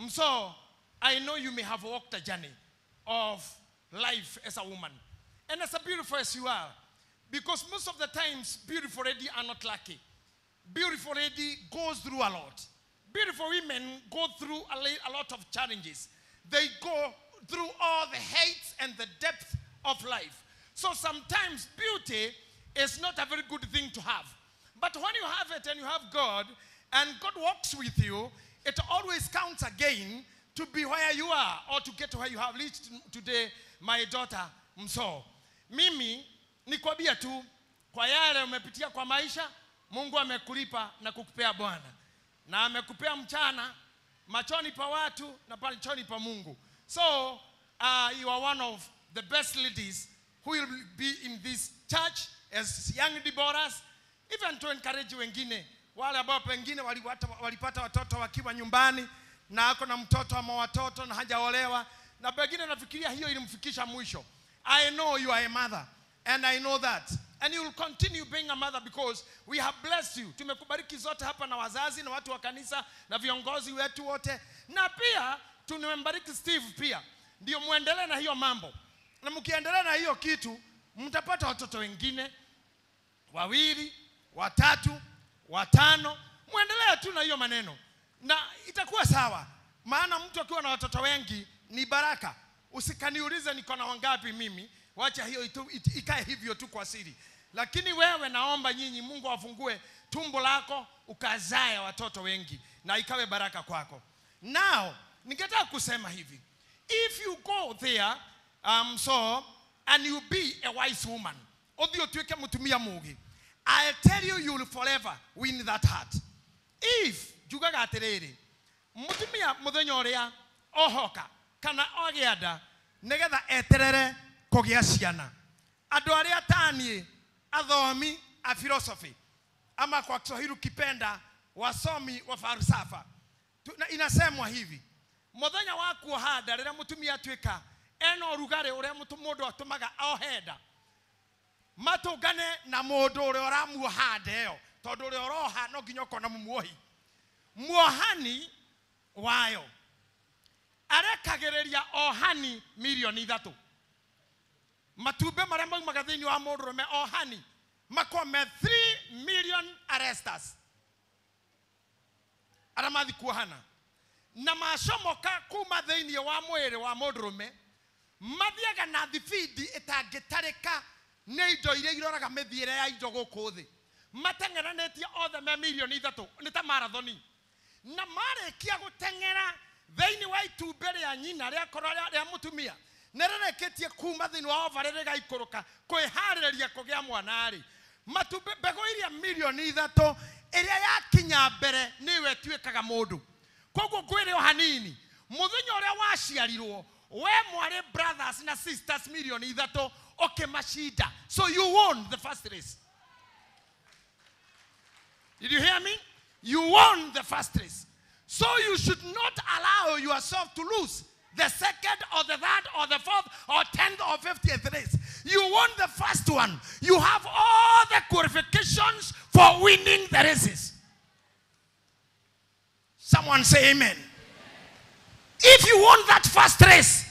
K: So, I know you may have walked a journey of life as a woman. And as beautiful as you are, because most of the times, beautiful ladies are not lucky. Beautiful lady goes through a lot. Beautiful women go through a lot of challenges. They go through all the heights and the depth of life. So sometimes beauty is not a very good thing to have. But when you have it and you have God, and God walks with you, it always counts again to be where you are or to get where you have reached today, my daughter Mso. Mimi nikwambia tu kwa yale umepitia kwa maisha, Mungu amekulipa na kukupea Bwana. Na amekupea mchana machoni pa watu na machoni pa Mungu. So, you are one of the best ladies who will be in this church as young Deborahs, even to encourage wengine. Wale ambao pengine walipata watoto wakiwa nyumbani na ako na mtoto ama watoto na hajaolewa na pengine nafikiria hiyo ilimfikisha mwisho. I know you are a mother and I know that, and you will continue being a mother because we have blessed you. Tumekubariki zote hapa na wazazi na watu wa kanisa na viongozi wetu wote, na pia tumembariki Steve pia. Ndio muendelee na hiyo mambo, na mkiendelea na hiyo kitu mtapata watoto wengine 2, 3, 5. Muendelee tu na hiyo maneno na itakuwa sawa, maana mtu akiwa na watoto wengi ni baraka. Usikaniulize niko na wangapi mimi, wacha hiyo ikae hivyo tu kwa siri. Lakini wewe naomba nyinyi Mungu afungue tumbo lako ukazae watoto wengi na ikawe baraka kwako. Now, ningetaka kusema hivi. If you go there and you be a wise woman, odio tuweke mutumia mugi, I'll tell you, you will forever win that heart. If jugaga atiriri mutumia muthenya uria ohoka kana ogianda negetha eterere kugia ciana, andu aria tani athomi a philosophy ama kwa Kiswahili kipenda wasomi wa falsafa, inasemwa hivi: muthenya wa kuohanda rĩrĩa mutumia atuĩka eno rugare ũrĩa mũndũ atumaga ohenda, matũngane na mũndũ ũrĩa ũramuohanda ĩyo, tondũ ũrĩa ũroha no nginya ũkorwo na mũmuohi. Muohani wayo arekagĩrĩria ohani milioni 3. Matumbe marĩa maumaga thĩinĩ wa mũndũrũme ohani makome 3 million arrestas arĩa mathi kuohana, na macomoka kuma thĩinĩ wa mwĩrĩ wa mũndũrũme mathiaga na thibidi ĩtangĩtarĩka nĩ indo iria iroraga mĩthiĩre ya indo gũkũ thĩ, mateng'eranĩtie othe me milioni 3, nĩ ta marathoni. Na marĩkia gũteng'era thĩinĩ wa itumbĩ rĩa nyina rĩa mũtumia nĩrĩrĩkĩtie kuma thĩinĩ wa ovarĩ rĩgaikũrũka kwĩharĩrĩria kũgĩa mwana-rĩ, matumbĩ mbegũ iria milioni 3 ĩrĩa yakinya mbere nĩwe tuĩkaga mũndũ. Koguo ngwĩre o hanini, mũthenya ũrĩa waciarirwo we mwarĩ brothers na sisters milioni 3 ũkĩmacinda, so you won the first race. Did you hear me? You won the first race. So you should not allow yourself to lose the second or the third or the fourth or 10th or 50th race. You won the first one. You have all the qualifications for winning the races. Someone say amen. If you won that first race,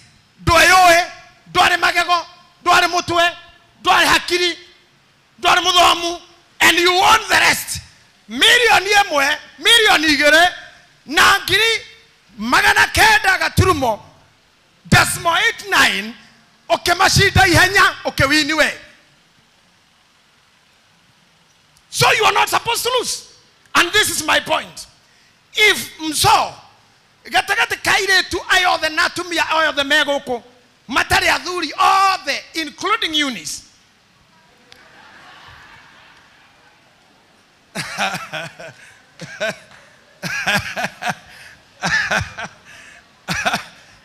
K: doyoe, doare magego, doare mutwe, doare hakiri, doare mudhomu, and you won the rest, million yemwe, million igere, na ngiri magana kenda gaturumo, Desmo 89, okemashida ihenya, okewiniwe. So you are not supposed to lose. And this is my point. If mso gatagate kaire tu ayo the natumia ayo the megoko matari adhuri all the including Eunice.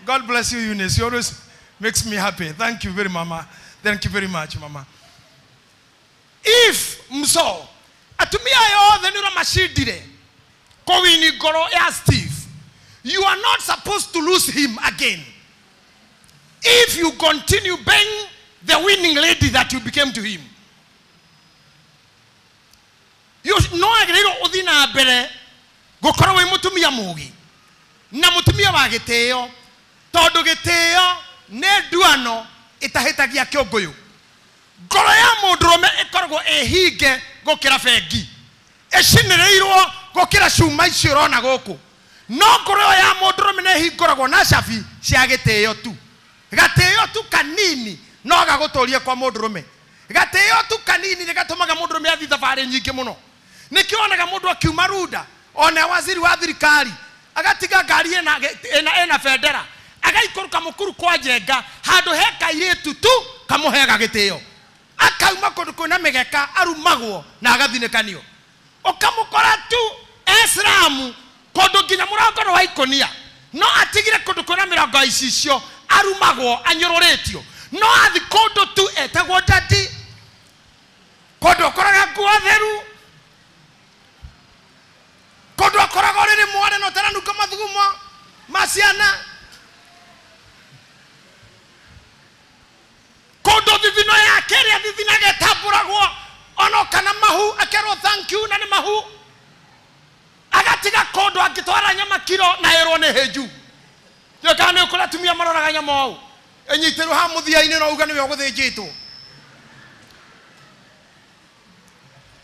K: God bless you, Eunice. You always makes me happy. Thank you very mama. Thank you very much, mama. If mso atumia ayo the nura mashidire Kowini Goro ya Steve, you are not supposed to lose him again. If you continue being the winning lady that you became to him. You know udina bere gukora we mutumia mugi na mutumia wa giteo tondu giteo ne duano itahitagia kiongoyo. Ngoro ya mundurume ikoragwo ehinge gukira bengi ecinireirwo gukira cuma icio urona guku, no ngoro ya mundurume ne hingoragwo na cabi cia giteo tu. Gateo tu kanini no gagutorie kwa mundurume, gateo tu kanini rigatumaga mundurume athi thabari nyingi muno. Nikionaga mundu akiuma Ruda ona waziri wa thirikari agatiga ngari ena federa agaikũrũka mukuru kwa Njenga handu heka iritu tu kamuhega giteo, akauma kundu kwina migeka arumagwo na agathinekanio. Ukamukora tu Islamu kundu nginya mũrango wa ikonia, no atigire kundu kwina mirango icio arumagwo anyũrũrĩtio, no athi kundu tu etagwo ndati, kundu koraga nguo theru, kundu akoraga riri mwane no taranuka mathugumo maciana, kundu thithino yake ria thithinage tamburagwo ono kana mahu akerwo thank you na ni mahu, agatiga kundu angitwara nyama kiro na erwo ni heju. Yokane ukora tumia maroraga nyama au enyiterwo ha muthia-ini no uga niwe uguthinjitwo.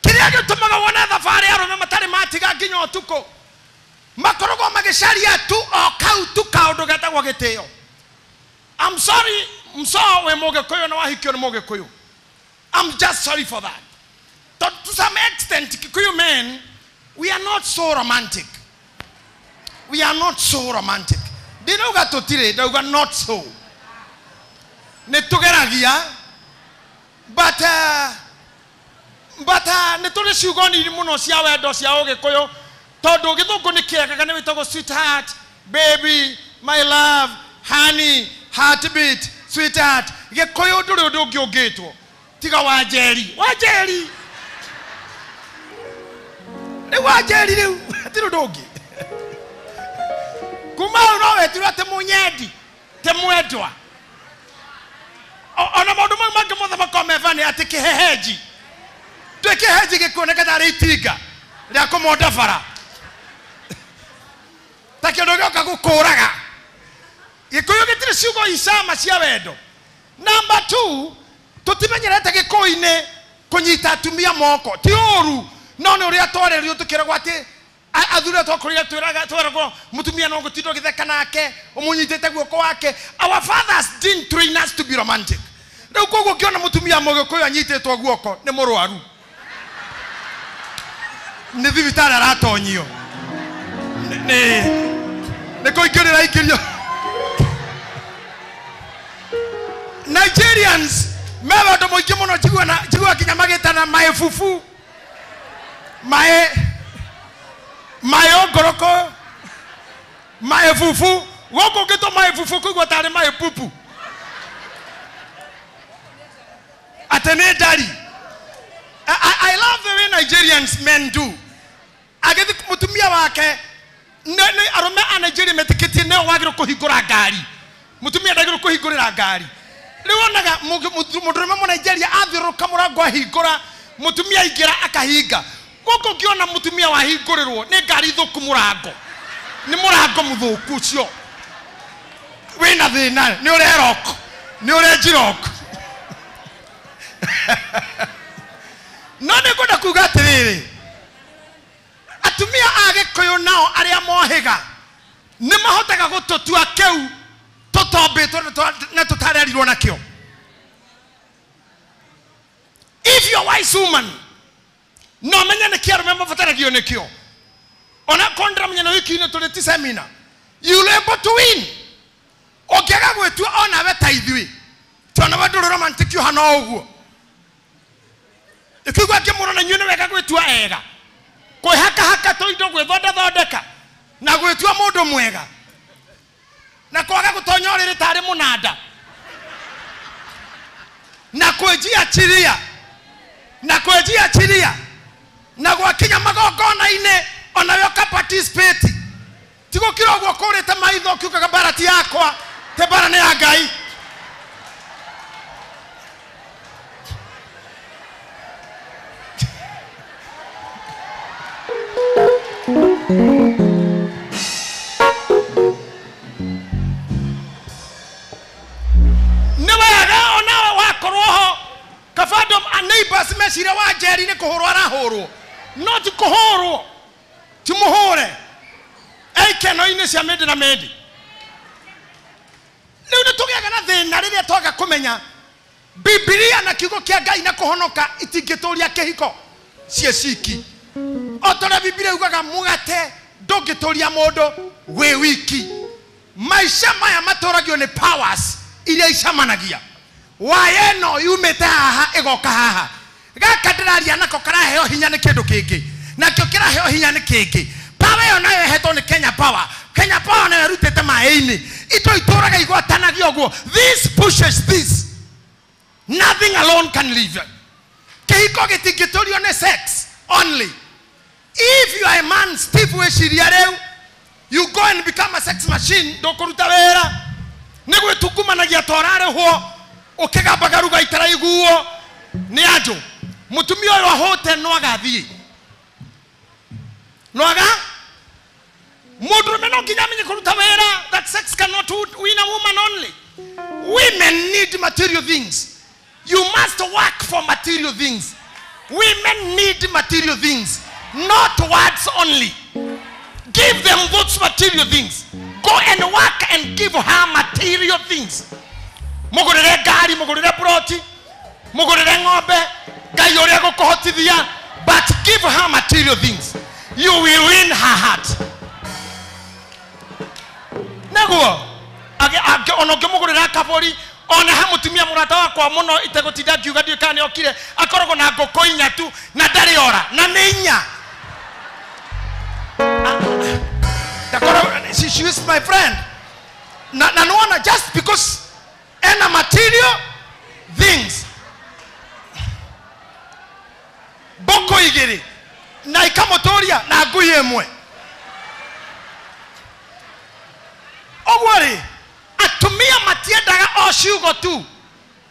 K: Kiria gitumaga wona thabari arume matari matiga nginya utuko makorogo magisharia tu o kau tu kaundu gatagwo giteo. I'm sorry, mso we Mũgĩkũyũ na wahikio ni Mũgĩkũyũ, I'm just sorry for that. To some extent, Kikuyu men, we are not so romantic. We are not so romantic. They don't get to tire, they are not so. Netugeragia, but netole shugoni muno siawe dosia oge koyo. Todo gitoko nikiaka kane witoko sweetheart, baby, my love, honey, heartbeat, sweetheart. Ge koyo duro do gyogeto. Tiga wajeri. Wajeri. Ne wajeri ne tiro dogi. Kuma unowe tiro temunyedi. Temuedwa. Ona modu manga moda makome vani atike heheji. Tueke heji ge kone kadare itiga. Ria komoda fara. Takiodoga kakukuraga. Gikuyu gitire ciugo isama cia wendo. Number 2, tutimenyerete gikuyu-ini kunyita atumia moko. Ti uru no ni uria twarerio tukiragwo ati athuri twakorire twiragwo mutumia no gutindo githeka nake umunyitite guoko wake. Our fathers didn't train us to be romantic. Riu koguo kiona mutumia Mugikuyu anyititwo guoko ni murwaru. Ni thibitari aratonyio. Ne kuingirira ikirio. Nigerians mewa ndo moingi muno jigua kinyamagita na maefufu ogoroko maefufu woko gito maefufu kugwa tare maepupu atene dari. I love the way Nigerians men do. Ageti mutumia wake ne arome a Nigeria metikiti ne wagiro kuhigura gari. Mutumia dagiro kuhigurira gari. Leonaga muduruma mu Nigeria athiruka murango ahingura mutumia ingira akahinga. Goko kiona mutumia wahingurirwo ni gari thuku murango. Ni murango muthuku ucio. Wina thina ni ureroko. Ni urejiroko. None goda kuga atiriri. Atumia Agikuyu nao aria mohiga ni mahotaga gututua keu totombetwo na tutarerirwo nakio. If you're a wise woman no menya ne kiaro memba fataragio nekio ona kondra menya no wiki ino tuleti seminar you will able to win. Okiaga gwetua ona we taithwi tona baduro romantic yo hana oguo ikigwa kimuro na nyune wega gwetua ega koi haka toindo gwethoda thodeka na gwetua mundu mwega na kwaga gutonyorire tari munanda na kwenjia chiria na gwakinya magongona ine ona yoka participate tigo kirogwo kurite maitho kiukaga barati yakwa te barane ya Ngai. Kafadom a neighbors meshire wa jeri ne kohoro arahoro not kohoro tumuhore eke no ine cia mede na mede leo ne tugiaga na thina riria twaga kumenya Biblia na kiugo kia Ngai na kuhonoka itingitoria kihiko cieciki otore Biblia ugaga mugate ndungitoria mundu we wiki maisha maya matoragio ni powers iria icamanagia wayeno yumete haha egoka haha gakadiraria nako karaheo hinya ni kindu kingi nakyo kiraheo hinya ni kingi power yo nayo heto ni Kenya Power na rutete maini ito itoraga igwatanagio guo. This pushes this, nothing alone can live. Kihiko gitingitorio ne sex only. If you are a man Steve weshiriareu you go and become a sex machine dokuruta wera negwe tukuma na giatorare ho okega bagaruga itaraiguo ni ajo mutumia oyo hote no agathie no aga mundu meno kinyamenye kuruta wera that sex cannot win a woman only. Women need material things. You must work for material things. Women need material things, not words only. Give them those material things. Go and work and give her material things. Mogorere gari, mogorere proti, mugurire ng'ombe Ngai uria gukuhotithia, but give her material things, you will win her heart. Naguo ona ngimugurira kaburi, ona ha mutumia murata wakwa muno itegutinda ngiuga ndio kana okire akoragwo na ngoko inya tu na ndari ora na ni inya. She is my friend. Na no just because and material things. Boko igiri na ikamotoria na ngui emwe. Ogwari atumia matiendaga o ciugo tu.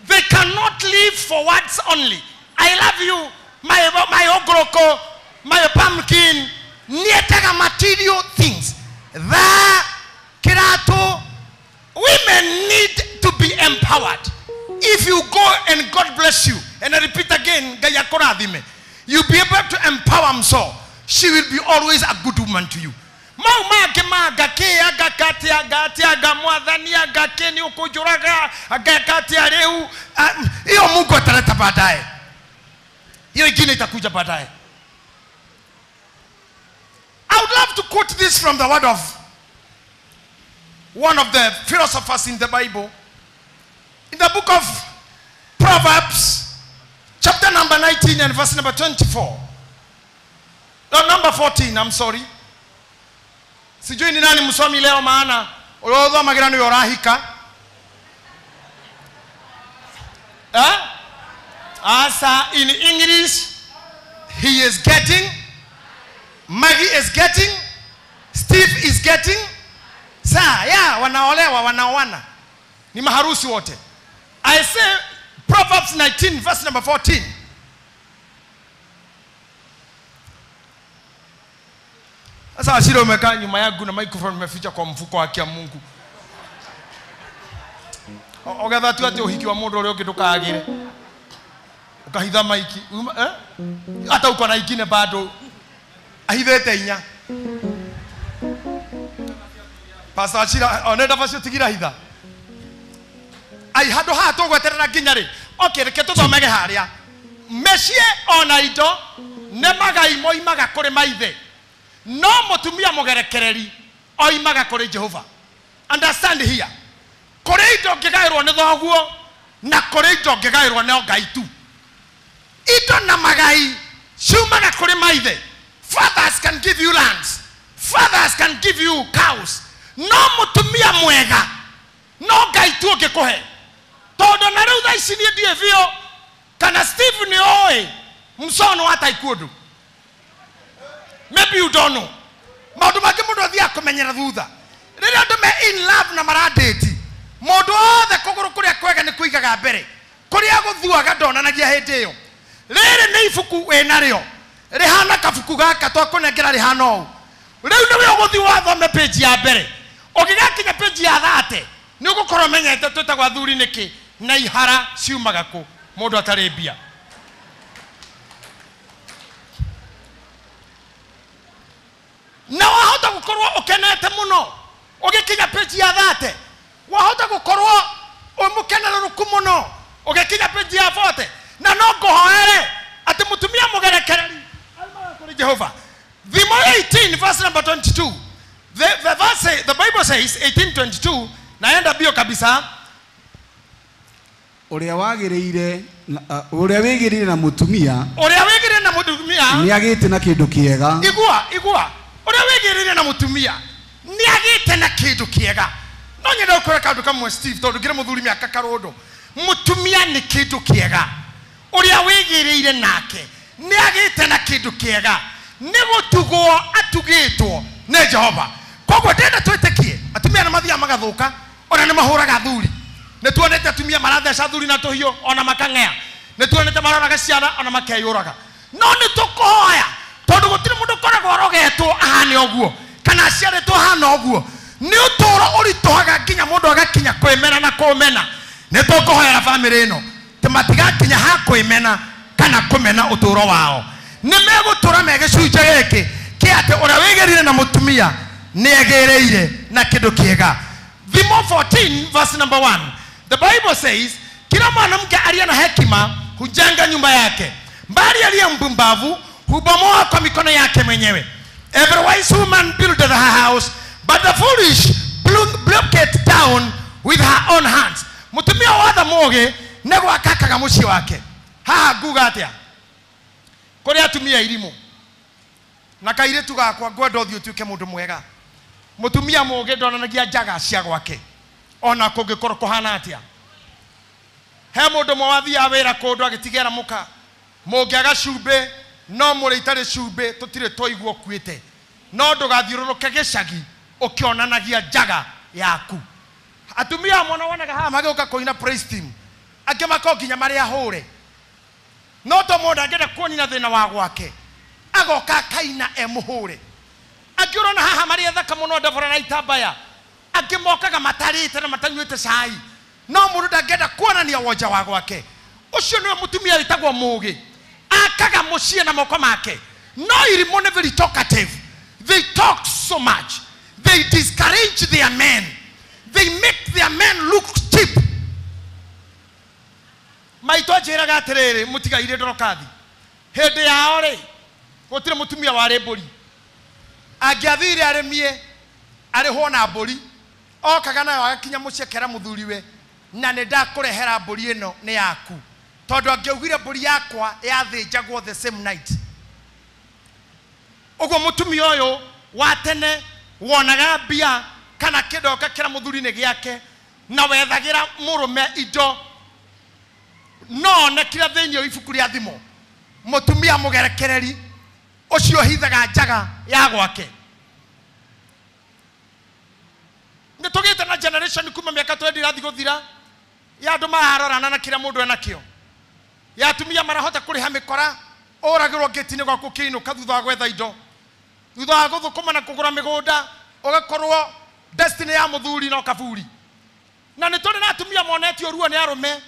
K: They cannot live for words only. I love you, my ogroko, my pumpkin. Nietaga material things. The kirato, women need to be empowered. If you go and God bless you, and I repeat again, you'll be able to empower him, so she will be always a good woman to you. Hiyo Mungu ataleta baadaye. Hiyo ingine itakuja baadaye. I would love to quote this from the word of one of the philosophers in the Bible. In the book of Proverbs, chapter number 19 and verse number 24. No, number 14, I'm sorry. Sijui ni nani msomi leo maana ulozo magirano yorahika. Asa in English, he is getting, Maggie is getting, Steve is getting. Saa, yeah, wanaolewa, wanaoana. Ni maharusi wote. I say Proverbs 19 verse number 14. Sasa asira umekaa nyuma yangu na microphone umeficha kwa mfuko wa kia Mungu. Ogatha tu ati uhiki wa mundu uri ukidukagire. Ukahitha maiki. Hata uko na ingine bado ahithete inya. Pastor Achira onenda facio tigira hitha. Ai hado ha to gweterera nginya ri. Okay, reke tuthomege haria. Meshie ona indo ne magai moimaga kuri maithe. No mutumia mugerekereri oimaga kuri Jehova. Understand here. Kuri indo ngigairwo ni thoguo na kuri indo ngigairwo ni Ngai tu. Indo na magai ciumaga kuri maithe. Fathers can give you lands. Fathers can give you cows. No mutumia mwega. No Ngai tu ngikuhe. Todo na riu tha ici ni ndie bio kana Steve ni oi msono hata ikudu. Maybe you don't know. Maundu mangi mundu athia kumenyera thutha. Riria andu me in love na maradate. Mundu othe kuguru kuria kwega ni kuigaga mbere. Kuria guthuaga ndonanagia hindi iyo. Riri ni ibuku we nario. Rihana kabuku gaka twakunengera rihana ou. Riu ni we uguthi wathome page ya mbere. Ugigakinya page ya 30 ni ugukorwo menyete twitagwa thuri niki na ihara ciumaga ku mundu atari mbia. Na wahota gukorwo ukenete muno ugikinya page ya 30 wahota gukorwo umukenereruku muno ugikinya page ya 40 na no ngohoere ati mutumia mugerekereri alma kuri Jehova. Vimo 18 verse number 22. The Bible says 18:22 naenda bio kabisa.
Q: Uria wagirire na mutumia ni agite na kindu kiega.
K: Igua uria wigirire na mutumia ni agite na kindu kiega. No nyenda ukore kandu kamwe Steve tondu ngire muthuri miaka karondo. Mutumia ni kindu kiega. Uria wigirire nake ni agite na kindu kiega. Ni gutugwo atugitwo ni Jehova. Kogwo ndenda twitikie atumia na mathia magathuka ona ni mahuraga thuri. Ne tuonete atumia maratheca thuri na tuhio ona makang'ea. Ne tuonete maroraga ciana ona makeyuraga. No ni tukuhoya tondu gutiri mundu koragwo arogetwo ahane oguo kana aciaritwo ahana oguo. Ni uturo uritohaga nginya mundu agakinya kwimena na kumena. Ni tukuhoya family ino timatigakinya ha kwimena kana kumena uturo wao. Ni megutura megicunje giki kiate ura wigirire na mutumia ni egereire na kindu kiega. Vimo 14 verse number 1. The Bible says kila mwanamke aliye na hekima
R: hujenga nyumba yake, bali aliye mpumbavu hubomoa kwa mikono yake mwenyewe. Every wise woman buildeth her house, but the foolish block it down with her own hands. Mutumia watha moge nego akakaga muci wake. Haha nguga atia kuri atumia irimu na kairetu gakwa ngwenda uthio tuike mundu mwega. Mutumia moge ndonanagia njaga cia gwake ona kungikorwo kuhana atia. He mundu mwathia wira kundu agitigera muka moge agacumbe no muri itari cumbe tutire toiguo kwite no ndugathiururuke gicagi ukionanagia njaga yaku. Atumia mwana wonaga haha mageuka koina praise team ange makonginya mari ahure no to mundu angenda kuonina thina wa gwake agoka kaina emuhure. Angirona haha mari thaka muno ndavura na itambaya ange mokaga matarite na matanyuite cai no mundu ndangenda kuonania wonja wa gwake. Ucio niwe mutumia witagwo mugi akaga mucie na moko make. No irimu ne very talkative. They talk so much. They discourage their men. They make their men look cheap. Maito ajiraga atiriri mutiga ire ndorokathi hindi yao ri gutire mutumia wa rebori angiathire aremie ariho na mburi okaga nayo agakinya mucie kera muthuriwe na ne ndakurehera mburi ino ni yaku tondu angiaugire mburi yakwa yathinjagwo the same night. Ugo mutumia uyu wa tene wonaga mbia kana kidoka kira muthuri-ini giake na wethagira murume indo no na kira thiini ibuku ria thimo. Mutumia mugerekereri ucio hithaga njaga ya gwake. Nitugite na generation kuma miaka 20 irathi guthira ya andu maharorana na kira mundu enakio ya atumia marahota kuriha mikora uragirwo ngeti-ini gwaku kiinuka thutha wa gwetha indo thutha wa guthukuma na kugura migunda ugakorwo destiny ya muthuri no kaburi. Na nituri na atumia monetio ruo ni arume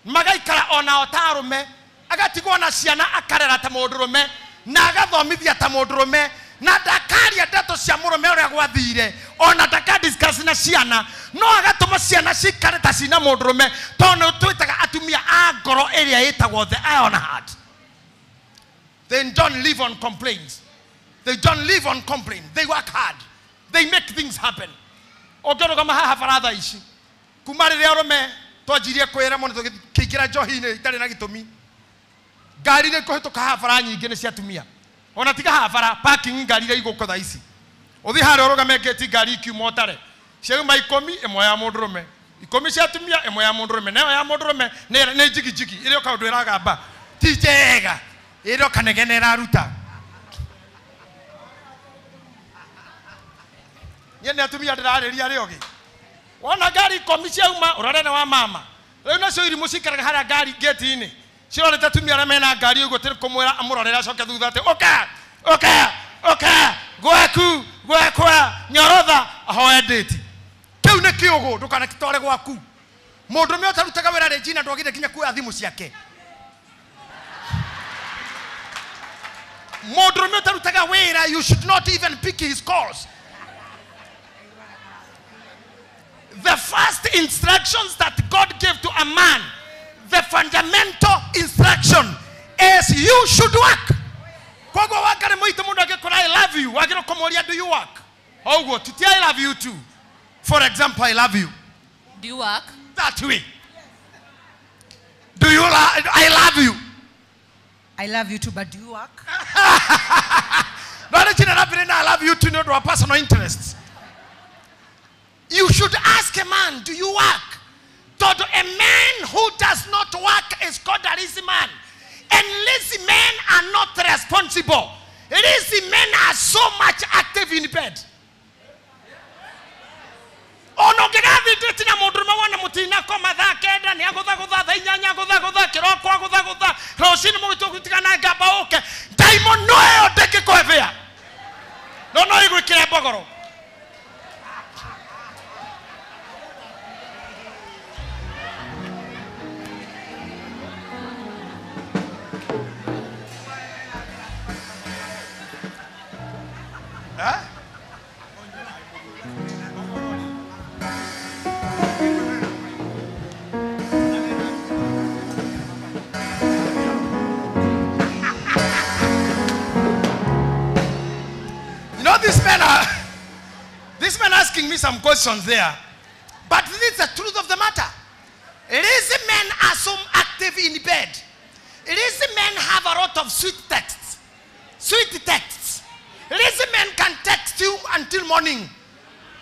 R: magaikara ona otarume agatigwo na ciana akarera ta mundurume na agathomithia ta mundurume na ndakaria ndeto cia murume uria gwathire ona ndaka discuss na ciana no agatuma ciana cikare ta cina mundurume tondu twitaga atumia a ngoro iria itagwo the iron heart. They don't live on complaints. They don't live on complaint. They work hard. They make things happen. Ogero kama haha faradha ici kuma riria arume twanjirie kwira muno tukigira njohi-ini itari na gitumi ngari ni kuhituka haha fara nyingi ni cia atumia ona tiga haha fara parking ngari ira iguko tha ici uthi hare urugame ngeti ngari ikiuma utare ciauma 10 imwe ya mundurume 10 cia atumia imwe ya mundurume nayo ya mundurume ni jigijigi irio kaundu iragamba ti njega irio kanegene iraruta. Yene atumia ndirareria riogi wona ngari 10 ciauma urarene wa mama riu nacio iri mucikaraga haria ngari ngeti-ini cirorete atumia aria mena ngari uguo tiri kumwira amurorera acoke thutha ati oka gwakwa nyorotha ahoe nditi kiu ni kiugu ndukana kitore gwaku mundu me utarutaga wira Regina ndwagire kinya kuoya thimu ciake mundu me utarutaga wira you should not even pick his calls. The first instructions that God gave to a man, the fundamental instruction is you should work. Kwa go wakare moite mundu agekora I love you, wagiro komoria do you work? Oh go titi I love you too. For example, I love you.
U: Do you work?
R: That way. Do you I love you?
U: I love you too, but do you work?
R: No, I love you too, not to a personal interest. You should ask a man, do you work? Todo a man who does not work is called a lazy man. And lazy men are not responsible. Lazy men are so much active in bed. Ono gegathi nditina mundu mwana mutina koma tha kenda ni agutha tha inyanya agutha kiroko agutha rocini mugitu gutigana ngamba uke diamond no yo ndeke kwevea no igwikire mbogoro.
K: this man asking me some questions there. But this is the truth of the matter. Lazy men are so active in bed. Lazy men have a lot of sweet texts. Sweet texts. Lazy men can text you until morning.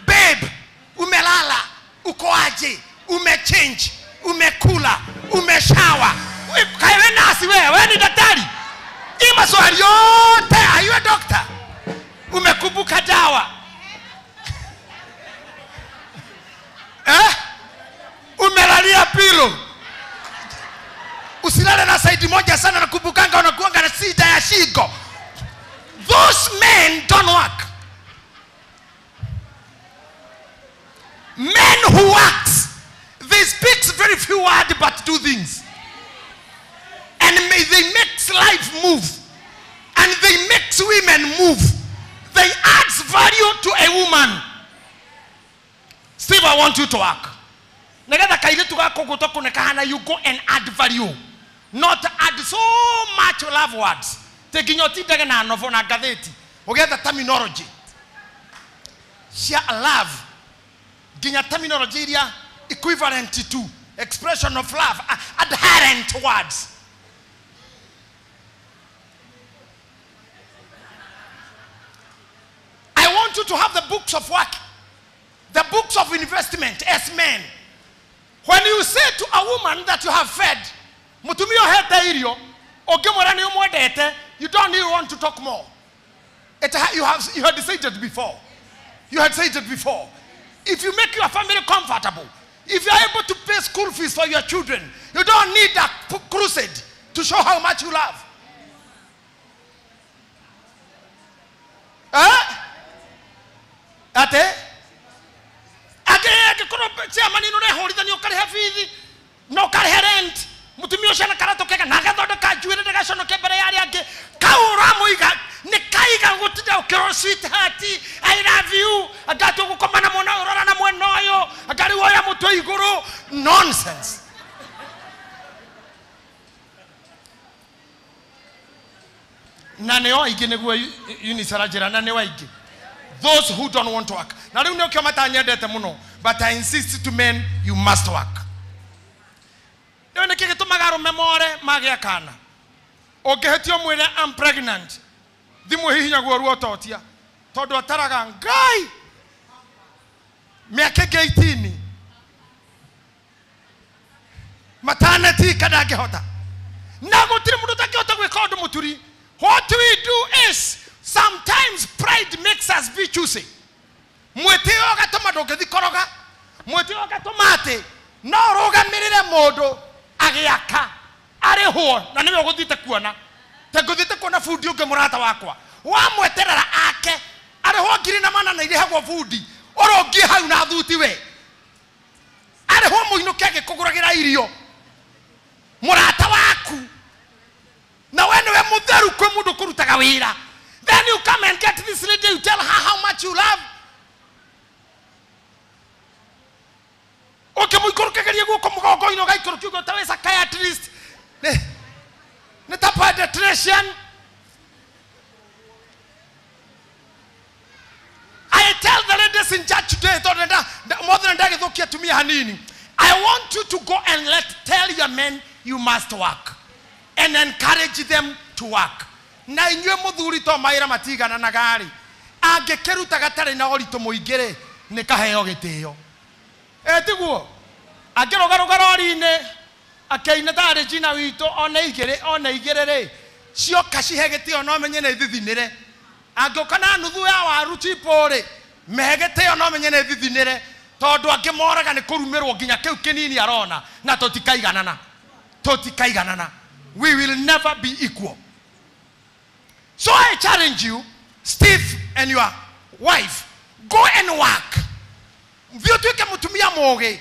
K: Babe, umelala, ukoaje, umechange, umekula, umeshawa. Kaiwe nasi wewe ni daktari. Hii maswali yote, are you a doctor? Umekumbuka dawa. Umelalia pilo. Usilale na saidi moja sana na kubukanga unakuanga na sida ya shingo. Those men don't work. Men who works, they speak very few words but do things. And they make life move. And they make women move. They add value to a woman. Steve, I want you to work. You go and add value. Not add so much love words. Taking your teeth again and over gazeti. Forget the terminology. Share love. Ginya terminology equivalent to expression of love. Adherent words. I want you to have the books of work. The books of investment as men. When you say to a woman that you have fed, you don't even want to talk more. You had decided before. You had said it before. If you make your family comfortable, if you are able to pay school fees for your children, you don't need a crusade to show how much you love. Ate? No rent. Mutumio shana karato keka nagadodo ka juere daga shono ke bare yari age kauramu iga ne kaiga ngutida okero sweetheart I love you agato gukomana mona urora na mwenoyo agari woya mutwe iguru nonsense. Nane o ige neguo unisarajira nane wa ige those who don't want to work. Na leo ndio kama tanyedete muno but I insist to men you must work. Nene kike tumagaro memore magia kana. Ogehetio mwire I'm pregnant. Thimu hihinya gwo ruototia. Tondu ataraga ngai. Miaka 18. Maternity kadage hota. Nago tiri mundu takihota gwika undu muturi. What we do is sometimes pride makes us be choosy. Mweteo gatoma dogethi koroga. Mweteo gatoma ate no rugamirire mundu agiaka ariho na niwe guthite kuona te guthite kuona fundi unge murata wakwa wa mweterera ake ariho ngiri na mana na ile hagwo fundi orongi hau na thuti we ariho muinuke agikuguragira irio murata waku na wene we mutheru kwe mundu kurutaga wira then you come and get this lady you tell her how much you love. Okay, muikurukegeria guko mugongo ino gaikurukiugo tawe psychiatrist ne pediatrician. I tell the ladies in church today more than that to me hanini. I want you to go and tell your men you must work and encourage them to work. Na inywe muthuri to maira matigana na gari angekeruta gatare na orito muingire ne kaheo gitio. Etiguo agerogaro-ine akaina tare jina wito ona igere re cio kashihegete ono menye na thithinire angokana nuthu ya waru chipore mehegete ono menye na thithinire tondu angimoraga ni kurumirwo ginya kiu kinini arona na totikaiganana we will never be equal. So I challenge you, Steve and your wife, go and work. Vyotuike mutumia moge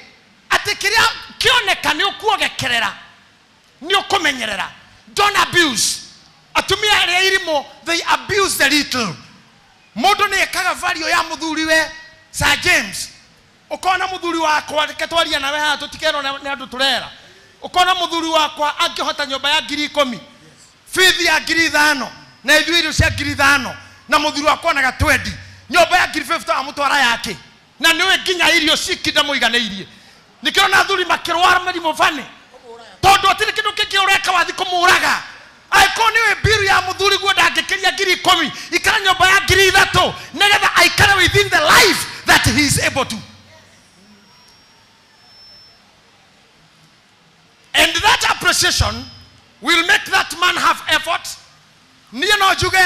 K: atekiria kioneka ni okuogekerera ni okumenyerera. Don't abuse. Atumia aria irimo they abuse the little. Modo ne kaga value ya muthuri we Sir James. Ukona muthuri wakwa ketwaria nawe ha tutikero ne andu turera. Ukona muthuri wakwa angihota nyumba ya 10,000 fees ya 5,000 na ithuirio cia 5,000 na muthuri wakwa na gatwendi nyomba ya 50 amutwara yake na niwe nginya irio cikinde muiganeirie nikirona thuri makirwara mĩrimũ bane tondu atiri kindu kingi ureka wathi kumuraga aiko niwe biru ya muthuri guo ndangĩkĩria 10,000 ikara nyomba ya 3,000 nigetha aikare within the life that he is able to. And that appreciation will make that man have effort. Niye no juge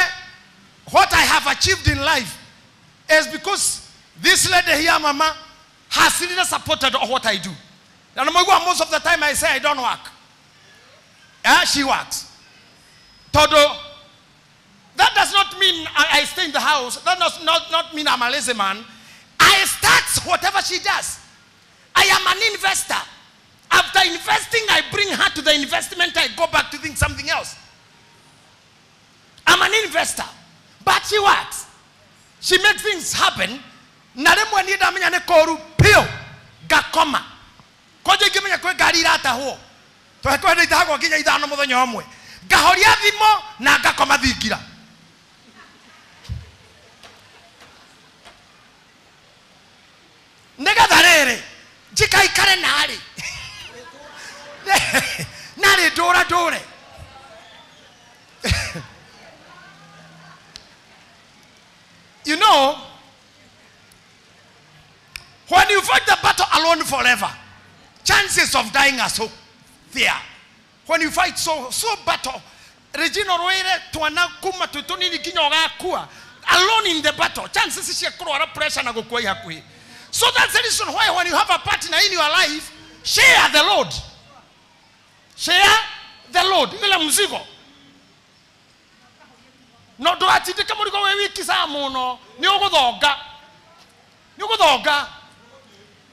K: what I have achieved in life is because this lady here, mama, has really supported what I do. And most of the time I say I don't work. She works. Todo. That does not mean I stay in the house. That does not mean I'm a lazy man. I start whatever she does. I am an investor. After investing, I bring her to the investment. I go back to think something else. I'm an investor. But she works. She makes things happen. Naremwe ni damenya ne koru pio gakoma. Koje kimenya kwe gari rata ho. To hekwe ndi tago kinya ithano muthenya omwe. Gahoria thimo na gakoma thingira. Nega tharere. Jika ikare nari. Nari dora dore. You know, when you fight the battle alone forever, chances of dying are so there. When you fight so battle, Regina Roere tuana kuma tutuni kinyoga kua alone in the battle, chances is your pressure na go kwa yakui. So that's the reason why when you have a partner in your life, share the load. Share the load. Ile mzigo. No do atite kama liko wewe kisa muno ni uguthoga. Ni uguthoga.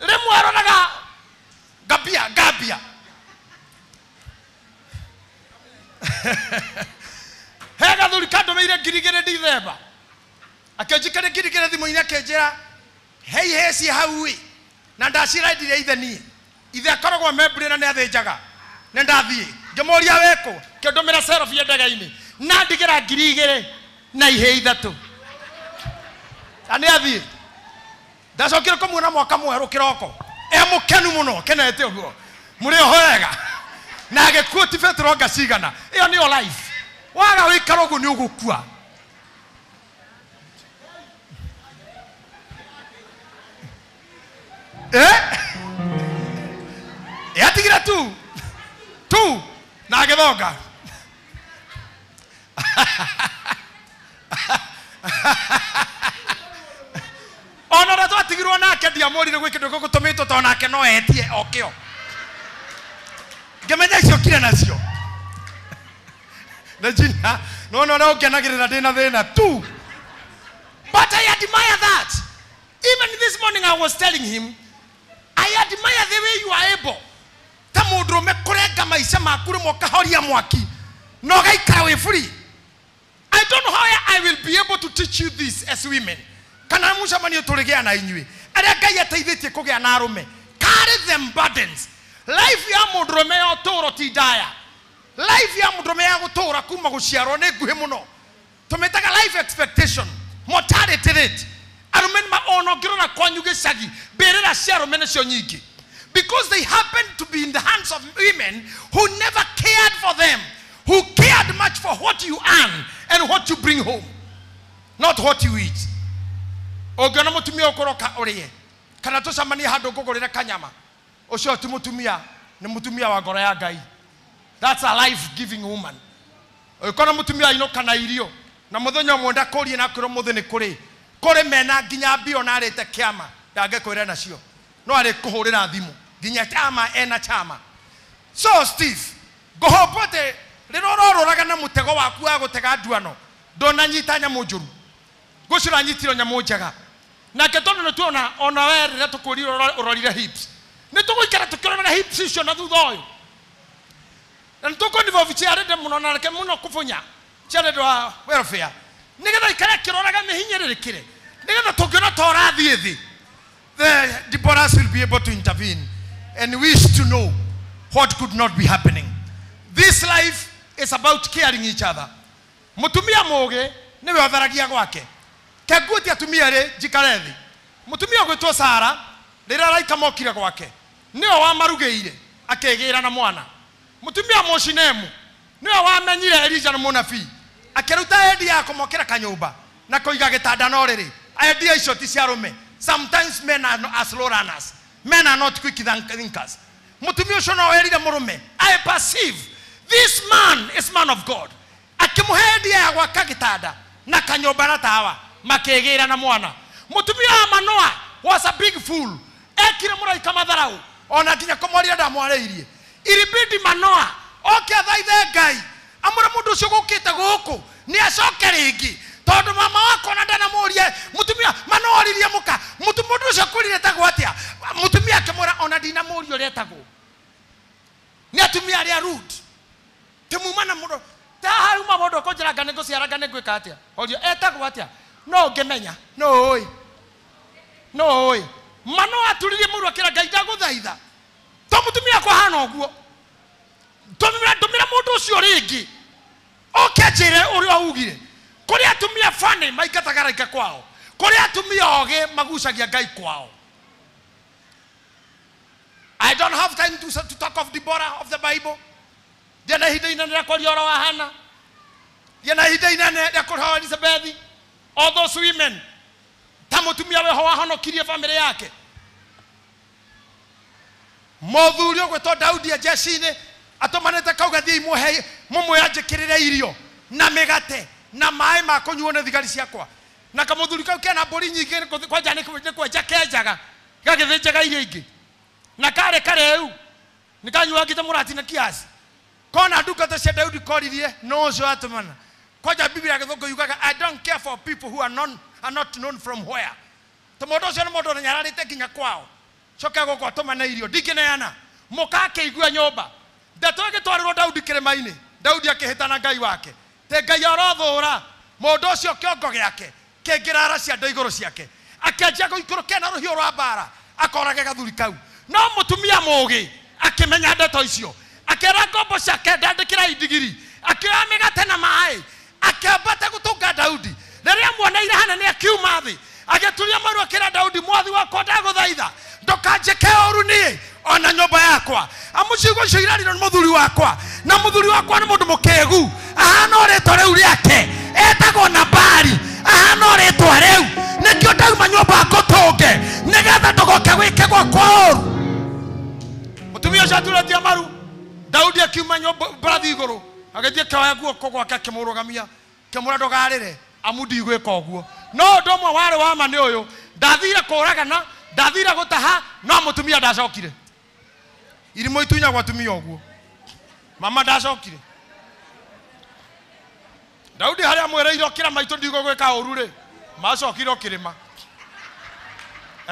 K: Remwaro naga gabia. Hega thuri kando meire girigere ndithemba. Akejikare girigere thimo ina kejera. Hei hesi haui. Na ndashira ndire itheni. Ithe akoragwo membre na ne athenjaga. Ne ndathie. Ngemoria weko. Kendomera self ya ndagaini. Na ndigira girigere na ihe ithatu. Ane athie. Ndacokire kumuona mwaka mweru kiroko. Mukenu muno kenete uguo. Muri hoega. Na agekuti Petro ngacigana. Iyo ni your life. Waga wikara uguo ni ugukua. Yatigira tu na agethonga. Ona rato atigirwo nake ndiamorire gwä kä ndå gå tå mä two tondå nake no etie okä o ngämenya icio kire nacio Regina no å ngenagä rä ra ndä na thä na tu. But I admire that. Even this morning I was telling him I admire the way you are able ta må ndå rå me kå renga maica maku rä mo kahoria mwaki no gaikara wä free. I don't know how I will be able to teach you this as women. Kana mucamanio tuligea na inyui aria Ngai ateithĩtie kũgĩa na arũme. Carry them burdens. Life ya mũndũrũme ya ũtũũro ti ndaya. Life ya mũndũrũme ya gũtũũra kuma gũciarwo nĩ nguhĩ mũno. Tũmĩtaga life expectation, mortality rate. Arũme nĩmaona ũngĩrora kwanyu gĩcagi mbĩrĩra cia arũme nĩcio nyingĩ. Because they happen to be in the hands of women who never cared for them, who cared much for what you earn and what you bring home, not what you eat. Ogana mutumia okoroka orie kana tucamania handu ngugurira kanyama ucio ti mutumia ni mutumia wa ngoro ya Ngai. That's a life giving woman. Okona mutumia ino kana irio na muthenya mwenda kurie na kuro muthe ni kuri mena nginya bio na arete kiama ndange kwira nacio no ari kuhurira thimu nginya chama ena chama. So Steve gohopote riro rororaga na mutego waku wa gutega nduano ndonanyita nyamu njuru gucira nyitiro nyamu njega na ketono ne tuona ona were tukurira urorire hips ne tuguikara tukirora hips icio na thutha uyu na tuko ndivo vichiare de muno na ke muno kufunya chare do welfare nigetha ikara kiroraga mihinyiririkire nigetha tukiona tora thiethi the Deborahs will be able to intervene and wish to know what could not be happening. This life is about caring each other. Mutumia moge niwe otharagia gwake keguti atumia ri jikarethi mutumia gwitwo Sara rira raika mokire gwake niyo wamarugeire akegira na mwana mutumia Moshinemu niyo wamenyire Elija na munabii akeruta endi yako mokira kanyumba na koiga gitanda no riri idea icio ti cia rume. Sometimes men are slow runners, men are not quick thinkers. Mutumia ucio no erire murume I perceive this man is man of God akimuhe endi ya gwaka gitanda na kanyumba na tawa makegira na mwana. Mutumia wa Manoa was a big fool ekire muraika matharau ona nginya komoria ndamwareirie iribidi Manoa oke thaithe Ngai amure mundu ucio gukite guku ni acoke ringi tondu mama wako na ndana murie mutumia Manoa ririe muka mundu ucio kurire tagwo atia mutumia akimura ona ndina murio retagwo ni atumia ria rude timumana mundu ta hau mabondo konjera ngane guciara ngane gwika atia orio etagwo atia no ngemenya no oi Manoa turirie muru akira Ngai ndaguthaitha to mutumia kwa hana oguo tumira mundu ucio ringi oke njire uri augire kuri atumia fane maikatagaraika kwao kuri atumia oge magucagia Ngai kwao. I don't have time to talk of Deborah of the Bible. Diana hida inane kwa liora wa Hana. Diana hida inane kwa Elizabeth. All those women tamutumia we hoa hano kirie family yake mothurio gwetwo Daudi ya jeshine atomanete kauga thii muhe mumwe ajikirire irio na migate na mai ma kunyuo ne thigari ciakwa na kamuthuri kau kena mburi nyingi kwa jani kwa jakejaga gagithinjaga irio ingi na kare eu nikanyua ngite murati na kiasi kona ndungata cia Daudi koririe no cio atumana kwa ja Biblia githungu yugaga I don't care for people who are not known from where. Tomodo cio modo na nyararite kinya kwao coka goko atumana irio ndikineana mukake igua nyomba ndatoge twarirwo Daudi kiremaini Daudi akihitana Ngai wake te Ngai arathura modo cio kiongo giake kengirara cia ndoiguru ciake akenjia guikuru na ruhio rwa bara akorage gathuri kau no mutumia mugi akimenya ndeto icio akera ngombo ciake ndandikira indigiri akira migate na mai akambata gutunga Daudi riria muoneire hana ni akiuma thi ageturia maru akira Daudi mwathi wako ndaguthaitha ndokanjeke oru ni ona nyumba yakwa amucigo ciirariro ni muthuri wakwa na muthuri wakwa ni mundu mukegu ahana oretwo riu riake etagwo Nabali ahana oretwo riu nikio ndauma nyumba ngotunge nigetha ndogoke gwike gwakwa oru mutumia ucio aturatia maru Daudi akiuma nyumba brathi iguru agithie kawaya guoko gwake akimurugamia kimura ndogarire amudi igwika oguo no ndomwe wari wa ma ni uyu ndathire kuragana ndathire gutaha no mutumia ndacokire irimo itunya gwa tumia oguo mama ndacokire Daudi haria mwereiro kira maitu ndigo gwika uru ri macokire kirima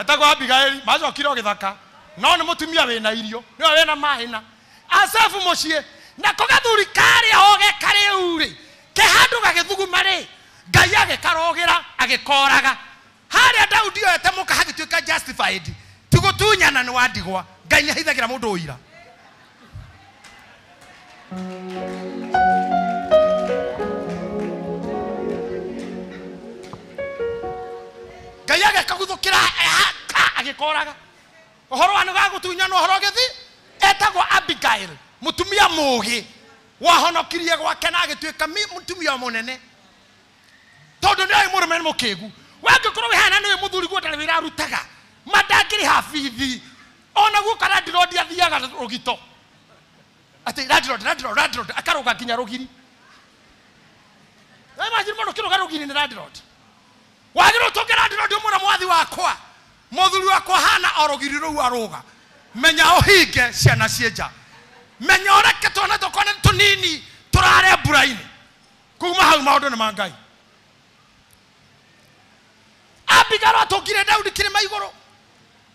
K: etagwo Abigaili macokire githaka no ni mutumia wina irio ni wena mahina asafu mucie na kogathuri kari oge kari uri ke handu gagithuguma ri Ngai agikarogira agikoraga haria Daudi ete muka hagituika justified tigutunyana ni wandigwa Ngai ni hithagira mundu uira Ngai agikaguthukira agikoraga uhoro wanu gagutunyana uhoro githi etagwo Abigail mutumia mugi wahonokirie gwake na agituika mutumia munene tondu ni ai murume mukegu wangikorwo wihana ni muthuri gwo ndari wira rutaga madangiri hafithi ona guo kana ndirodi athiaga rugito ati radrod akaruga kinya rugiri imagine mono kiruga rugiri ni radrod wagiro tokera radrod umura mwathi wakwa muthuri wakwa hana orugiri ru aruga menya ohinge ciana cienja menya oreke twana tokone tunini turare buraini kuma hau maundu ni mangai Abigail atokire Daudi kirima iguru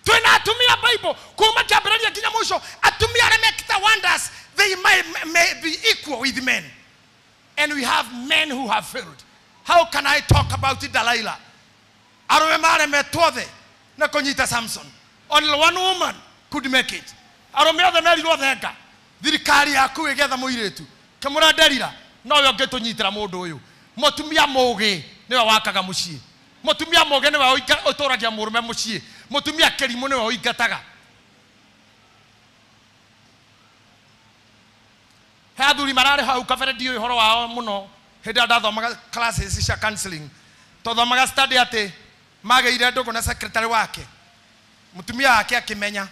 K: twina atumia Bible kuma kiambĩrĩria kinya mwisho atumia remekta wonders they may be equal with men and we have men who have failed. How can I talk about it, Delilah? Arume mare metwothe na kunyita Samson. Only one woman could make it. Arume othe meri rothenga thirikari yaku igetha muiretu kamura Delila no yo ngetunyitira mundu uyu mutumia mugi niwe wakaga mucii mutumia mogene wa utoragia murume mucii mutumia kerimu ni wa uingataga hathuri marare hau kabere dio ihoro wao muno henda ndathomaga classes cia counseling tothomaga study ati mageire ndugu na secretary wake mutumia wake akimenya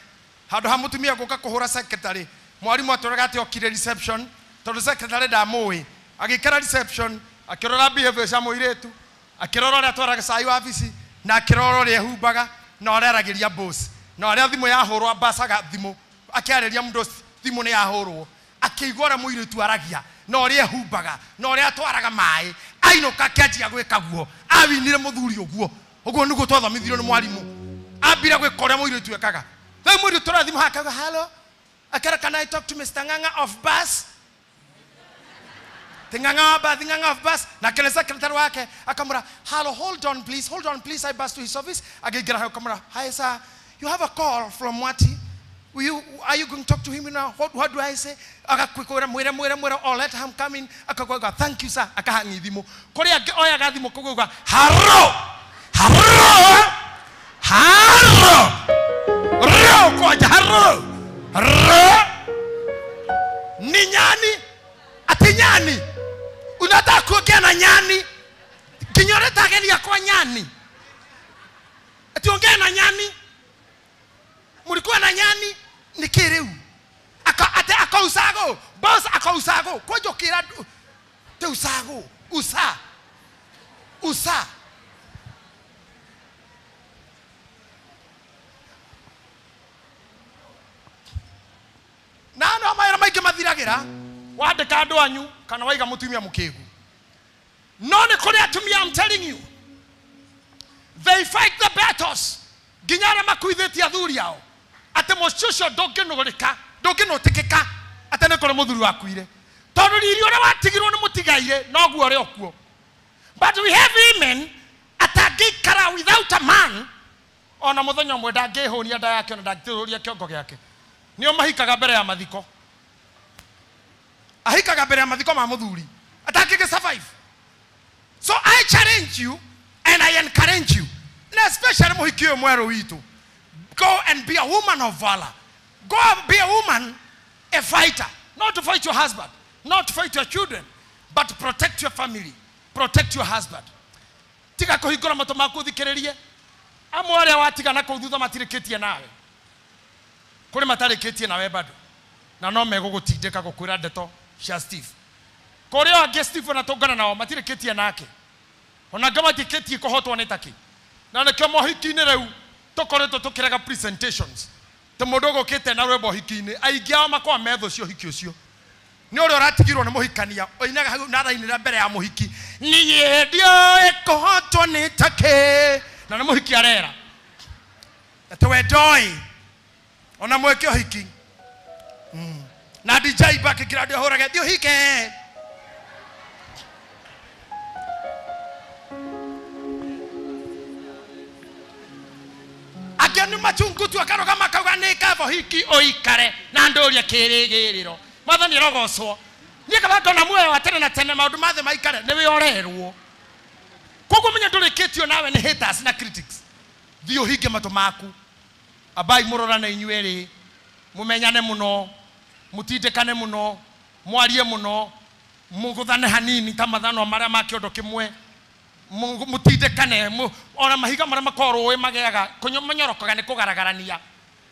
K: handu ha mutumia guka kuhura secretary mwarimu atoraga ati okire reception tondu secretary ndamui agikara reception akirora behavior cia muiretu akirora uria twaraga cai wa office na akirora uria humbaga na oreragiria boss na uria thimu yahurwa basaga thimu akiareria mundu thimu ni yahurwo akigora muiretu aragia na uria humbaga na uria twaraga mai ainuka kianjia gwika guo awinire muthuri uguo uguo niguo twathomithirio ni mwarimu ambira gwika uria muiretu ekaga thai muiretu turathimo hakaga hello akara can I talk to Mr. Nganga of bus Nganga of bus na kile secretary wake akamura hello hold on please I bus to his office agigira akamura hi sir you have a call from Mwati are you going to talk to him now what do I say akakwikora mwira or let him come in akagwa thank you sir akahangi thimo kuri oya gathimo kugwa haro koja haro ni nyani ati nyani unataka kuongea na nyani kinyore take ni kwa nyani ati ongea na nyani mulikuwa na nyani nikireu akausago boss akausago kwajo kira te usago usa nano maira maike mathiragira wandika andu anyu kana waiga mutumia mukigu no ni kuri atumia I'm telling you they fight the battles ginyara makuithetia athuri yao ate mucucio ndunginotikika ate ne kore muthuri wakuire tondu riri ora watigirwo ni mutigaire no guo ri okuo but we have women atangikara without a man ona muthenya mwe ndangihunia nda yake ona ndangitiruria kiongo giake nio mahikaga mbere ya mathiko ahikaga mbere ya mathiko ma muthuri atangike survive so I challenge you and I encourage you and especially muhikio mwero witu go and be a woman of valor go and be a woman a fighter not to fight your husband not to fight your children but to protect your family protect your husband tiga kuhingura mato maku thikiririe amware watigana ku thutha matirikitie nawe kuri matarikitie nawe bado na no megugutindika gukwira ndeto cia Steve kuri o Steve na tongana nao matirikitie nake ona ngama tikitie kuhotwo ni taki na ne kemo hikini reu tokoreto tukiraga presentations te mudogo kite na rwebo hikini aigia makwa metho cio hiki ucio ni uri uratigirwo ni muhikania oinaga hau na rainira mbere ya muhiki ni yendio ekuhotwo ni taki na ni muhiki arera etewe doi ona mwekeo hiki na DJ baki kiradio horage dio hike ageni machungutu akaroga makauga nikavo hiki oikare na ndoria kirigiriro mathani rogocwo nikaba na muoyo wa tene na tene maundu mathe maikare niwe orerwo koguo menya ndurikitio nawe ni haters na critics thio hige mato maku abai murorana inyueri mumenyane muno mutindikane muno mwarie muno muguthane hanini ta mathano maria ma kiondo kimwe mutindikane ona mahiga maria makorwo mageaga kunyomonyorokaga ni kugaragarania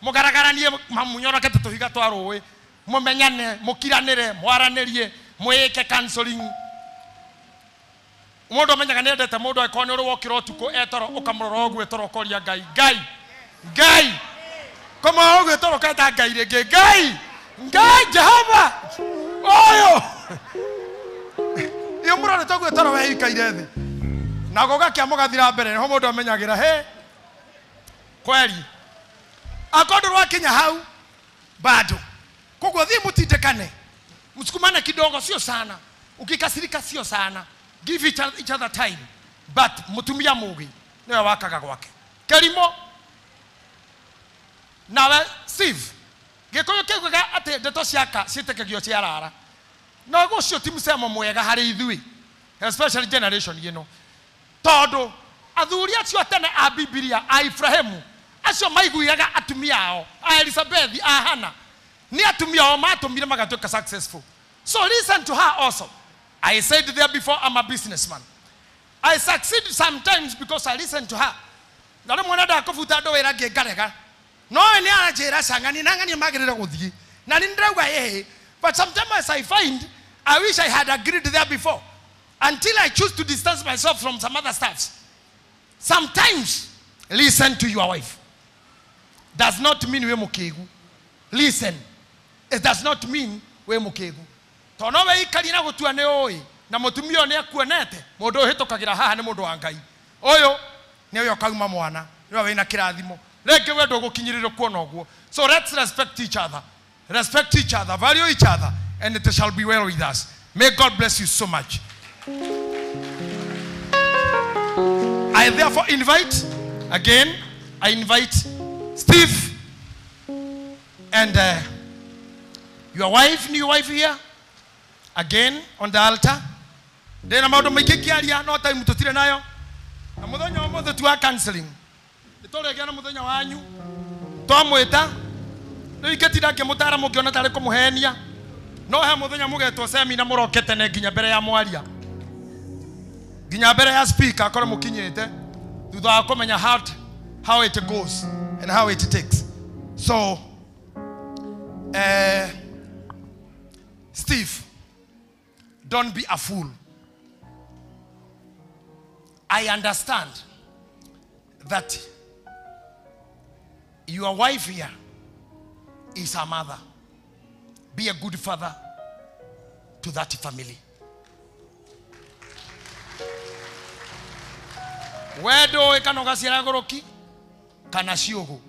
K: mugaragaranie mamunyorokete tuhiga twa ruwi mumenyane mukiranire mwaranirie mwike counseling mundu amenyaga ni endete mundu aikoni uri wokira utuku etoro ukamurora ogwe toro koria ngai kama ogwe toro kata ngai rege ngai Jehova oyo iyo murore togwe toro we ikaire thi na goga kia mugathira mbere ho mundu amenyagira he kweli akondo rwa Kenya hau bado koguo thi mutindekane msukumane kidogo sio sana ukikasirika sio sana give each other time but mutumia mugi niwe wakaga gwake kerimo nawe Steve gikoyo kiguga ate ndeto ciaka citekegio ciarara no gucio ti musemo mwega hari ithui especially generation you know todo athuri acio tene a Biblia a Ibrahimu acio maiguaga atumia ao a Elizabeth a Hannah ni atumia ao matumire magatuika successful. So listen to her also. I said there before, I'm a businessman. I succeed sometimes because I listen to her. Nare mwana da kofuta do wera gegarega. No ni anajera sanga ni nanga ni magirira guthii. Na ni ndrauga but sometimes I find I wish I had agreed there before until I choose to distance myself from some other stuffs. Sometimes listen to your wife. Does not mean we mukegu. Listen. It does not mean we mukegu. Tono we ikari na gutua ne oi na mutumio ne akuonete mundu hitukagira haha ni mundu wa Ngai. Oyo ni oyo kauma mwana. Ni we na kirathimo. Reke we ndo gukinyiriro kuona oguo. So let's respect each other. Respect each other, value each other, and it shall be well with us. May God bless you so much. I therefore invite Steve and your wife, new wife here, again on the altar. Then I'm out of my kikiaria, no time to tire nayo. Na muthenya wa mothe tuwa counseling. Itore gana muthenya wanyu. Twamweta. No iketira ke mutara mukiona tare kumuhenia. No he muthenya mugetwo semina murokete ne ginya mbere ya mwaria. Ginya mbere ya speaker akore mukinyete. Thutha wa kumenya how it goes and how it takes. So Steve, don't be a fool. I understand that your wife here is a mother. Be a good father to that family. Wedo ekanoga siragoroki kana siogo.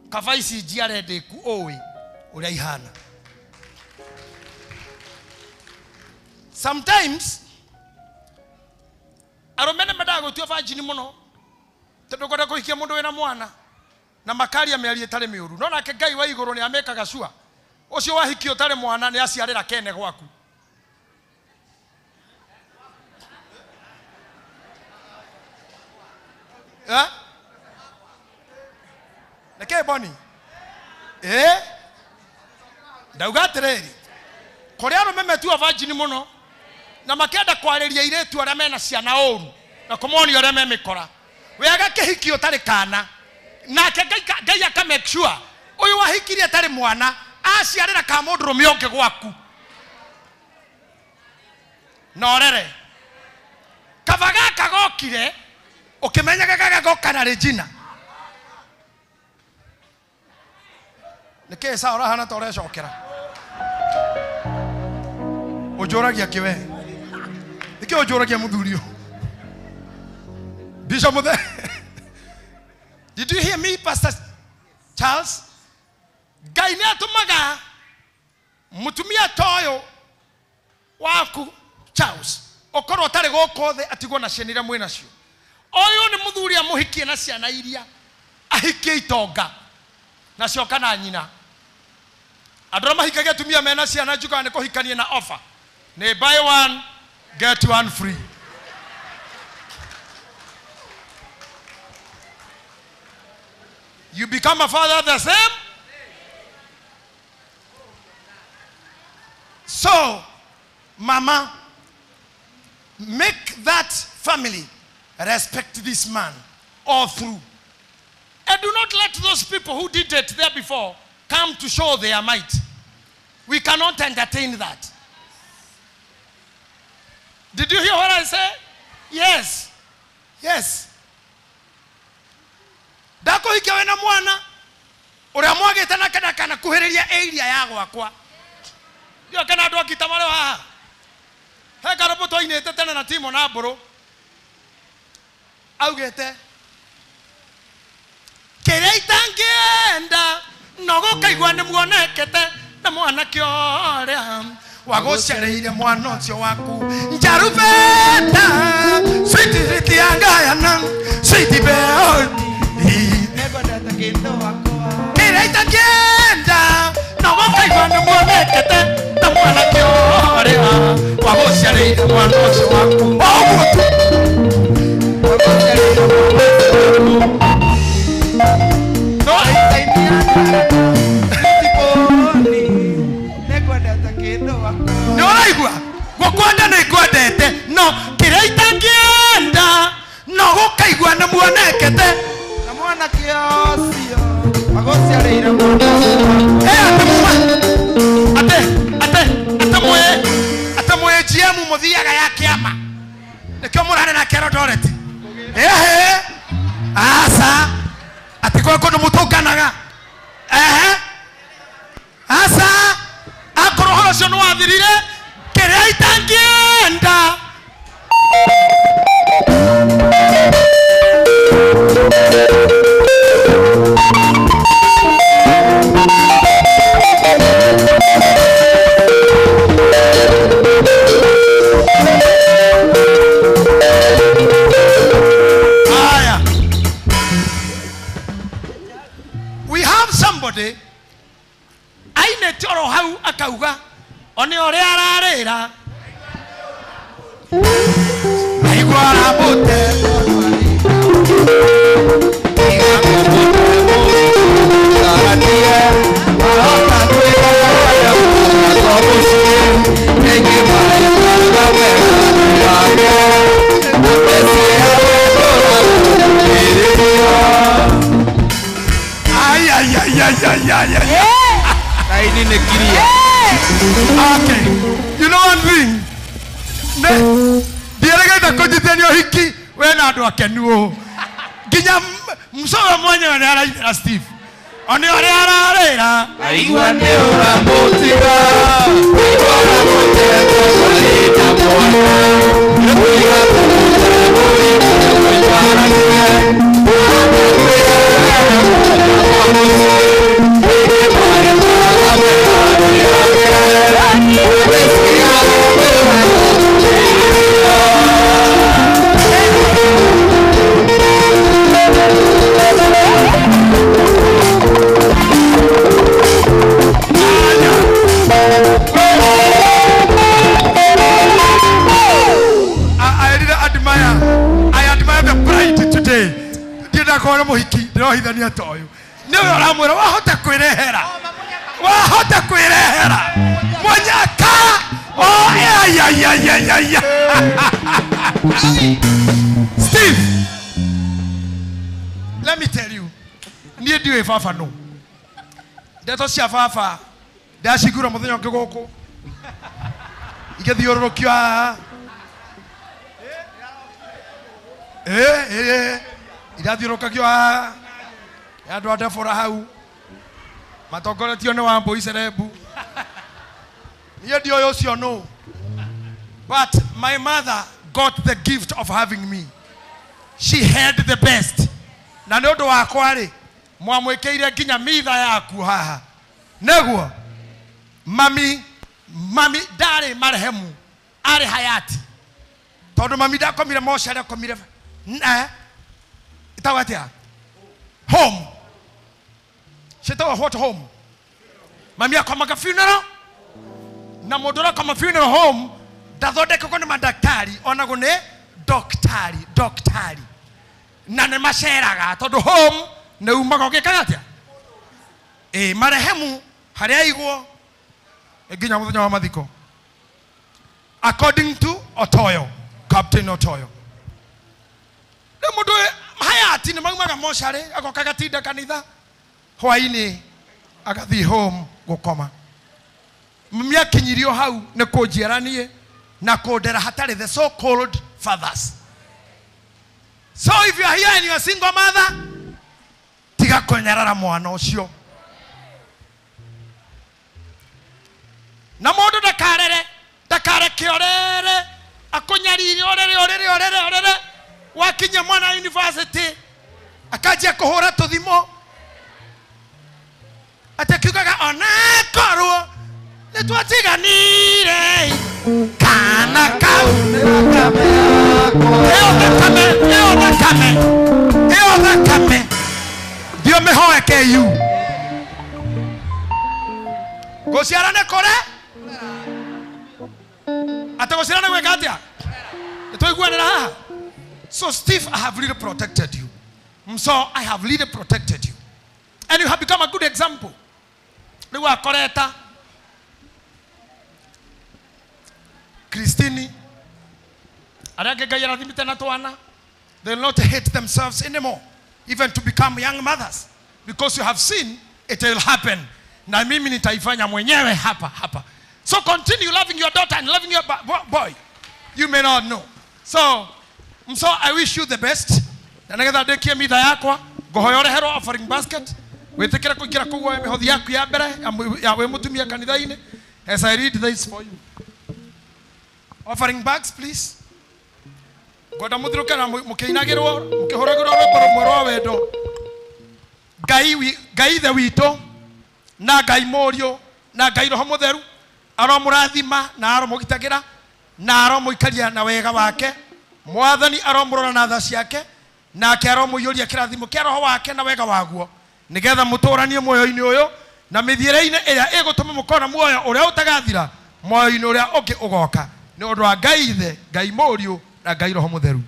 K: Kavaisi jiare de ku owe uria ihana. Sometimes aromene madago tu afajini muno. Tedogora ko hikia mundu wena mwana. Na makari amearie tare miuru. Nona ke Ngai wa iguru ni amekaga sure. Ucio wahikio tare mwana ni aciarira kene gwaku. Neke boni. Dauga tereri. Kore aromeme tu afajini muno. Na makenda kwariria iretu aria mena ciana oru. Na komoni aria memekora. Wega kehikio tare kana. Na ke Ngai aka make sure uyu wahikirie tare mwana aciarira ka mundu rumionge gwaku. Norere kavaga kagokire ukimenyaga gagagoka na Regina nike saura hana tore cokera ujoragia kiwe nike ujoragia muthurio Bishop Muthe. Did you hear me, Pastor Charles? Ngai ni atumaga mutumia toyo waku Charles okorwo tare gokothe atigwo na ciana mwena cio. Oyo ni muthuri amuhikie na ciana iria ahikie itonga na cioka na nyina. Andora mahikagia tumia mena ciana njuka ne kuhikanie na offer. Ne buy one get one free. You become a father the same. So, Mama, make that family respect this man all through. And do not let those people who did it there before come to show their might. We cannot entertain that. Did you hear what I said? Yes. Yes. Dako hikiwe na mwana uria mwagete na kana kuhiriria area ya gwakwa ndio kana andu akitamaro haha he karoboto inete tena na timo na mburu augete kire itangienda nogo kaigwa ni muonekete na mwana kioria waguciareire mwana ucio waku njarubeta sweet yangayana sweet behold kire itakienda no makaigwa ni mwonekete na mwana kioria waguciareire mwana ucio waku oguo tu waguciareire Gukwenda ni kwendete no kiria itangienda no gukaigua na muonekete na mwana kiosio magocia reira mwana ate mwe GM muthiaga ya kiama nikio murane na kero doreti asa ati kwa kono mutukanaga asa akoroho cio no wathirire kiria itangienda we have somebody aine toro hau akauga one ore ararira aigwara bote Okay, you know one thing. Diarega kujitenyo hiki we na ndo akenuo. Ginya msoga mwenye wa ara Steve. Oni ore ara aigwa ne ora motiga. Aigwa ora motiga solita mwana. I admire the bride today. Dida kwa muhiki ndio hithania toyo. Ndio ramwira wahota kwirehera. Wahota kwirehera. Monyaka. Oh ya. Steve. Let me tell you. Nie diwe fafa no. Ndeto cia fafa. Ndashigura muthenya ngigoko. Igethiororokio irathiũrũkagio haha andũ a Ndebora hau matongoretio nĩ Wambũi Cerebu niĩ ndioĩ ũcio no, but my mother got the gift of having me. She had the best na nĩ ũndũ wakwa-rĩ mwamwĩkĩire nginya mitha yaku haha nĩguo mami ndarĩ marehemu arĩ hayati tondũ mami ndakomire mocarĩ akomire itawatia home. Shetawa what home? Mami akomaga funeral na mũndũ kama funeral home ndathondekagwo nĩ madaktari onagwo nĩ doktari na nĩ maceraga tondũ home nĩ umaga ũgĩkaga atĩa marehemu harĩa igwo nginya mũthenya wa mathiko according to Otoyo, Captain Otoyo. Mundu hayati ni maumaga mocarĩ agokaga tinda kanitha hwaini agathi home gukoma. Mami akinyirio hau nĩ kũnjiaranie na kũndera hatarĩ the so called fathers. So if you are here and you are single mother, tiga kũnyarara mwana ũcio. Na mũndũ ndakare kĩorere akũnyarire orere wakinya mwana university akajia kuhura tuthimo atakiugaga onakorwo nitwatiganire kana kau eo thakame ndio mehoe KU guciarane kore atagũciarana gwĩka atĩa nĩtwaiguanĩra haha. So Steve, I have really protected you. So I have really protected you. And you have become a good example. Kristini arake Ngai arathimite na twana, they'll not hate themselves anymore, even to become young mothers, because you have seen it will happen. Na mimi nitaifanya mwenyewe hapa. So continue loving your daughter and loving your boy. You may not know. So I wish you the best. Na nagetha ndekie mitha yakwa ngohoyore hero offering basket. Wetekera kuikira kuwa mihothi yaku ya mbere ya we mutumia kanitha-ini. As I read this for you. Offering bags, please. Goda muthiruka na mukiinagirwo mukihoragirwo rwimbo rumwe rwa wendo. Ngai the wito na Ngai morio na Ngai roho mutheru aromurathima na aromugitagira na aromuikaria na wega wake. Mwathani aromurora na tha ciake nake aromuyuria kirathimo kia roho wake na wega waguo nigetha muturanie moyo-ini uyu na mithiire-ini iria igutuma mukona muoyo uria utagathira moyo-ini uria ungi ugoka ni undu wa Ngai ithe, Ngai morio na Ngai roho mutheru.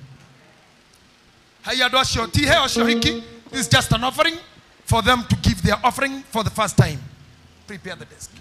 K: Hai andu acio ti heo cio hiki. This is just an offering for them to give their offering for the first time. Prepare the desk.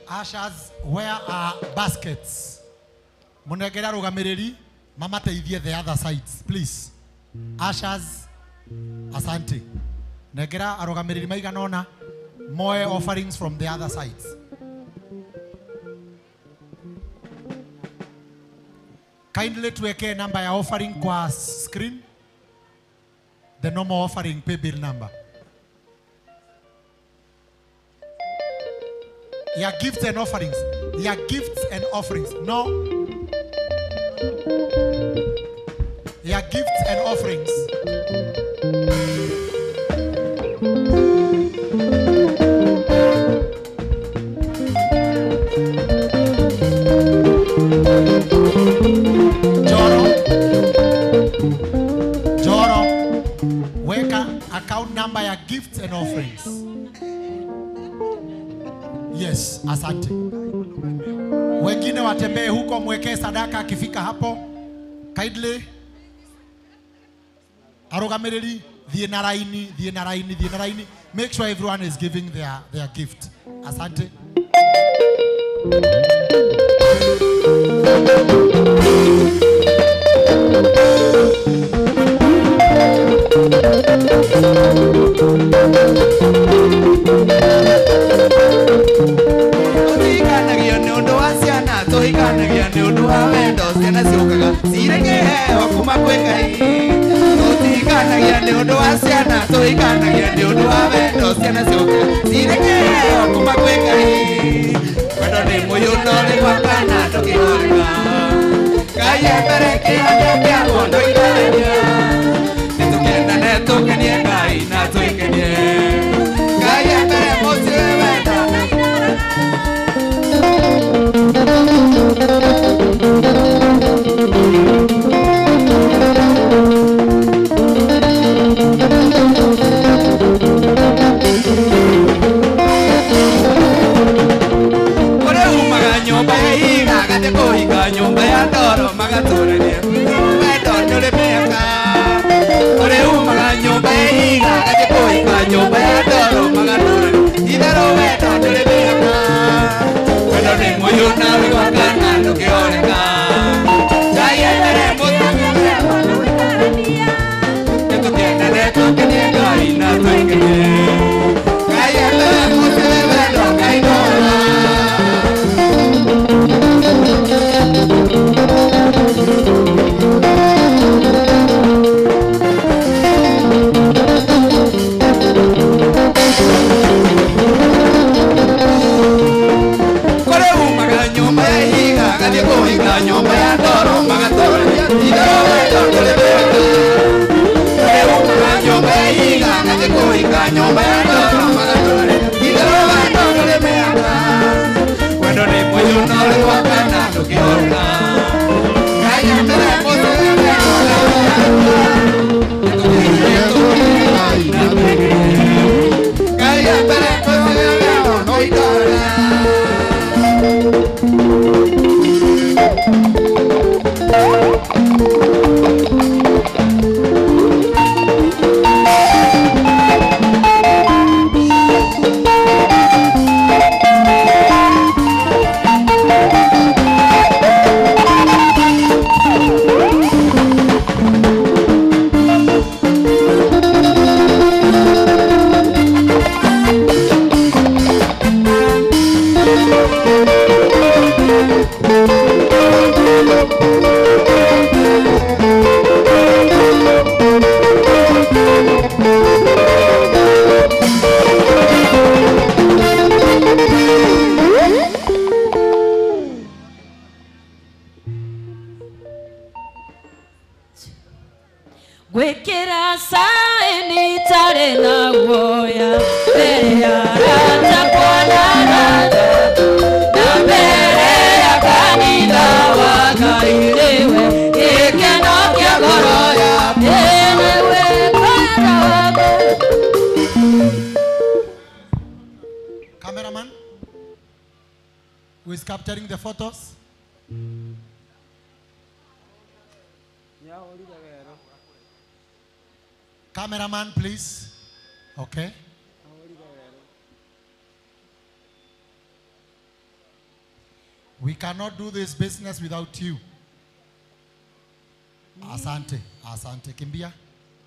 F: Ushers, where are baskets? Munegera rugamiriri, mama teithie the other sides, please. Ushers, asante. Negera arugamiriri maiganona, more offerings from the other sides. Kindly tuweke number ya offering kwa screen. The normal offering pay bill number. Your gifts and offerings. Your gifts and offerings. No. Your gifts and offerings. Joro, weka account number ya gifts and offerings. Yes, asante. Wengine watembee huko, mwekee sadaka akifika hapo. Kindly arugamiriri thie na raini. Make sure everyone is giving their gift. Asante.
Q: Tuikanagia nĩ ũndũ wa ciana, tuikanagia nĩ ũndũ wa wendo, ciana ciũkaga cirekeheyo kuma kwĩ Ngai. Tuikanagia nĩ ũndũ wa ciana, tuikanagia nĩ ũndũ wa wendo, ciana ciũkaga cirekeheyo kuma kwĩ Ngai. Wendo nĩ mũyũ no rĩ gwakana ndũkĩhoreka. Ngai mbere kĩonje kĩa mũndũ ikarania. Nĩtũkendane tũkenie Ngai na twĩkenie. Ngai mbere mũciĩ wendo. Nyumba ya iga gate kuhinga nyumba ya ndoro magaturania wendo ndũrĩ mĩaka ũrĩ umaga nyumba ya iga gate kuhinga nyumba ya ndoro magaturania itherũ wendo ndũrĩ mĩaka wendo nĩ mũyũ na wĩ gwakana ndũkĩhoreka Ngai mbere mũtũmire nĩtũkendane tũkenie Ngai na twĩkenie Ngai mbere mũtũmire wendo Ngai ndora Kore umaga nyumba ya iga gathie kuhinga nyumba ya ndoro magatorania itherũ wendo ndũrĩ mĩaka Kore umaga nyumba ya iga gathie kuhinga nyumba ya ndoro magatorania itherũ wendo ndũrĩ mĩaka wendo nĩ mũyũ no rĩ gwakana ndũkĩhoreka Ngai mbere mũtũmire wendo Ngai mbere mũtũmire wendo no ikarania
A: gwĩkĩra saĩni itarĩ na guoya mbere ya arata kwana arata na mbere ya kanitha wa Ngai nĩwe gĩkeno kĩa ngoro yakwa nĩwe kwenda wakwa.
F: Cameraman, who is capturing the photos? Cameraman, please. Okay. We cannot do this business without you. Asante, asante. Kimbia.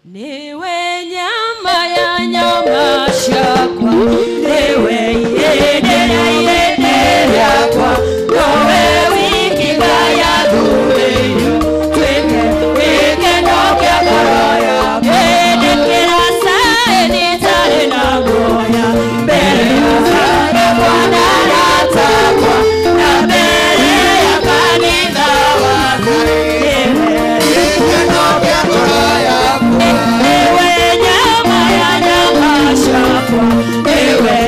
A: Niwe nyama ya nyama shakwa, niwe yede ya yede yakwa, nowe wiki gaya dhuleyo, tweke wike nokya karaya, bede kira saeni tare na goya, bere ya zara kwa naratakwa, na bere ya kanitha wako, niwe wike nokya karaya, niwe nyama ya nyama shakwa, niwe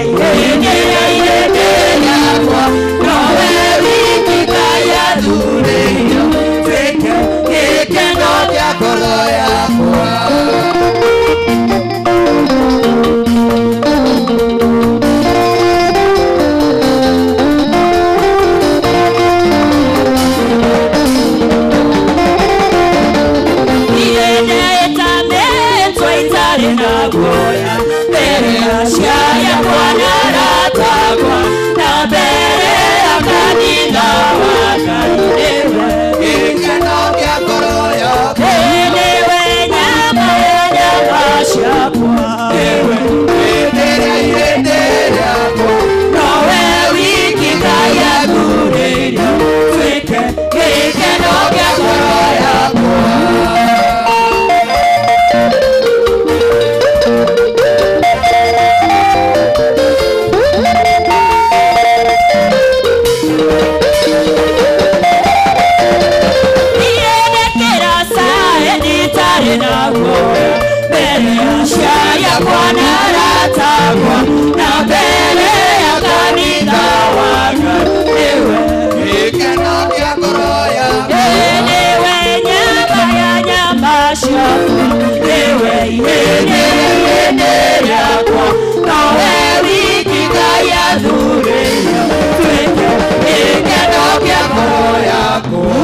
J: Bwana aratagwo na mbere ya kanitha wake niwe gĩkeno kĩa ngoro yakwa niwe nyama ya nyama ciakwa niwe ihĩndĩ rĩakwa nowe wiki Ngai athurĩire twĩke gĩkeno kĩa ngoro yakwa.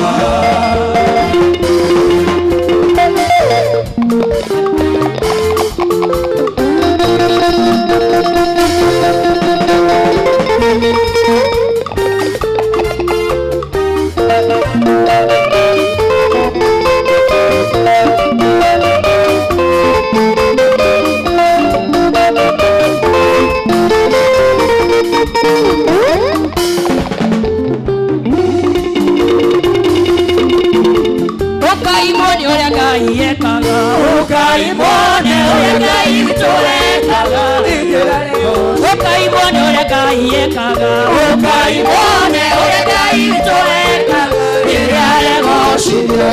J: Ukaimone ũrĩa Ngai ekaga, ukaimone ũrĩa Ngai witũ ekaga, ukaimone ũrĩa Ngai ekaga, ukaimone ũrĩa Ngai witũ ekaga, rĩrĩa aregocirio.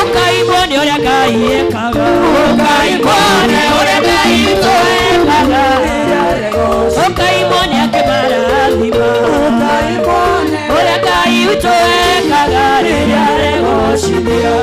J: Ukaimone ũrĩa Ngai ekaga, ukaimone ũrĩa Ngai witũ ekaga, ukaimone akĩmarathima, ukaimone ũrĩa Ngai witũ ekaga, rĩrĩa aregocirio.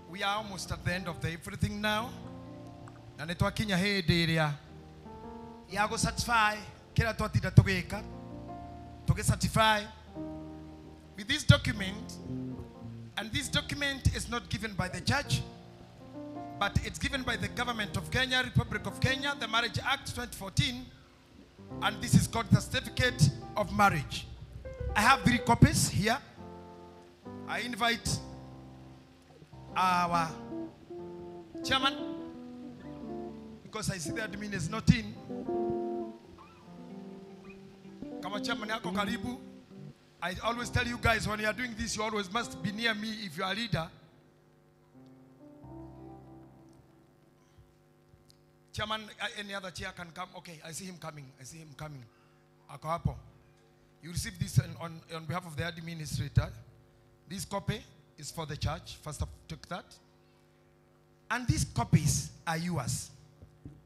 K: We are almost at the end of the everything now. Na nitwakinya hindi iria ya go satisfy kila twatinda tugika certify with this document, and this document is not given by the church, but it's given by the government of Kenya, Republic of Kenya, the Marriage Act 2014, and this is called the Certificate of Marriage. I have 3 copies here. I invite our chairman, because I see the admin is not in. Kama chairman yako karibu. I always tell you guys, when you are doing this, you always must be near me if you are a leader. Chairman, any other chair can come. Okay, I see him coming. I see him coming. Ako hapo. You receive this on behalf of the administrator. This copy is for the church. First I took that. And these copies are yours.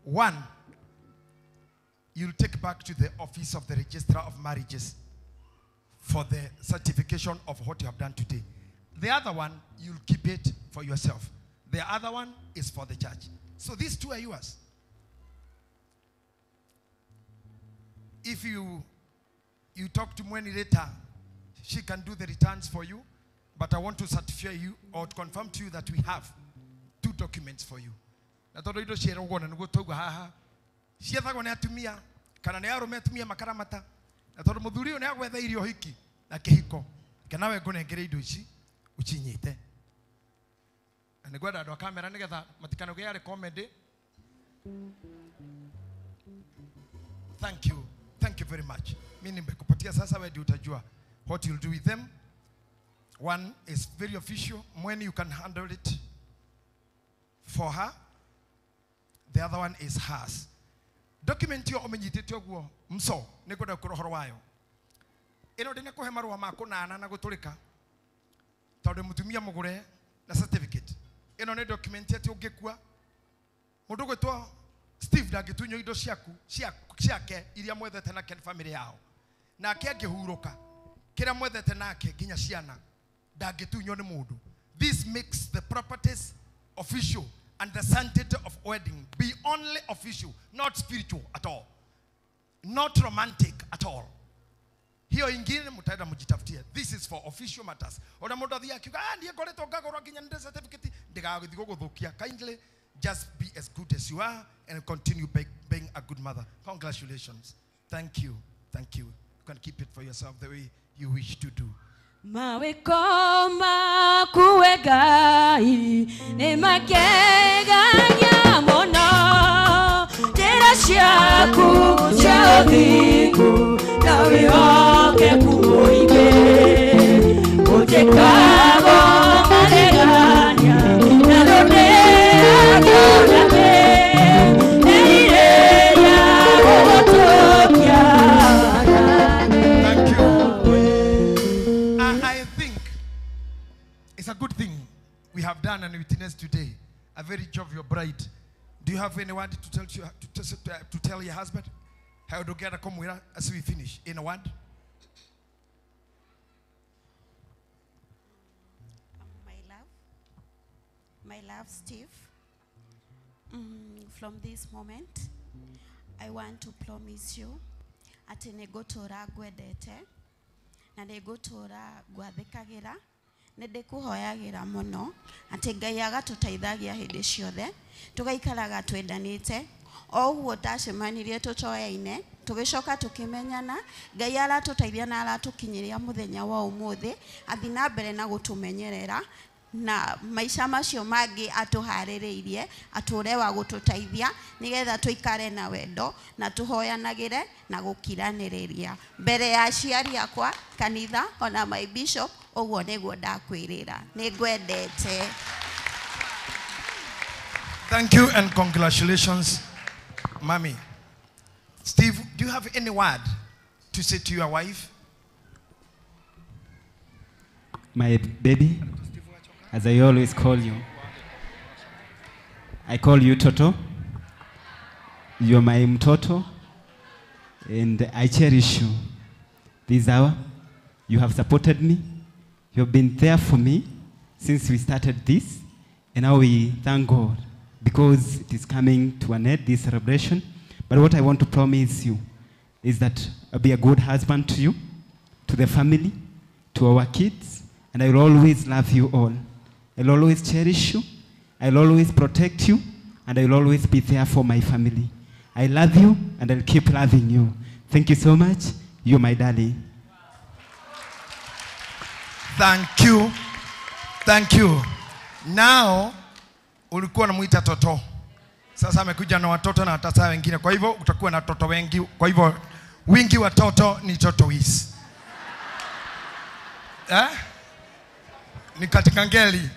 K: One, you'll take back to the office of the Registrar of Marriages for the certification of what you have done today. The other one, you'll keep it for yourself. The other one is for the church. So these 2 are yours. If you talk to Mweni later, she can do the returns for you. But I want to certify you or to confirm to you that we have 2 documents for you. Na todo ido share ngona ngo togo haha. Cietha go ne atumia kana ne arume atumia makaramata. Na todo muthuri ne agwetha irio hiki na kihiko. Kana we ngo nengere indo ici uchinyite. Na ngwenda ndo kamera nigetha matikano ge yare comment. Thank you. Thank you very much. Mimi nimekupatia sasa wewe ndio utajua what you'll do with them. One is very official. When you can handle it for her. The other one is hers. Document yo omenyitete oguo mso nikwenda kurohoro wayo. Ino ndine kuhe marua mako na gutulika. Tondu mutumia mugure na certificate. Ino ne document ati ungekua. Mundu gwetwa Steve ndagitunyo indo ciake iria mwethete na ken family yao. Na akiangihuruka. Kira mwethete nake ginya ciana ndagitunyo ni mundu. This makes the properties official and the sanctity of wedding be only official, not spiritual at all, not romantic at all. Hiyo ingine mutaenda mujitafutie. This is for official matters. Ona mundu athia akiuga ndiye ngoretwo ngagorwa ginya nde certificate ndigagithio guthukia. Kindly just be as good as you are and continue being a good mother. Congratulations. Thank you. Thank you. You can keep it for yourself the way you wish to do.
J: Maweko makuwe Ngai Ngai nĩ makĩgegia mũno njĩra ciaku cia ũthingu na wĩhokeku mũingĩ ũnjĩkago magegania na rũrĩagĩoname nĩireria gũgũtũkia.
K: Thank you. I think it's a good thing we have done and witnessed today. A very jovial bride. Do you have any word to tell to tell your husband? How do you get a come with us as we finish? In a word?
P: My love, Steve, from this moment, I want to promise you ati nĩngũtũra ngwendete na nĩngũtũra ngwathĩkagĩra nĩndĩkũhoyagĩra mũno atĩ Ngai agatũteithagia hĩndĩ ciothe tũgaikaraga twendanĩte o ũguo tacemanirie tũtoyaine tũgĩcoka tũkĩmenyana Ngai aratũteithia na aratũkinyĩria mũthenya wa ũmũthĩ athi na mbere na gũtũmenyerera na maisha macio mangĩ atuharĩrĩirie atũre wa gũtũteithia nĩgetha tũikare na wendo na tũhoyanagĩre na gũkiranĩrĩria mbere ya aciari akwa kanitha ona my bishop ũguo nĩguo ndakwĩrĩra nĩngwendete.
K: Thank you and congratulations, Mommy. Steve, do you have any word to say to your wife?
L: My baby, as I always call you, I call you Toto. You're my mtoto, and I cherish you. This hour, you have supported me. You've been there for me since we started this, and now we thank God because it is coming to an end, this celebration. But what I want to promise you is that I'll be a good husband to you, to the family, to our kids, and I will always love you all. I'll always cherish you, I'll always protect you, and I'll always be there for my family. I love you, and I'll keep loving you. Thank you so much. You're my darling.
K: Thank you. Thank you. Now, ulikuwa unamuita Toto. Sasa amekuja na watoto na hata saa wengine. Kwa hivyo utakuwa na toto wengi. Kwa hivyo wingi wa toto ni Totois. Ni katika ngeli.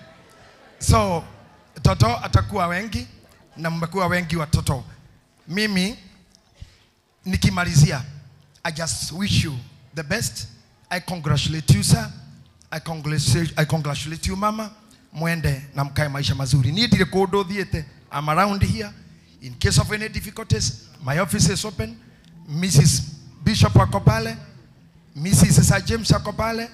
K: So, Toto atakuwa wengi na mmekuwa wengi watoto. Mimi nikimalizia, I just wish you the best. I congratulate you, sir. I congratulate you, mama. Mwende na mkae maisha mazuri. Niye kodo thiete. I'm around here. In case of any difficulties, my office is open. Mrs. Bishop wako pale. Mrs. Sir James wako pale.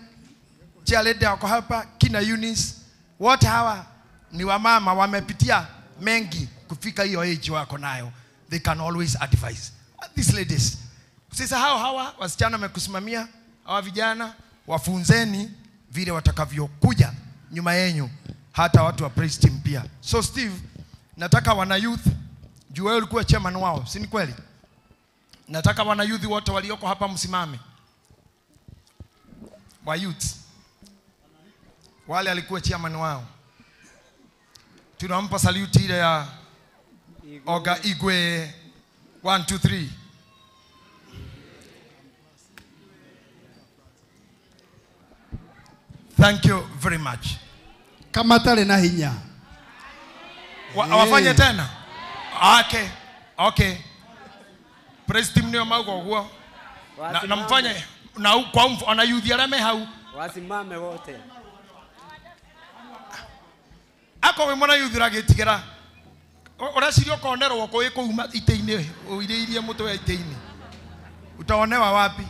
K: Chialede wako hapa. Kina Eunice. Wote hawa ni wamama wamepitia mengi kufika hiyo age wako nayo. They can always advise. These ladies. Sasa hawa wasichana wamekusimamia, hawa vijana wafunzeni vile watakavyokuja nyuma yenu, hata watu wa praise team pia. So Steve, nataka wana youth, juu wewe ulikuwa chairman wao, si ni kweli? Nataka wana youth wote walioko hapa msimame. Wa youth. Wale alikuwa chairman wao. Tunampa salute ile ya Oga Igwe 1 2 3. Thank you very much.
G: Kama tale na hinya.
K: Wafanye tena? Okay. Praise team ndio maugo huo. Na mfanye na kwa ana youth arame hau.
D: Wasimame wote.
K: Ako we mwana youth ragitigera. Urasirio konero wako iko uma ite-ini uireirie mutwe ite-ini. Utaonewa wapi?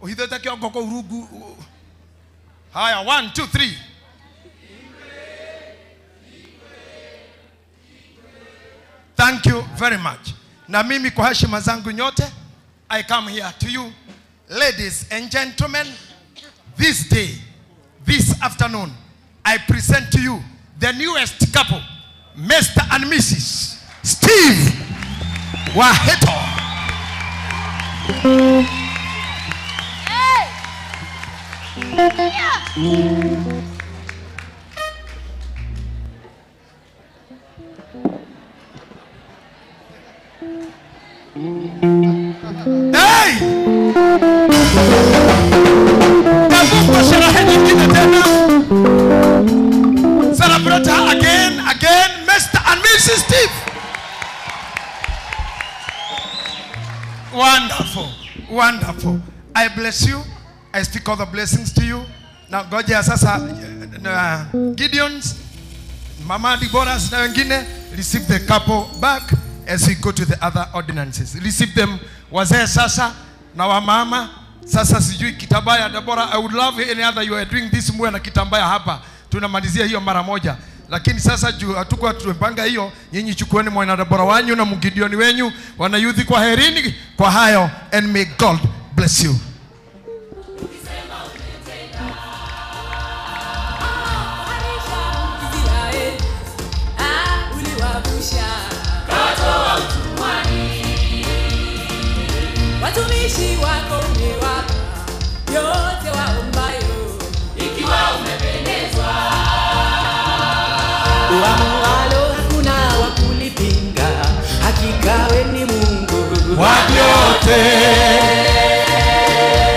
K: Uhithete kiongo kwa urugu. Haya, 1 2 3. Thank you very much. Na mimi kwa heshima zangu nyote, I come here to you, ladies and gentlemen, this day, this afternoon, I present to you the newest couple, Mr. and Mrs. Steve Waheto. I bless you. I speak all the blessings to you. Now ngoja sasa Gideon's, Mama Deborah's na wengine receive the couple back as we go to the other ordinances. Receive them wazee sasa na wamama sasa. Sijui kitambaya Deborah, I would love any other you are doing this mwe na kitambaya hapa. Tunamalizia hiyo mara moja. Lakini sasa juu hatukuwa tumepanga hiyo, nyinyi chukueni mwana Deborah wanyu na Mugideoni wenyu, wana youth kwa herini kwa hayo, and may God bless you.
H: Watumishi wako umewapa yote waombayo, ikiwa umependezwa. Uamualo hakuna wa kulipinga, hakika wewe ni Mungu
F: wa vyote.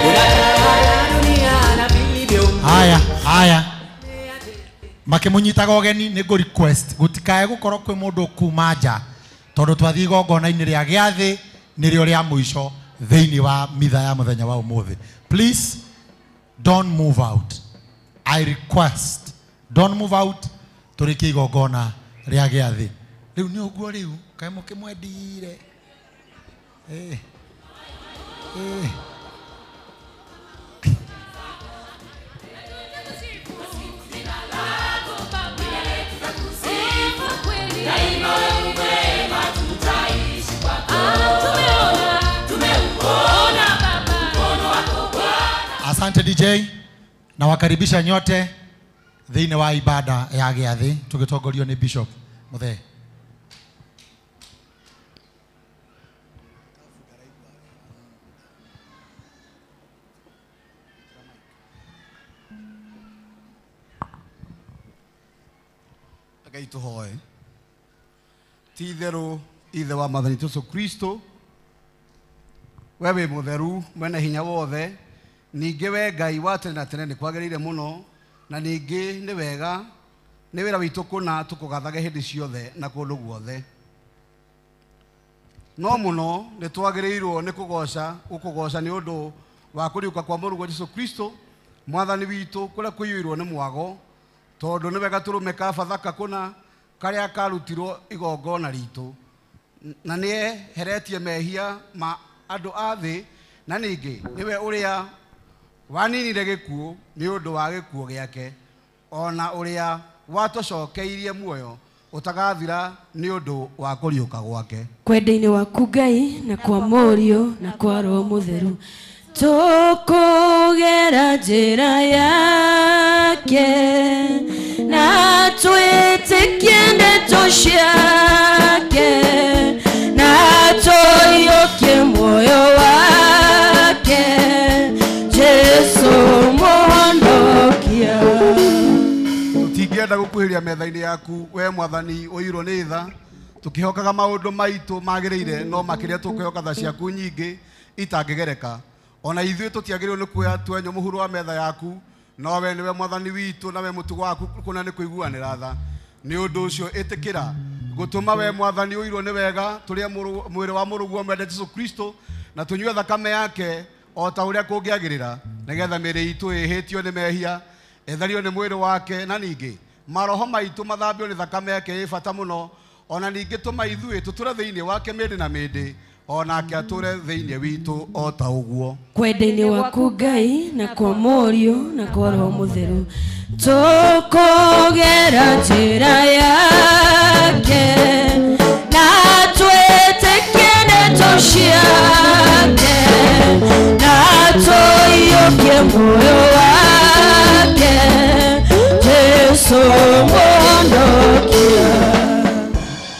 H: Unatawala dunia na vilivyo.
F: Haya makimunyitaga ogeni ni go request gutikae gukorwo kwi mundu kuma nja tondu twathii gongona-ini ria giathi nirio ria muico thiini wa mitha ya muthenya wa umuthi. Please don't move out. I request don't move out. Turiki gongona ria giathi riu ni uguo riu kae mukimwendire Asante DJ, na wakaribisha nyote thiini wa ibada ya giathi tugitongorio ni Bishop Muthee.
Q: Ngai tuhoe. Ti theru ithe wa Mwathani Yesu Kristo, wewe mutheru mwene hinya wothe, ninge we Ngai wa tene na tene ni kwagĩrĩire muno, na ninge ni wega ni wĩra witũ kũna tũkũgathage hĩndĩ ciothe na kũndũ guothe. No muno nĩ twagĩrĩirwo nĩ gũkũgoca nĩ ũndũ wa kũriũka kwa Mũrũgwo Yesu Kristo Mwathani witũ, kũrĩa kũiyũirwo nĩ mwago, tondũ nĩ wega tũrũme ka Bathaka kũna karĩa karutirwo igongona ritũ, na nĩ eheretie mehia ma andũ a thĩ, na ningĩ nĩwe ũrĩa waninire gĩkuũ nĩ ũndũ wa gĩkuũ gĩake, ona ũrĩa watũcokeirie muoyo ũtagathira nĩ ũndũ wa kũriũka gwake.
H: Kwenda-inĩ waku Ngai na kwa Mũriũ na kwa Roho Mũtheru tũkũgera njĩra yake na twĩtĩkie ndeto ciake na tũiyũkie muoyo wake Jesu mũhonokia.
Q: Tũtingĩenda gũkuhĩrĩria metha-inĩ yaku we Mwathani ũirwo nĩ tha, tũkĩhokaga maũndũ maitũ magĩrĩire, no makĩria tũkĩhoka tha ciaku nyingĩ itangĩgereka. Ona ithuĩ tũtiagĩrĩirwo nĩ kuoya twenyũ mũhuro wa metha yaku, no we nĩwe Mwathani witũ na we mũtugo waku kũna nĩ kũiguanĩra tha. Nĩ ũndũ ũcio ĩtĩkĩra gũtũma we Mwathani ũirwo nĩ wega tũrĩa mwĩrĩ wa Mũrũgwo mwendete Yesu Kristo, na tũnyue thakame yake o ta ũrĩa kũngĩagĩrĩra, nĩgetha mĩĩrĩ itũ ĩhĩtio nĩ mehia, ethario nĩ mwĩrĩ wake, na ningĩ maroho maitũ mathambio nĩ thakame yake ĩ bata mũno, ona ningĩ tũma ithuĩ tũtũre thĩinĩ wake mĩndĩ na mĩndĩ, onake atũre thĩinĩ witũ o ta ũguo.
H: Kwenda-inĩ waku Ngai na kwa Mũriũ na kwa Roho Mũtheru tũkũgera njĩra yake na twĩtĩkie ndeto ciake na tũiyũkie muoyo wake Jesu mũhonokia.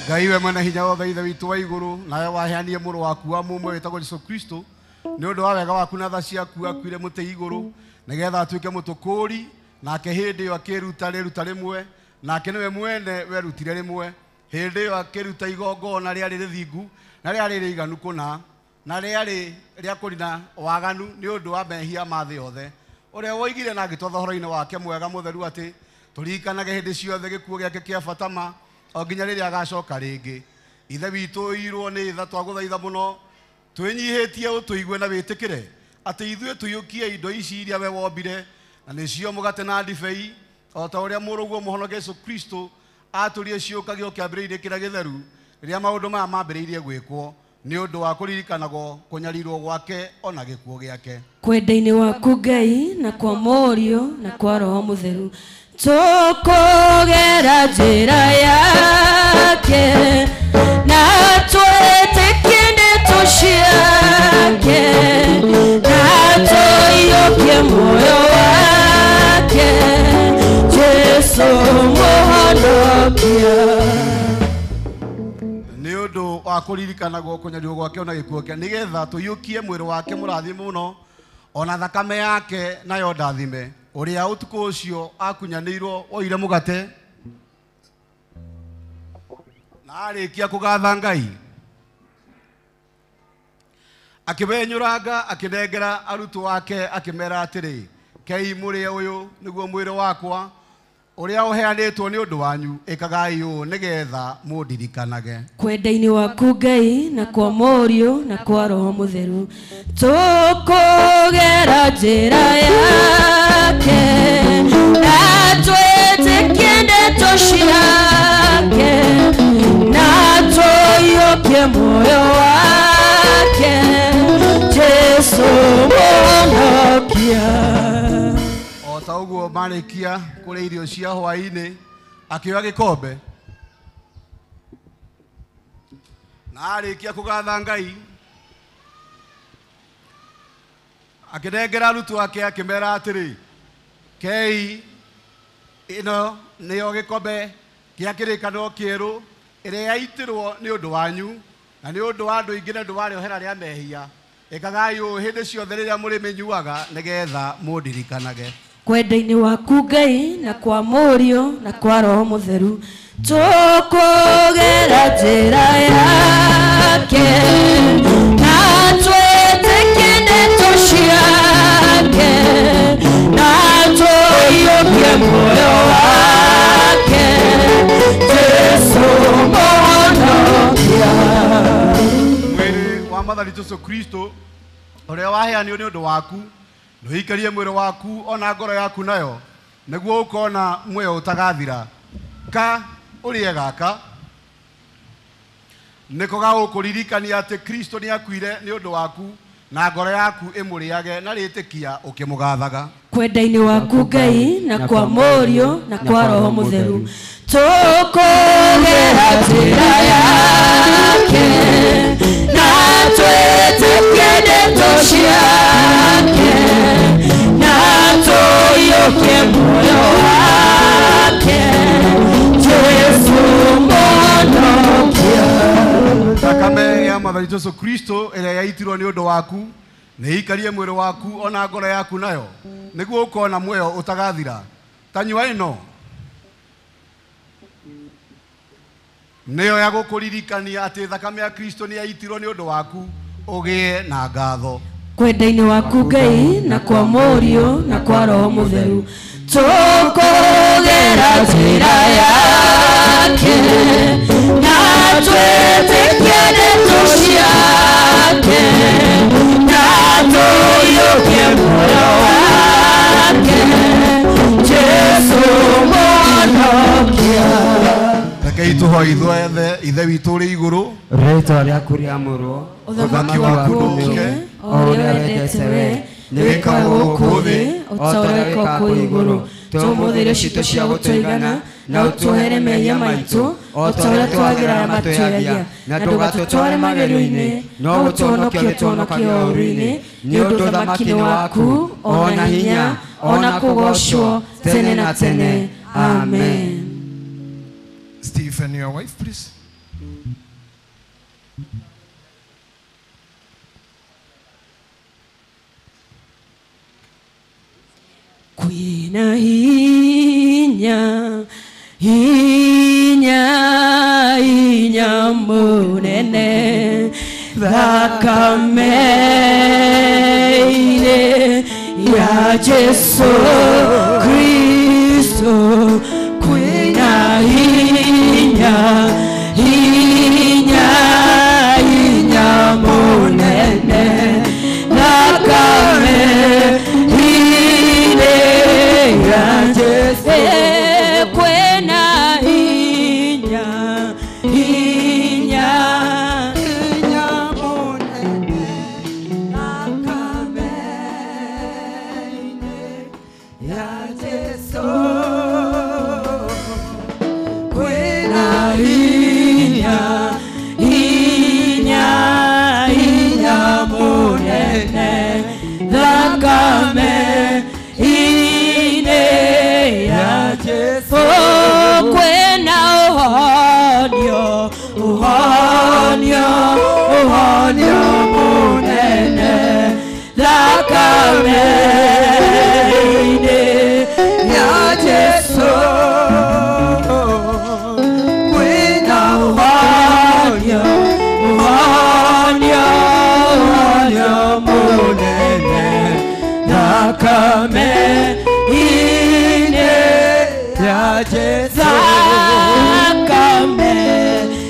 Q: Ngai we mwene hinya wothe ithe witũ wa igũrũ, nawe waheanie mũrũ waku wa mũmwe wĩtagwo Yesu Kristo, nĩ ũndũ wa wega waku na tha ciaku akuire mũtĩ igũrũ, nĩgetha atuĩke mũtũkũri, nake hĩndĩ ĩyo akĩruta rĩruta rĩmwe, nake nĩwe mwene werutire rĩmwe, hĩndĩ ĩyo akĩruta igongona rĩarĩ rĩthingu na rĩarĩ rĩiganu kũna, na rĩarĩ rĩa kũrina waganu nĩ ũndũ wa mehia ma thĩ yothe, ũrĩa woigire na agĩtwatha ũhoro-inĩ wake mwega mũtheru atĩ tũririkanage hĩndĩ ciothe gĩkuũ gĩake kĩa bata ma o nginya rĩrĩa agacoka rĩngĩ. Ithe witũ ũirwo nĩ tha, twagũthaitha mũno twĩnyihĩtie ũtũigue na wĩtĩkĩre
G: atĩ ithuĩ tũiyũkie indo ici iria we wombire na nĩcio mũgate na ndibei o ta ũrĩa mũrũguo mũhonokia Yesu Kristo atũrire ciũkagio kĩambĩrĩria kĩrĩa gĩtheru rĩrĩa maũndũ maya mambĩrĩirie gwĩkwo nĩ ũndũ wa kũririkanagwo kũnyarirwo gwake ona gĩkuũ gĩake.
S: Kwenda-inĩ waku Ngai na kwa Mũriũ na kwa Roho Mũtheru tũkũgera njĩra yake na twĩtĩkie ndeto ciake na tũiyũkie muoyo wake Jesũ mũhonokia.
G: Nĩ ũndũ wa kũririkanagwo kũnyarirwo gwake ona gĩkuũ gĩake nĩgetha tũiyũkie mwĩrĩ wake mũrathime mũno ona thakame yake nayo ndathime ũrĩa ũtukũ ũcio akunyanĩirwo oire mũgate na arĩkia kũgatha Ngai akĩwenyũranga akĩnengera arutwo ake akĩmera atĩrĩ, kei mũrĩe ũyũ nĩguo mwĩrĩ wakwa ũrĩa ũheanĩtwo nĩ ũndũ wanyu, ĩkagai ũũ nĩgetha mũndirikanage.
S: Kwenda-inĩ waku Ngai na kwa Mũriũ na kwa Roho Mũtheru tũkũgera njĩra yake na twĩtĩkie ndeto ciake na tũiyũkie muoyo wake Jesũ mũhonokia.
G: O ta ũguo marĩkia kũrĩa irio cia hwaĩ-inĩ akĩoya gĩkombe na arĩkia kũgatha Ngai akĩnengera arutwo ake akĩmera atĩrĩ, kei ĩno nĩyo gĩkombe gĩa kĩrĩkanĩro kĩerũ ĩrĩa yaitĩrwo nĩ ũndũ wanyu na nĩ ũndũ wa andũ aingĩ na ũndũ wa rĩohera rĩa mehia, ĩkagai ũũ hĩndĩ ciothe rĩrĩa mũrĩmĩnyuaga nĩgetha mũndirikanage.
S: Kwenda-inĩ waku Ngai na kwa Mũriũ na kwa Roho Mũtheru tũkũgera njĩra yake na twĩtĩkie ndeto ciake na tũiyũkie muoyo wake Jesũ mũhonokia.
G: Mwĩrĩ wa Mwathani Jesũ Kristo ũrĩa waheanio nĩ ũndũ waku nũikarie mwĩrĩ waku ona ngoro yaku nayo nĩguo ũkona muoyo ũtagathira. Ka ũrĩe gaka nĩko gagũkũririkania atĩ Kristo nĩ akuire nĩ ũndũ waku na ngoro yaku ĩmũrĩage na rĩtĩkia ũkĩmũgathaga.
S: Kwenda-inĩ waku Ngai na kwa Mũriũ na kwa Roho Mũtheru tũkũgera njĩra yake na twĩtĩkie ndeto ciake na tũiyũkie muoyo wake Jesũ mũhonokia.
G: Thakame ya Mwathani Jesũ Kristo ĩrĩa yaitirwo nĩ ũndũ waku nĩikarie mwĩrĩ waku ona ngoro yaku nayo nĩguo ũkona muoyo ũtagathira. Ta nyua ĩno nĩyo ya gũkũririkania atĩ thakame ya Kristo nĩ yaitirwo nĩ ũndũ waku ũgĩe na ngatho.
S: Kwenda-inĩ waku Ngai na kwa Mũriũ na kwa Roho Mũtheru tũkũgera njĩra yake na twĩtĩkie ndeto ciake na tũiyũkie muoyo wake Jesũ mũhonokia.
G: Rekei tũhoe ithe witũ ũrĩ igũrũ,
D: rĩĩtwa rĩaku rĩamũrwo,
G: ũthamaki waku ũũke,
D: o ũrĩa wendete we nĩ wĩkagwo gũkũ thĩ o ta ũrĩa wĩkagwo igũrũ. Tũmũthĩre citũ cia gũtũigana na ũtũhere mehia maitũ o ta ũrĩa twagĩra matũoyagia na ndũgatũtware magerio-inĩ no ũtũhonokie ũtũhonokie ũũru-inĩ nĩ ũndũ ũthamaki nĩ waku ona hinya ona kũgocwo tene na tene. Amen.
K: Stephen, your wife, please.
S: Kwĩna hinya mũnene thakame-inĩ ya Jesũ Kristo. Kwĩna hinya mũnene thakame
J: munene thakame ine ya Jesu kwena uhonio munene thakame ine ya Jesu kwena uhonio munene thakame ine ya Jesu thakame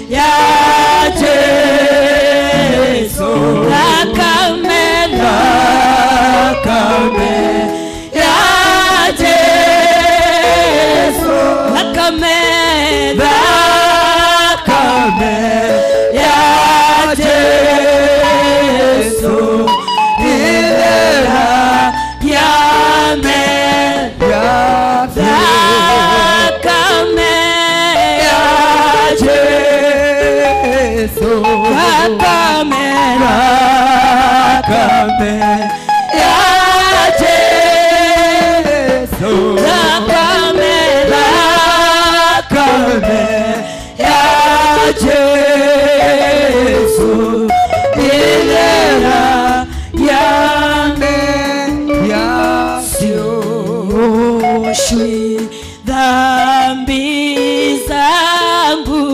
J: ya Jesu thakame ya Jesu thakame ya Jesu ilera yame thakame ya Jesu thakame ya Jesu thakame ya Jesu ilera yame sioshwi dhambi zangu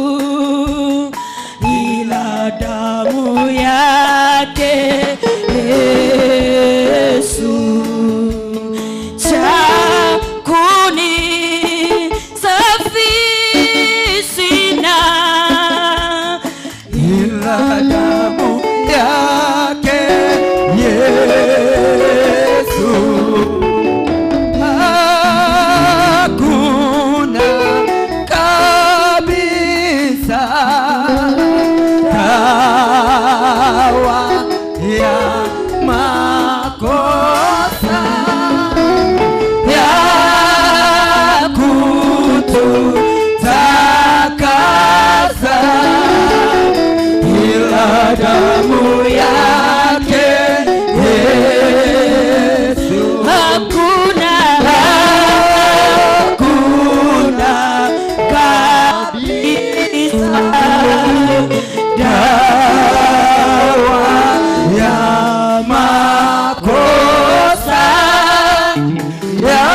J: ila damu yake Yesu cha kunisafisha sina ila damu yake Yesu hakuna kabisa dawa ya makosa ya kututakasa ila damu yake Yesu hakuna kabisa dawa ya makosa ya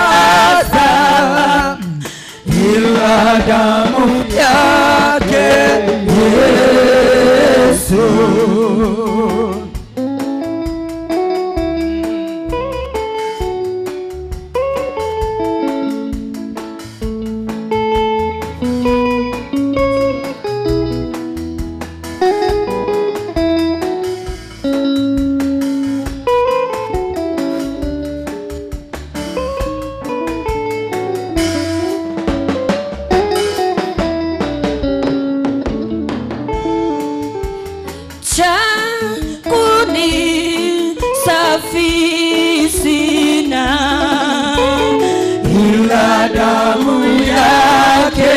J: kututakasa ila damu yake Yesu. Safisina ila damu yake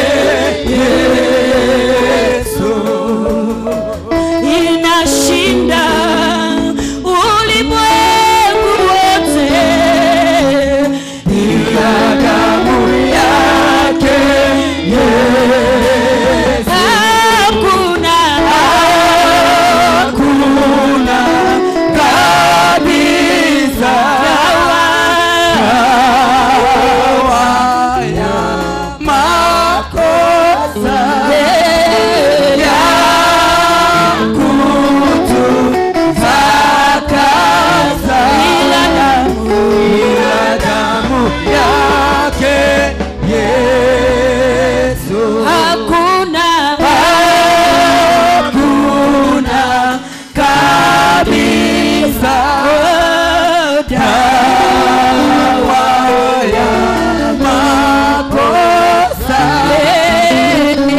J: Yesu inashinda ulimwengu wote ila damu yake Yesu hakuna kabisa dawa ya makosa ya kututakasa ila damu yake Yesu hakuna kabisa dawa ya makosa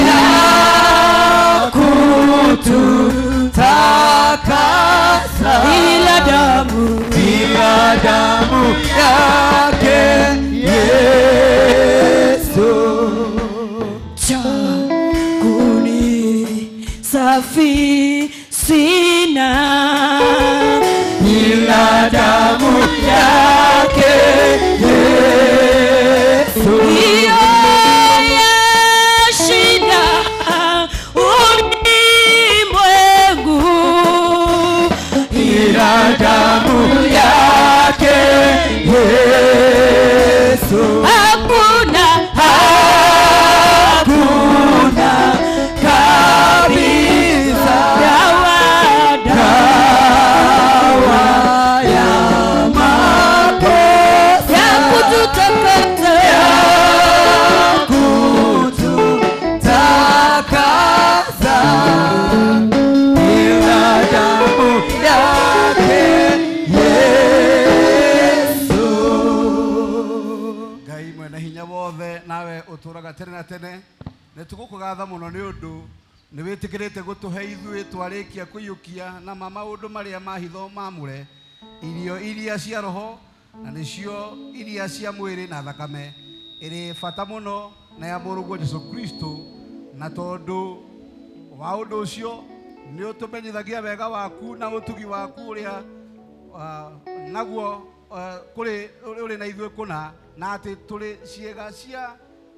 J: ya kututakasa ila damu yake Yesu
Q: wothe nawe uturaga tene na tene nitugukugatha muno ni undu ni witikirite gutuhe ithuĩ twarikia kuiyukia na maundu maria mahitho mamure irio iria cia roho na nicio iria cia mwiri na thakame iri bata muno na ya Mũrũguo Jesu Kristo na tondu wa undu ucio ni utumenyithagia wega waku na utugi waku uria naguo kuri uri na ithuĩ kuna na ati turi ciega cia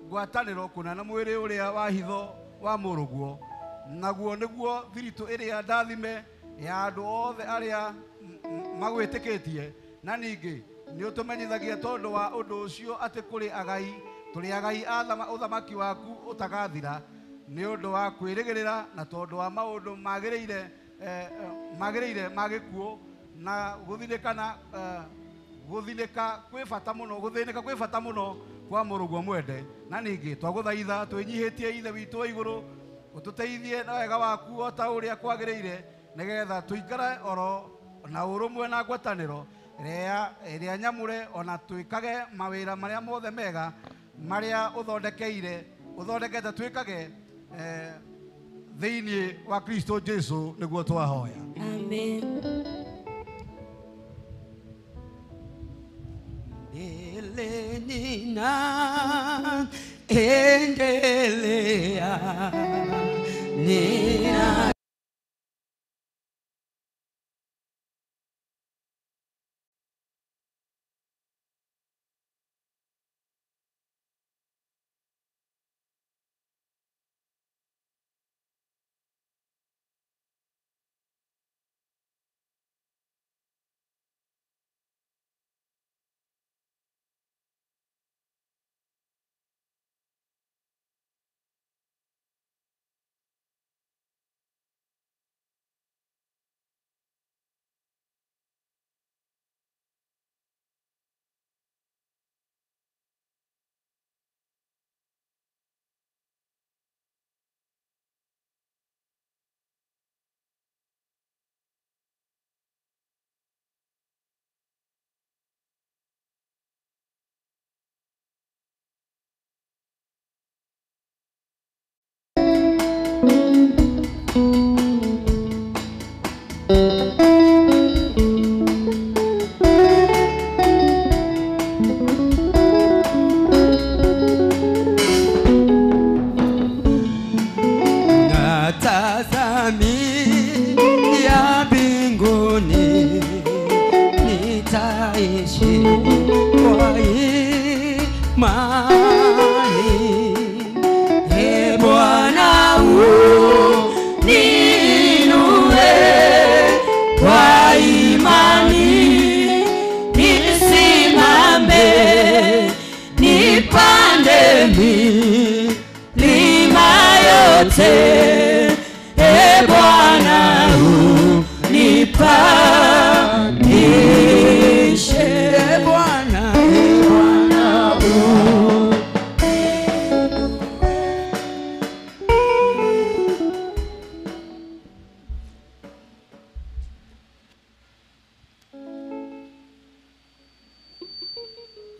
Q: ngwatanĩro kuna na mwĩrĩ ũrĩa wa hitho wa Mũrũguo naguo nĩguo thiritu ĩrĩa ndathime ya andũ othe arĩa magwĩtĩkĩtie na ningĩ nĩ ũtũmenyithagia tondũ wa ũndũ ũcio atĩ kũrĩ agai tũrĩ agai a ũthamaki waku ũtagathira nĩ ũndũ wa kwĩrĩgĩrĩra na tondũ wa maũndũ magĩrĩire ma gĩkuũ na gũthinĩka kwĩ bata mũno gũthĩnĩka kwĩ bata mũno kwa Mũrũguo mwende na ningĩ twagũthaitha twĩnyihĩtie ithe witũ wa igũrũ ũtũteithie na wega waku o ta ũrĩa kwagĩrĩire nĩgetha tũikare oro na ũrũmwe na ngwatanĩro ĩrĩa nyamũre ona twĩkage mawĩra marĩa mothe mega marĩa ũthondekete twĩkage thĩinĩ wa Kristo Jesu nĩguo twahoya.
D: Amen. Nina endelea nina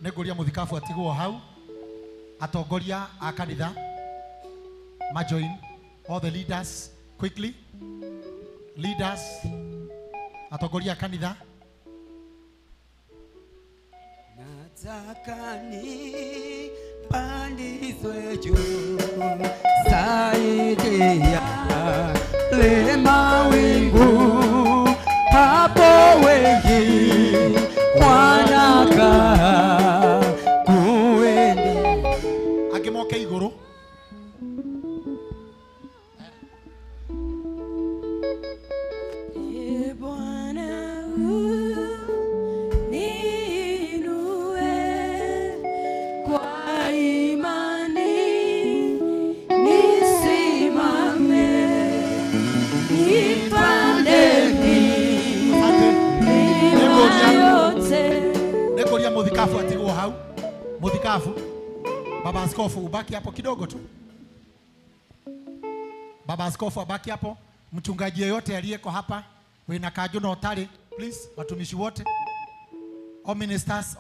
F: Negoria muthikabu atigwo hau atongoria a kanitha majoin all the leaders quickly leaders atongoria a kanitha
D: nataka ni pandizwe juu zaidi ya mawingu hapo wengi wanakaa kuende
F: agimoke iguru
H: Bwana ninue kwa imani nisimame nipande milima yote.
F: Negoria muthikabu atigwo hau muthikabu baba askofu ubaki hapo kidogo tu. Baba askofu abaki hapo. Mchungaji yeyote aliyeko hapa wena kaju na otari please watumishi wote all ministers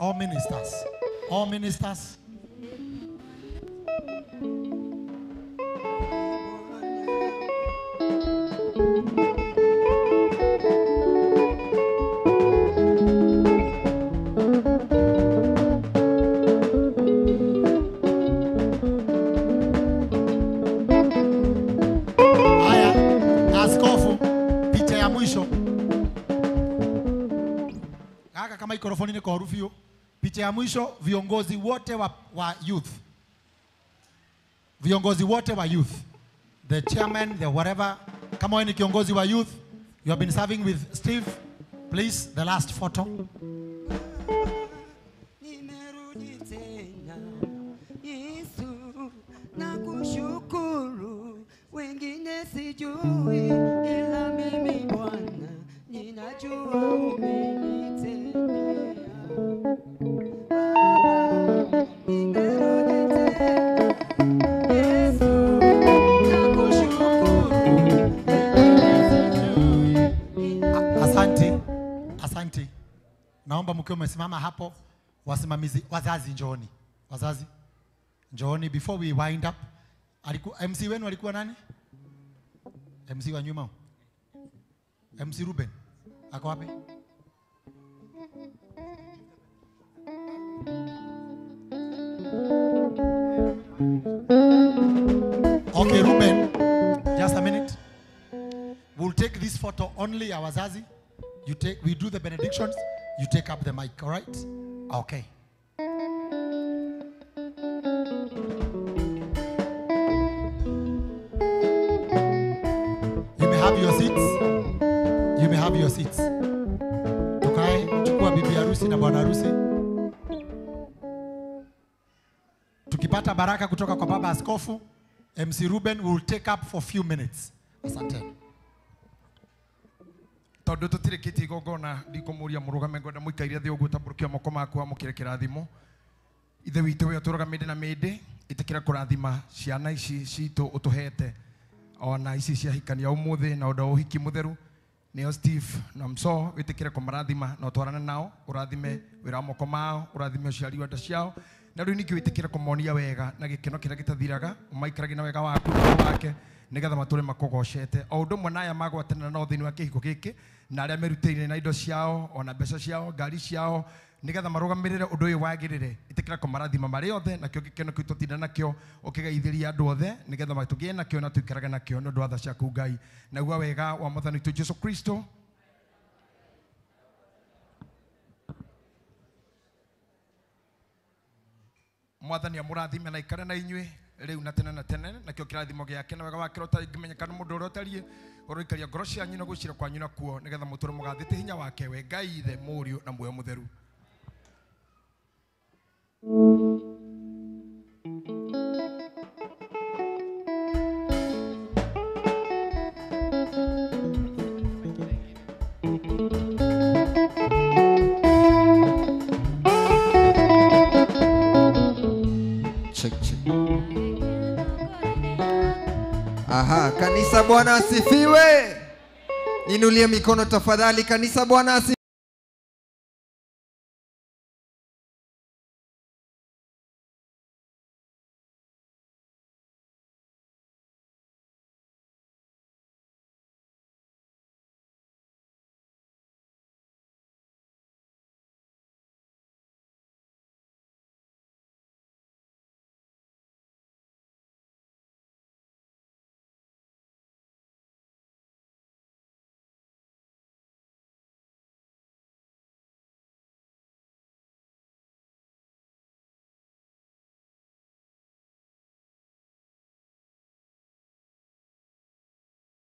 F: koru fio. Picha ya mwisho, viongozi wote wa youth. Viongozi wote wa youth. The chairman, the whatever. Kama wewe ni kiongozi wa youth, you have been serving with Steve. Please, the last photo.
D: Nimerudi tena Yesu, nakushukuru, wengine sijui, ila mimi Bwana ninajua umenitendea. Nimerudi tena Yesu, nakushukuru,
F: Asante. Asante. Naomba mkiwa mmesimama hapo, wasimamizi, wazazi njooni. Wazazi njooni before we wind up. MC wenu alikuwa nani? MC wa nyuma. MC Ruben. Ako wapi? Okay, Ruben. Just a minute. We'll take this photo only, our wazazi. We do the benedictions, you take up the mic, all right? Okay. You may have your seats. You may have your seats. Tukae, chukua bibi harusi na bwana harusi. Tukipata baraka kutoka kwa baba askofu, MC Ruben will take up for few minutes. Asante.
K: Tondu tutirikiti igongona ndikumuria murugame ngoda muikaire thi uguo tamburukia moko maku amukire kirathimo ithe witu we turugaminde na mindi itikira kurathima ciana ici citu utuhete ona ici cia hikania umuthi na undu uhiki mutheru nio Steve na Mso witikire kumarathima na utwarane nao urathime wira moko mao urathime ciari wenda ciao na riu niki witikire kumonia wega na gikeno kiria gitathiraga umaikarage na wega waku wake nigetha mature makugoshete o undu mwe naya magwatanira no thini wa kihiko giki na aria merutĩire na indo ciao ona mbeca ciao ngari ciao nigetha marugamirire undu uyu wagirire itikira kumarathima mari othe na kio gikeno kitu tinda nakio ukigeithiria andu othe nigetha matugie nakio na tuikarage nakio no ndwatha ciaku Ngai na gwa wega wa Mwathani tu Jesu Kristo Mwathani amurathime na ikare na inywe riu na tene na kio kirathimo giake na wega wake rotamenyekana mundu rotarie oroikaria ngoro cianyu na gwicira kwanyu na kuo nigetha muture mugathite hinya wake we Ngai ithe Mũriũ na muoyo mutheru.
E: Aha, kanisa Bwana asifiwe. Ninulie mikono tafadhali, kanisa Bwana asifiwe.